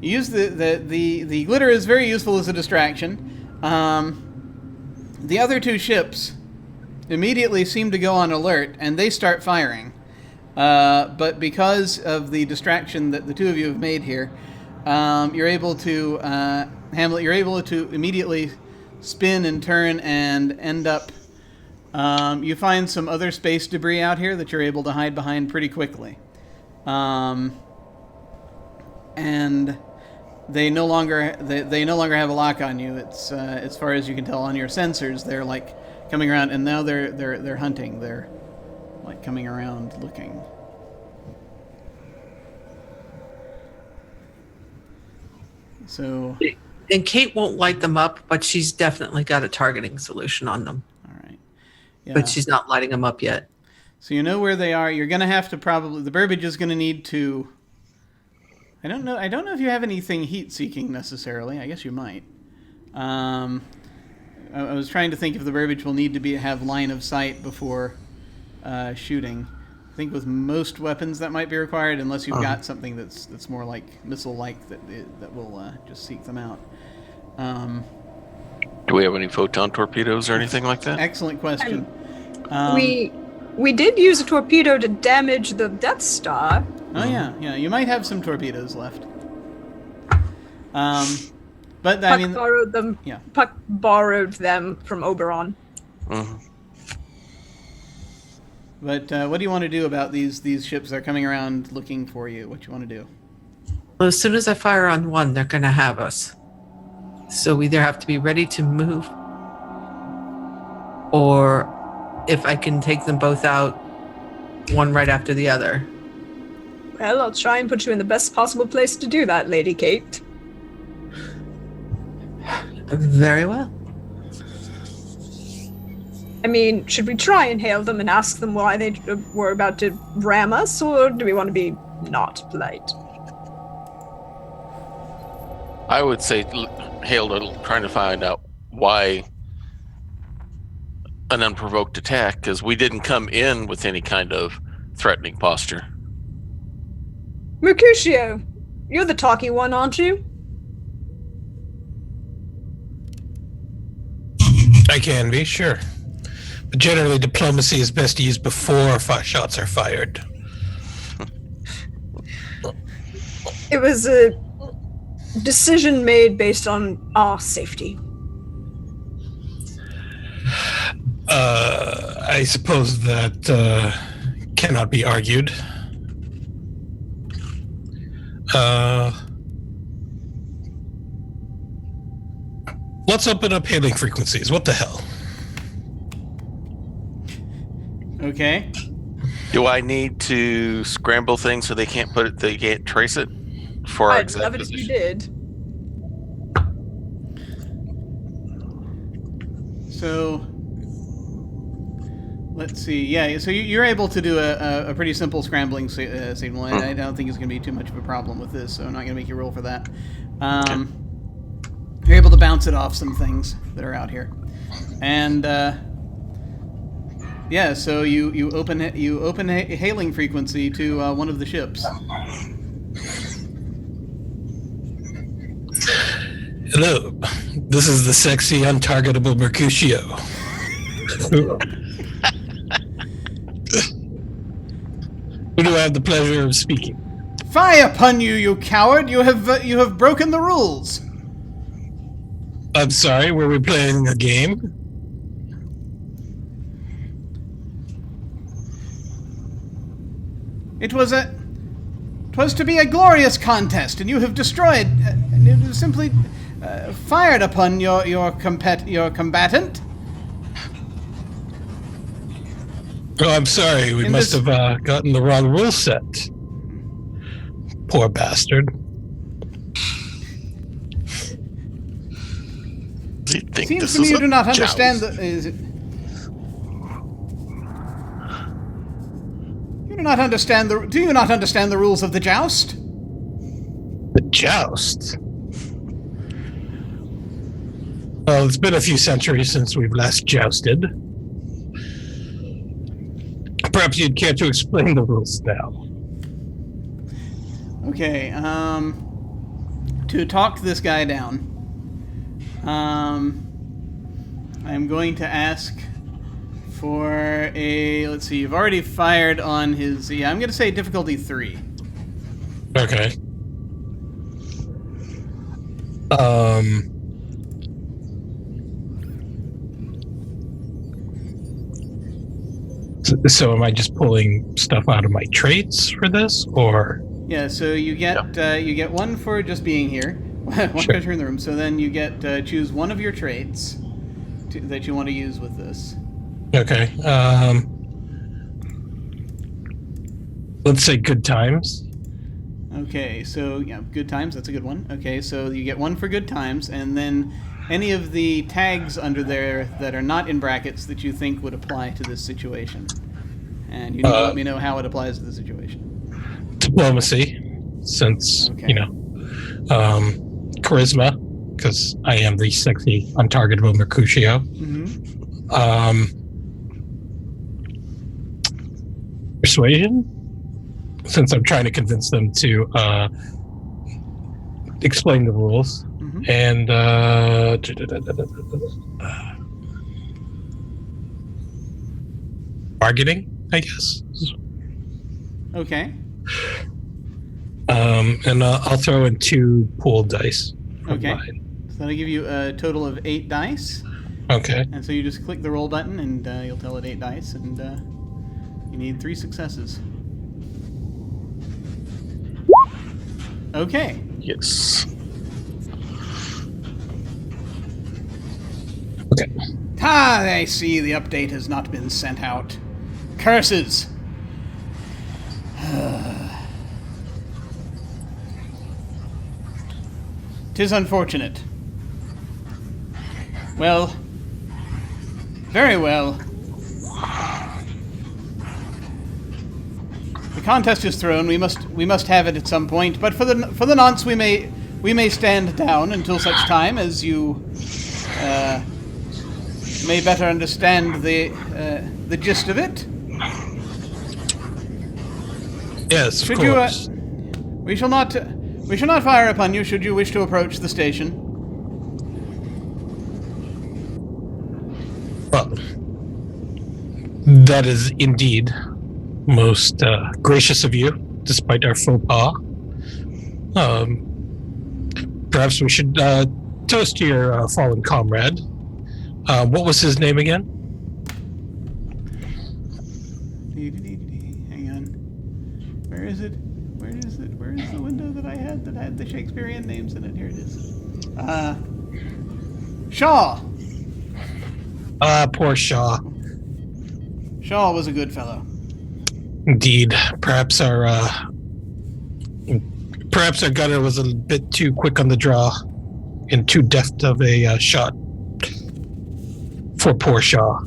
use the glitter is very useful as a distraction. The other 2 ships immediately seem to go on alert, and they start firing. But because of the distraction that the 2 of you have made here, you're able to... Hamlet, you're able to immediately spin and turn and end up... you find some other space debris out here that you're able to hide behind pretty quickly. And they no longer have a lock on you. It's as far as you can tell on your sensors, they're like coming around, and now they're hunting. They're like coming around looking. So, And Kate won't light them up, but she's definitely got a targeting solution on them. all right. Yeah. but she's not lighting them up yet. So you know where they are. You're going to have to the Burbage is going to need to... I don't know if you have anything heat-seeking necessarily. I guess you might. I was trying to think if the Burbage will need to have line of sight before shooting. I think with most weapons that might be required, unless you've got something that's more like missile-like that will just seek them out. Do we have any photon torpedoes or anything like that? Excellent question. We did use a torpedo to damage the Death Star. Oh yeah. You might have some torpedoes left. But I mean, borrowed them. Yeah. Puck borrowed them from Oberon. Mm-hmm. But what do you want to do about these ships that are coming around looking for you? What you want to do? Well, as soon as I fire on one, they're going to have us. So we either have to be ready to move, or if I can take them both out, one right after the other. Well, I'll try and put you in the best possible place to do that, Lady Kate. Very well. I mean, should we try and hail them and ask them why they were about to ram us, or do we want to be not polite? I would say hail trying to find out why an unprovoked attack, because we didn't come in with any kind of threatening posture. Mercutio, you're the talky one, aren't you? I can be, sure. But generally, diplomacy is best used before shots are fired. It was a decision made based on our safety. I suppose that cannot be argued. Let's open up hailing frequencies. What the hell? Okay. Do I need to scramble things so they can't trace it for our I'd exact love it if you position? did. So let's see. Yeah, so you're able to do a pretty simple scrambling signal. I don't think it's going to be too much of a problem with this, so I'm not going to make you roll for that. You're able to bounce it off some things that are out here, and yeah. So you open hailing frequency to one of the ships. Hello, this is the sexy, untargetable Mercutio. Who do I have the pleasure of speaking? Fie upon you, you coward! You have broken the rules. I'm sorry, were we playing a game? It was to be a glorious contest, and you have destroyed, and you have simply fired upon your combatant. Oh, I'm sorry, we must have gotten the wrong rule set. Poor bastard. Do you think Seems this to me is you a do not understand joust? You do not understand do you not understand the rules of the joust? The joust? Well, it's been a few centuries since we've last jousted. Perhaps you'd care to explain the rules now. Okay, to talk this guy down, I'm going to ask for let's see, you've already fired on his, I'm going to say difficulty 3. Okay. So am I just pulling stuff out of my traits for this, or? Yeah, so you get one for just being here, one Sure. treasure in the room. So then you get choose one of your traits that you want to use with this. Okay. Let's say good times. Okay, so yeah, good times. That's a good one. Okay, so you get one for good times, and then any of the tags under there that are not in brackets that you think would apply to this situation. And you need to let me know how it applies to the situation. Diplomacy, since, Okay. Charisma, because I am the sexy, untargetable Mercutio. Persuasion, since I'm trying to convince them to explain the rules. And bargaining, I guess. Okay. And I'll throw in 2 pooled dice. Okay. So that'll give you a total of 8 dice. Okay. And so you just click the roll button, and you'll tell it 8 dice, and you need 3 successes. Okay. Yes. Okay. I see the update has not been sent out. Curses! 'Tis unfortunate. Well, very well. The contest is thrown. We must have it at some point. But for the nonce, we may stand down until such time as you may better understand the gist of it. Yes, of Should course. we shall not fire upon you should you wish to approach the station. Well, that is indeed most gracious of you, despite our faux pas. Perhaps we should toast to your fallen comrade. What was his name again? Hang on. Where is it? Where is it? Where is the window that I had that had the Shakespearean names in it? Here it is. Shaw. Poor Shaw. Shaw was a good fellow. Indeed. Perhaps our gunner was a bit too quick on the draw and too deft of a shot for poor Shaw.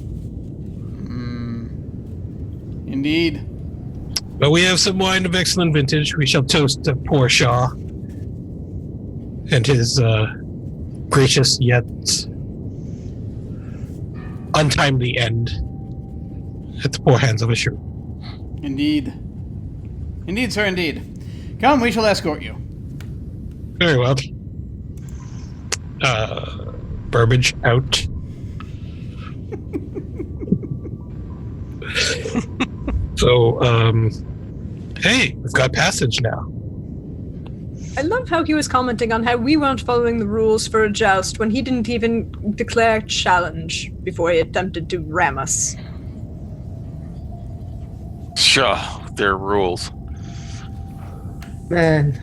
Indeed. But we have some wine of excellent vintage. We shall toast to poor Shaw and his gracious yet untimely end at the poor hands of a shrew. Indeed. Indeed, sir, indeed. Come, we shall escort you. Very well. Burbage out. So, hey, we've got passage now. I love how he was commenting on how we weren't following the rules for a joust when he didn't even declare challenge before he attempted to ram us. Sure, their rules. Man.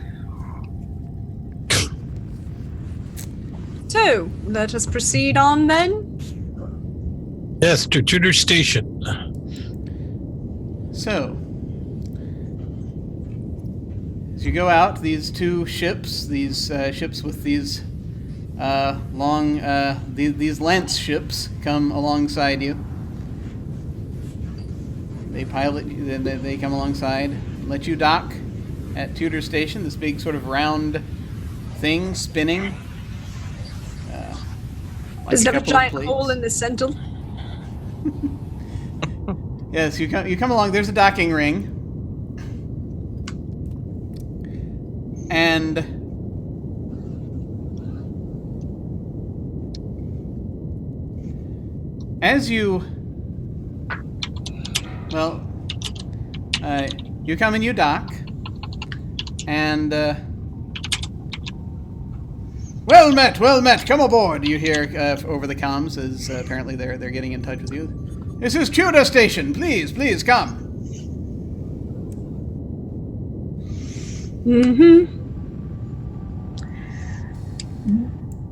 So, let us proceed on then. Yes, to Tudor Station. So, as you go out, these 2 ships, ships with these long, these lance ships come alongside you. They pilot you, then they come alongside, let you dock at Tudor Station, this big sort of round thing spinning. Does it have a couple of giant plates. hole in the center? Yes, you come along. There's a docking ring, and as you you come and you dock, and well met. Come aboard. You hear over the comms as apparently they're getting in touch with you. This is Tudor Station. Please come.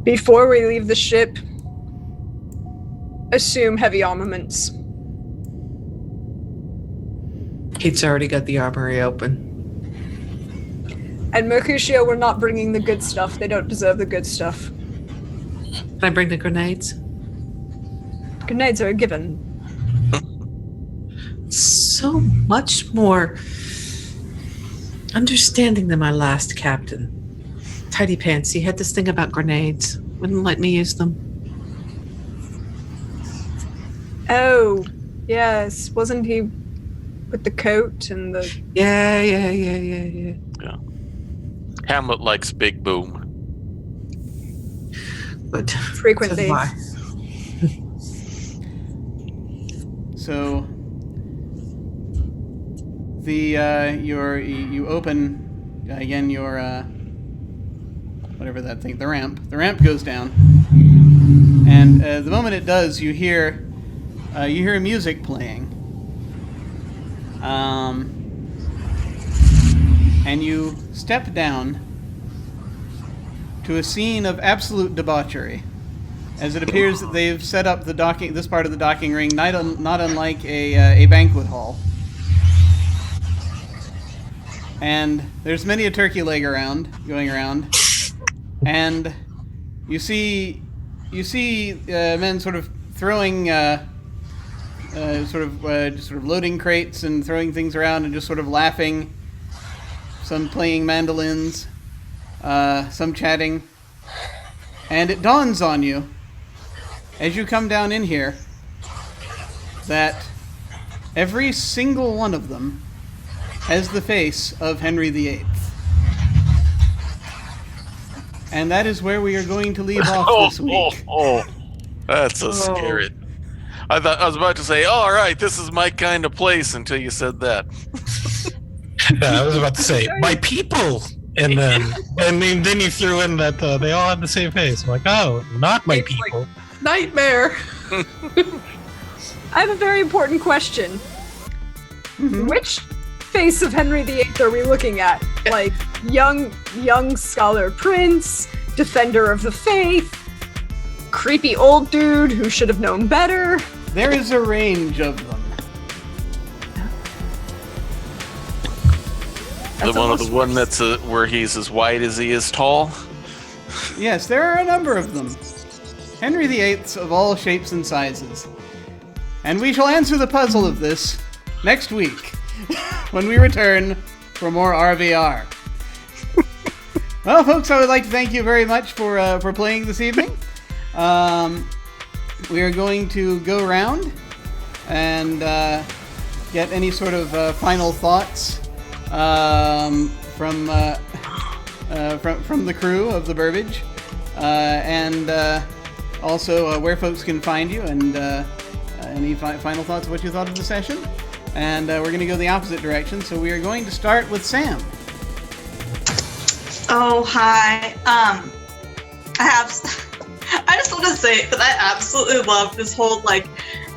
Before we leave the ship, assume heavy armaments. Kate's already got the armory open. And Mercutio, we're not bringing the good stuff. They don't deserve the good stuff. Can I bring the grenades? Grenades are a given. So much more understanding than my last captain. Tidy Pants, he had this thing about grenades. Wouldn't let me use them. Oh, yes. Wasn't he with the coat and the... Yeah. Yeah. Hamlet likes Big Boom. But Frequently. so do I. So you open again your whatever that thing, the ramp. The ramp goes down, and the moment it does, you hear music playing, and you step down to a scene of absolute debauchery, as it appears that they've set up this part of the docking ring not unlike a banquet hall. And there's many a turkey leg going around, and you see men sort of throwing just sort of loading crates and throwing things around and just sort of laughing. Some playing mandolins, some chatting, and it dawns on you as you come down in here that every single one of them has the face of Henry VIII. And that is where we are going to leave off this week. That's a scary. I was about to say, all right, this is my kind of place until you said that. I was about to say, my people! And then you threw in that they all have the same face. I'm like, oh, not my people. Nightmare. I have a very important question. Mm-hmm. Which face of Henry VIII are we looking at? Like, young scholar prince, defender of the faith, creepy old dude who should have known better? There is a range of them. The one that's where he's as wide as he is tall. Yes, there are a number of them. Henry VIII's of all shapes and sizes. And we shall answer the puzzle of this next week when we return for more RvR. Well, folks, I would like to thank you very much for playing this evening. We are going to go around and get any sort of final thoughts from the crew of the Burbage, and also where folks can find you, and any final thoughts of what you thought of the session. And we're going to go the opposite direction, so we are going to start with Sam. Oh, hi. I just want to say that I absolutely love this whole, like,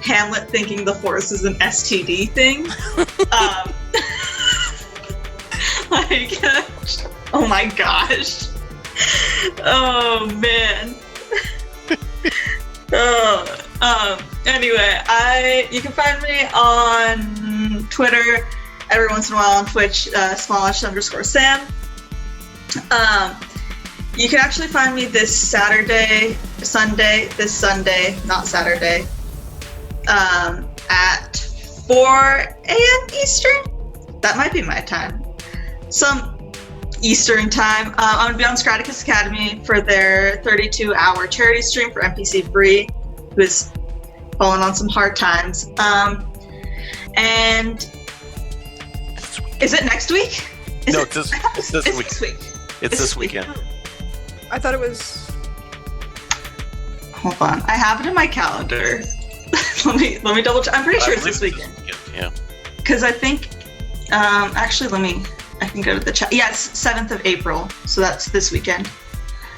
Hamlet thinking the horse is an STD thing. Oh my gosh. Oh, man. Anyway, you can find me on Twitter, every once in a while on Twitch, _Sam. You can actually find me this Sunday, not Saturday, at 4 a.m. Eastern. That might be my time. Some Eastern time. I'm going to be on Scraticus Academy for their 32-hour charity stream for NPC Bree, who is falling on some hard times. And is it next week? It's this week. It's this weekend. I thought it was... Hold on. I have it in my calendar. let me double check. I'm pretty sure it's this weekend. Yeah. Because I think, actually, I can go to the chat. Yeah, it's 7th of April. So that's this weekend.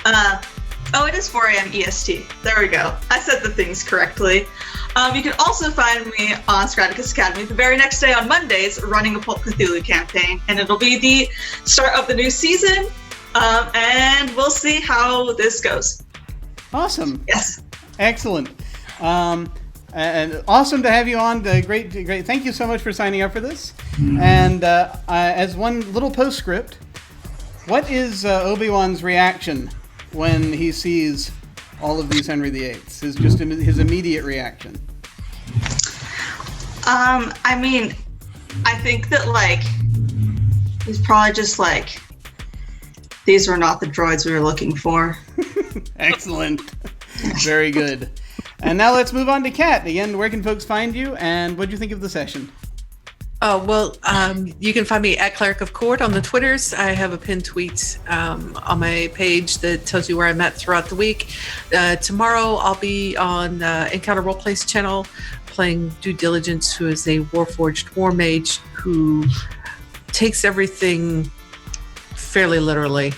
It is 4 a.m. EST. There we go. I said the things correctly. You can also find me on Scraticus Academy the very next day on Mondays running a Pulp Cthulhu campaign. And it'll be the start of the new season. And we'll see how this goes. Awesome. Yes. Excellent. And awesome to have you on. Great. Thank you so much for signing up for this. And as one little postscript, what is Obi-Wan's reaction when he sees all of these Henry VIIIs? His immediate reaction. I mean, I think that like he's probably just like, these were not the droids we were looking for. Excellent. Very good. And now let's move on to Kat. Again, where can folks find you, and what do you think of the session? Oh, well, you can find me at Cleric of Court on the Twitters. I have a pinned tweet on my page that tells you where I'm at throughout the week. Tomorrow, I'll be on Encounter Roleplay's channel playing Due Diligence, who is a Warforged War Mage who takes everything fairly literally.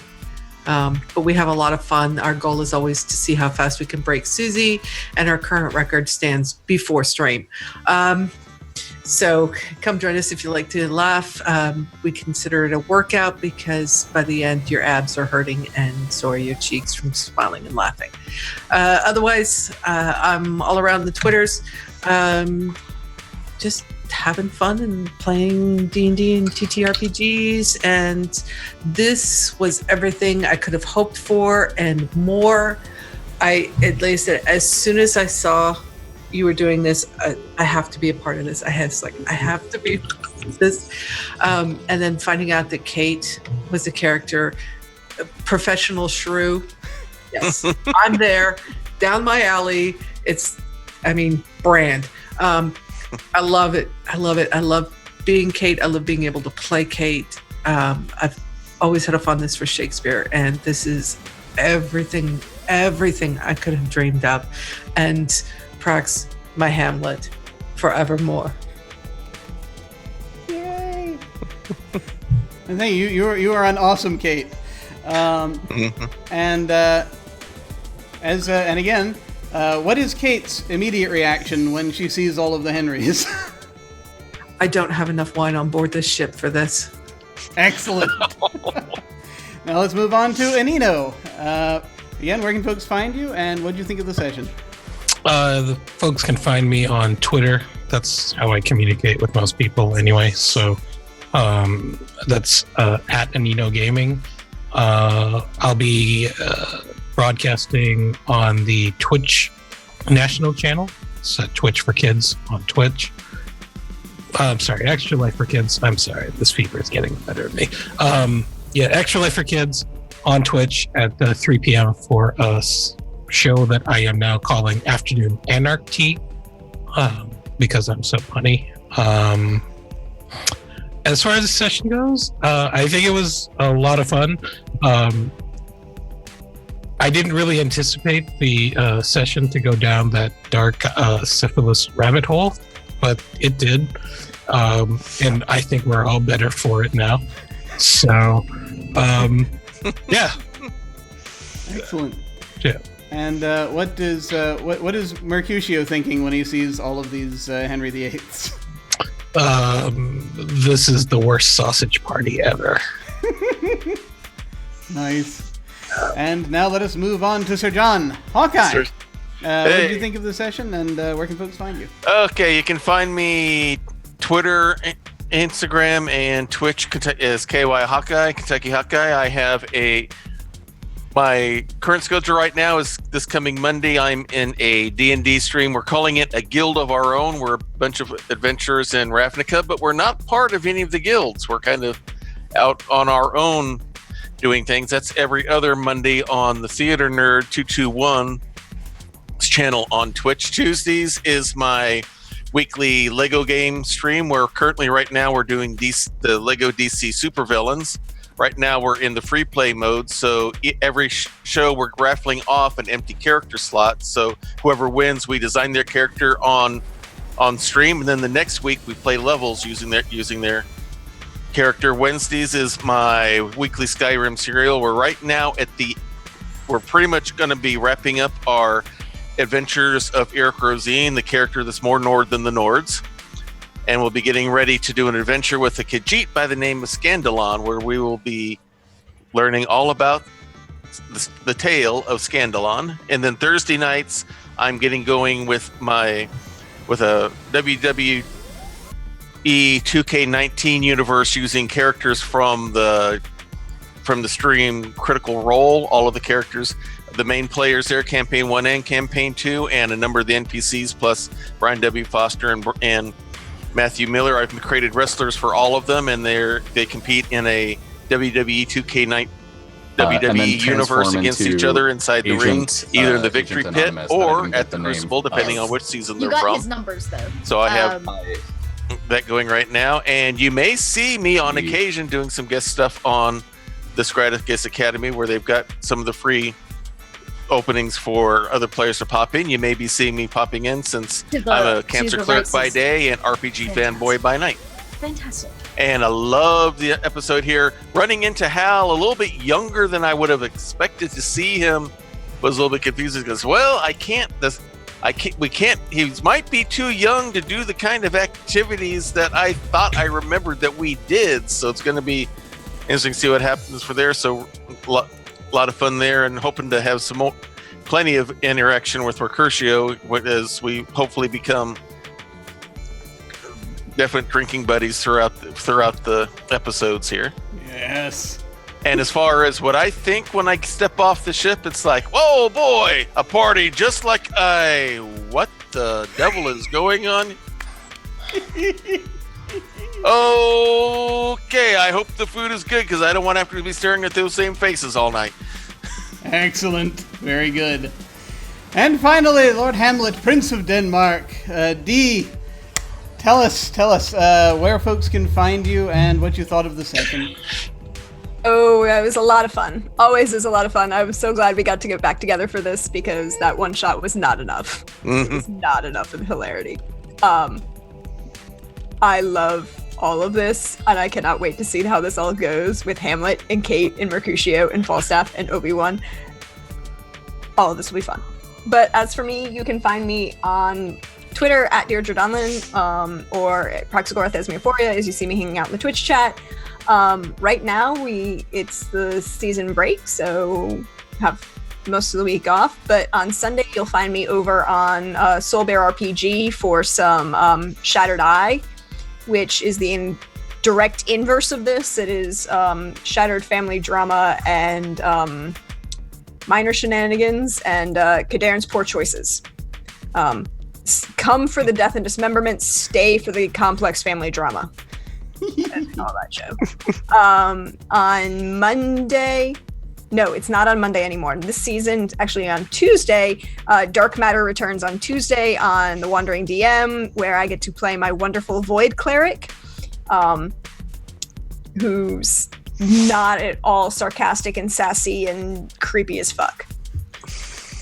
But we have a lot of fun. Our goal is always to see how fast we can break Susie, and our current record stands before stream. So come join us if you like to laugh. We consider it a workout because by the end your abs are hurting and so are your cheeks from smiling and laughing. Otherwise, I'm all around the Twitters, just having fun and playing D&D and TTRPGs, and this was everything I could have hoped for and more. At least as soon as I saw you were doing this, I have to be a part of this. I have to be a part of this. And then finding out that Kate was a character, a professional shrew. Yes, I'm there, down my alley. Brand. I love it. I love being Kate. I love being able to play Kate. I've always had a fondness for Shakespeare, and this is everything I could have dreamed of. And Prax, my Hamlet, forevermore. Yay! And thank you. You are an awesome Kate. And again, what is Kate's immediate reaction when she sees all of the Henrys? I don't have enough wine on board this ship for this. Excellent. Now let's move on to Anino. Again, where can folks find you, and what do you think of the session? The folks can find me on Twitter. That's how I communicate with most people anyway. So that's at Anino Gaming. I'll be broadcasting on the Twitch national channel. It's Twitch for Kids on Twitch. I'm sorry, Extra Life for Kids. I'm sorry, this fever is getting the better of me. Extra Life for Kids on Twitch at 3 p.m. for a show that I am now calling Afternoon Anarchy, because I'm so punny. As far as the session goes, I think it was a lot of fun. I didn't really anticipate the session to go down that dark syphilis rabbit hole, but it did. And I think we're all better for it now. So, yeah. Excellent. Yeah. And what is Mercutio thinking when he sees all of these Henry VIIIs? This is the worst sausage party ever. Nice. And now let us move on to Sir John. Hawkeye! What did you think of the session, and where can folks find you? Okay, you can find me Twitter, Instagram, and Twitch as KY Hawkeye, Kentucky Hawkeye. I have my current schedule right now is this coming Monday. I'm in a D&D stream. We're calling it a guild of our own. We're a bunch of adventurers in Ravnica, but we're not part of any of the guilds. We're kind of out on our own doing things. That's every other Monday on the Theater Nerd 221 channel on Twitch. Tuesdays is my weekly Lego game stream, where currently right now we're doing the Lego DC Supervillains. Right now we're in the free play mode, so every show we're raffling off an empty character slot. So whoever wins, we design their character on stream, and then the next week we play levels using their character. Wednesdays is my weekly Skyrim serial. We're pretty much going to be wrapping up our adventures of Eric Rosine, the character that's more Nord than the Nords. And we'll be getting ready to do an adventure with a Khajiit by the name of Scandalon, where we will be learning all about the tale of Scandalon. And then Thursday nights, I'm getting going with a WWE 2K19 universe using characters from the stream Critical Role. All of the characters the main players there, Campaign 1 and Campaign 2, and a number of the NPCs, plus Brian W. Foster and Matthew Miller. I've created wrestlers for all of them, and they compete in a WWE 2K19 WWE universe against each other inside the ring, either in the Victory Pit or at the Crucible, depending on which season they're You got from. his numbers, though. So I have that going right now, and you may see me on occasion doing some guest stuff on the Scraticus Academy, where they've got some of the free openings for other players to pop in. You may be seeing me popping in, since I'm a Cancer Cleric by day and RPG fanboy by night. Fantastic. And I love the episode here. Running into Hal, a little bit younger than I would have expected to see him, was a little bit confusing because, well, we can't. He might be too young to do the kind of activities that I thought I remembered that we did. So it's going to be interesting to see what happens for there. So a lot of fun there, and hoping to have plenty of interaction with Mercutio as we hopefully become definite drinking buddies throughout the episodes here. Yes. And as far as what I think when I step off the ship, it's like, whoa, boy, a party just like what the devil is going on? Okay, I hope the food is good, because I don't want to have to be staring at those same faces all night. Excellent. Very good. And finally, Lord Hamlet, Prince of Denmark. D, tell us where folks can find you and what you thought of the session. Oh, it was a lot of fun. Always is a lot of fun. I was so glad we got to get back together for this, because that one shot was not enough. It was not enough of hilarity. I love all of this, and I cannot wait to see how this all goes with Hamlet and Kate and Mercutio and Falstaff and Obi-Wan. All of this will be fun. But as for me, you can find me on Twitter at Deirdre Donlin, or at Praxagorth as Euphoria, as you see me hanging out in the Twitch chat. Right now, it's the season break, so have most of the week off. But on Sunday, you'll find me over on Soul Bear RPG for some Shattered Eye, which is the direct inverse of this. It is shattered family drama and minor shenanigans and Kadarn's poor choices. Come for the death and dismemberment, stay for the complex family drama. And all that show. On Monday, no, it's not on Monday anymore. This season, actually on Tuesday, Dark Matter returns on Tuesday on The Wandering DM, where I get to play my wonderful Void Cleric, who's not at all sarcastic and sassy and creepy as fuck.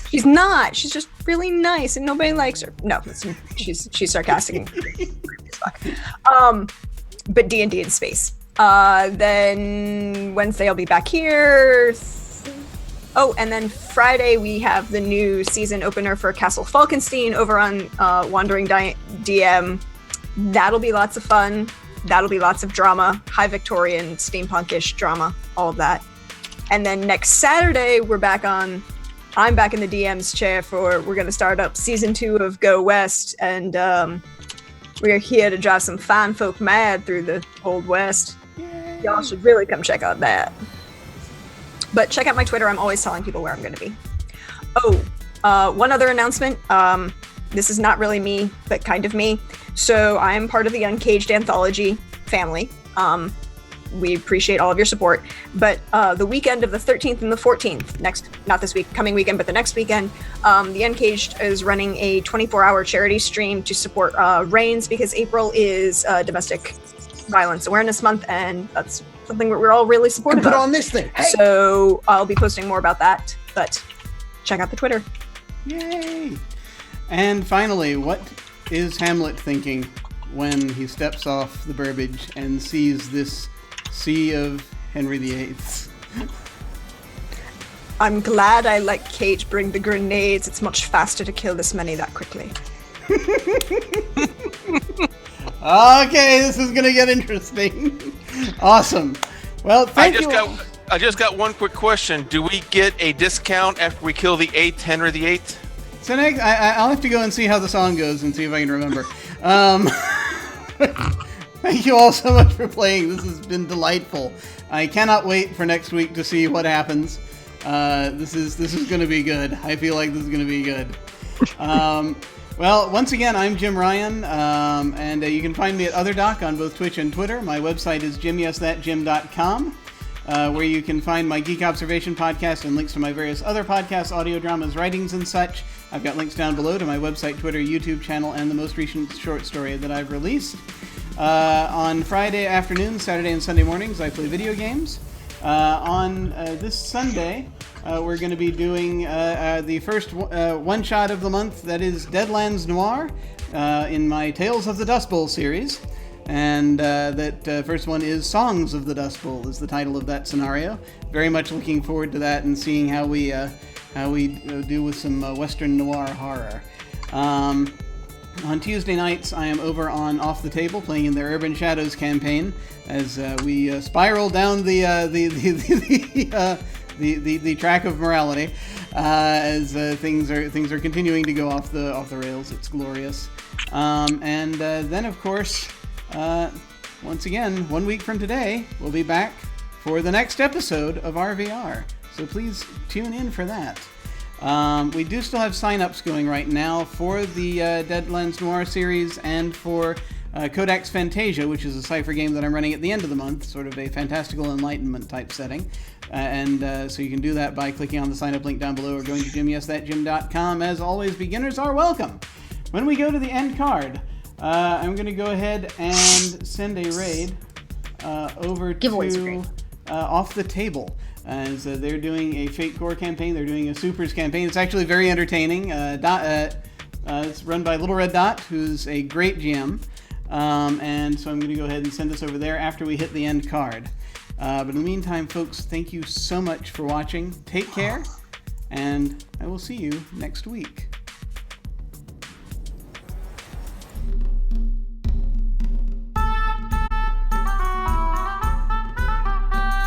She's not. She's just really nice and nobody likes her. No, she's sarcastic and creepy as fuck. But D&D in space. Then Wednesday I'll be back here. Oh, and then Friday we have the new season opener for Castle Falkenstein over on Wandering DM. That'll be lots of fun. That'll be lots of drama, high Victorian, steampunkish drama, all of that. And then next Saturday I'm back in the DM's chair we're going to start up season 2 of Go West, and we're here to drive some fine folk mad through the Old West. Yay. Y'all should really come check out that. But check out my Twitter. I'm always telling people where I'm going to be. Oh, one other announcement. This is not really me, but kind of me. So I'm part of the Uncaged Anthology family. We appreciate all of your support. But the weekend of the 13th and the 14th, not this week, coming weekend, but the next weekend, the Uncaged is running a 24-hour charity stream to support RAINS, because April is Domestic Violence Awareness Month, and that's something we're all really supportive of. Put on this thing. Hey. So I'll be posting more about that, but check out the Twitter. Yay! And finally, what is Hamlet thinking when he steps off the Burbage and sees this sea of Henry VIII? I'm glad I let Kate bring the grenades. It's much faster to kill this many that quickly. Okay, this is gonna get interesting. Awesome. Well, thank you. I just got one quick question. Do we get a discount after we kill the 8th Henry VIII? So next, I'll have to go and see how the song goes and see if I can remember. Thank you all so much for playing. This has been delightful. I cannot wait for next week to see what happens. This is going to be good. I feel like this is going to be good. Well, once again, I'm Jim Ryan, and you can find me at OtherDoc on both Twitch and Twitter. My website is jimyesthatjim.com, where you can find my Geek Observation podcast and links to my various other podcasts, audio dramas, writings, and such. I've got links down below to my website, Twitter, YouTube channel, and the most recent short story that I've released. On Friday afternoons, Saturday and Sunday mornings, I play video games. On this Sunday, we're going to be doing the first one-shot of the month, that is Deadlands Noir, in my Tales of the Dust Bowl series. And that first one is Songs of the Dust Bowl, is the title of that scenario. Very much looking forward to that and seeing how we do with some Western noir horror. On Tuesday nights, I am over on Off the Table, playing in their Urban Shadows campaign, as we spiral down the track of morality, as things are continuing to go off the rails. It's glorious. And then, of course, once again, 1 week from today, we'll be back for the next episode of RvR. So please tune in for that. We do still have sign-ups going right now for the Deadlands Noir series and for Codex Fantasia, which is a cipher game that I'm running at the end of the month, sort of a fantastical enlightenment type setting. So you can do that by clicking on the sign-up link down below or going to jimyesthatjim.com. As always, beginners are welcome. When we go to the end card, I'm going to go ahead and send a raid over to Off the Table. As they're doing a Fate Core campaign, they're doing a Supers campaign. It's actually very entertaining. It's run by Little Red Dot, who's a great GM. And so I'm going to go ahead and send this over there after we hit the end card. But in the meantime, folks, thank you so much for watching. Take care, and I will see you next week.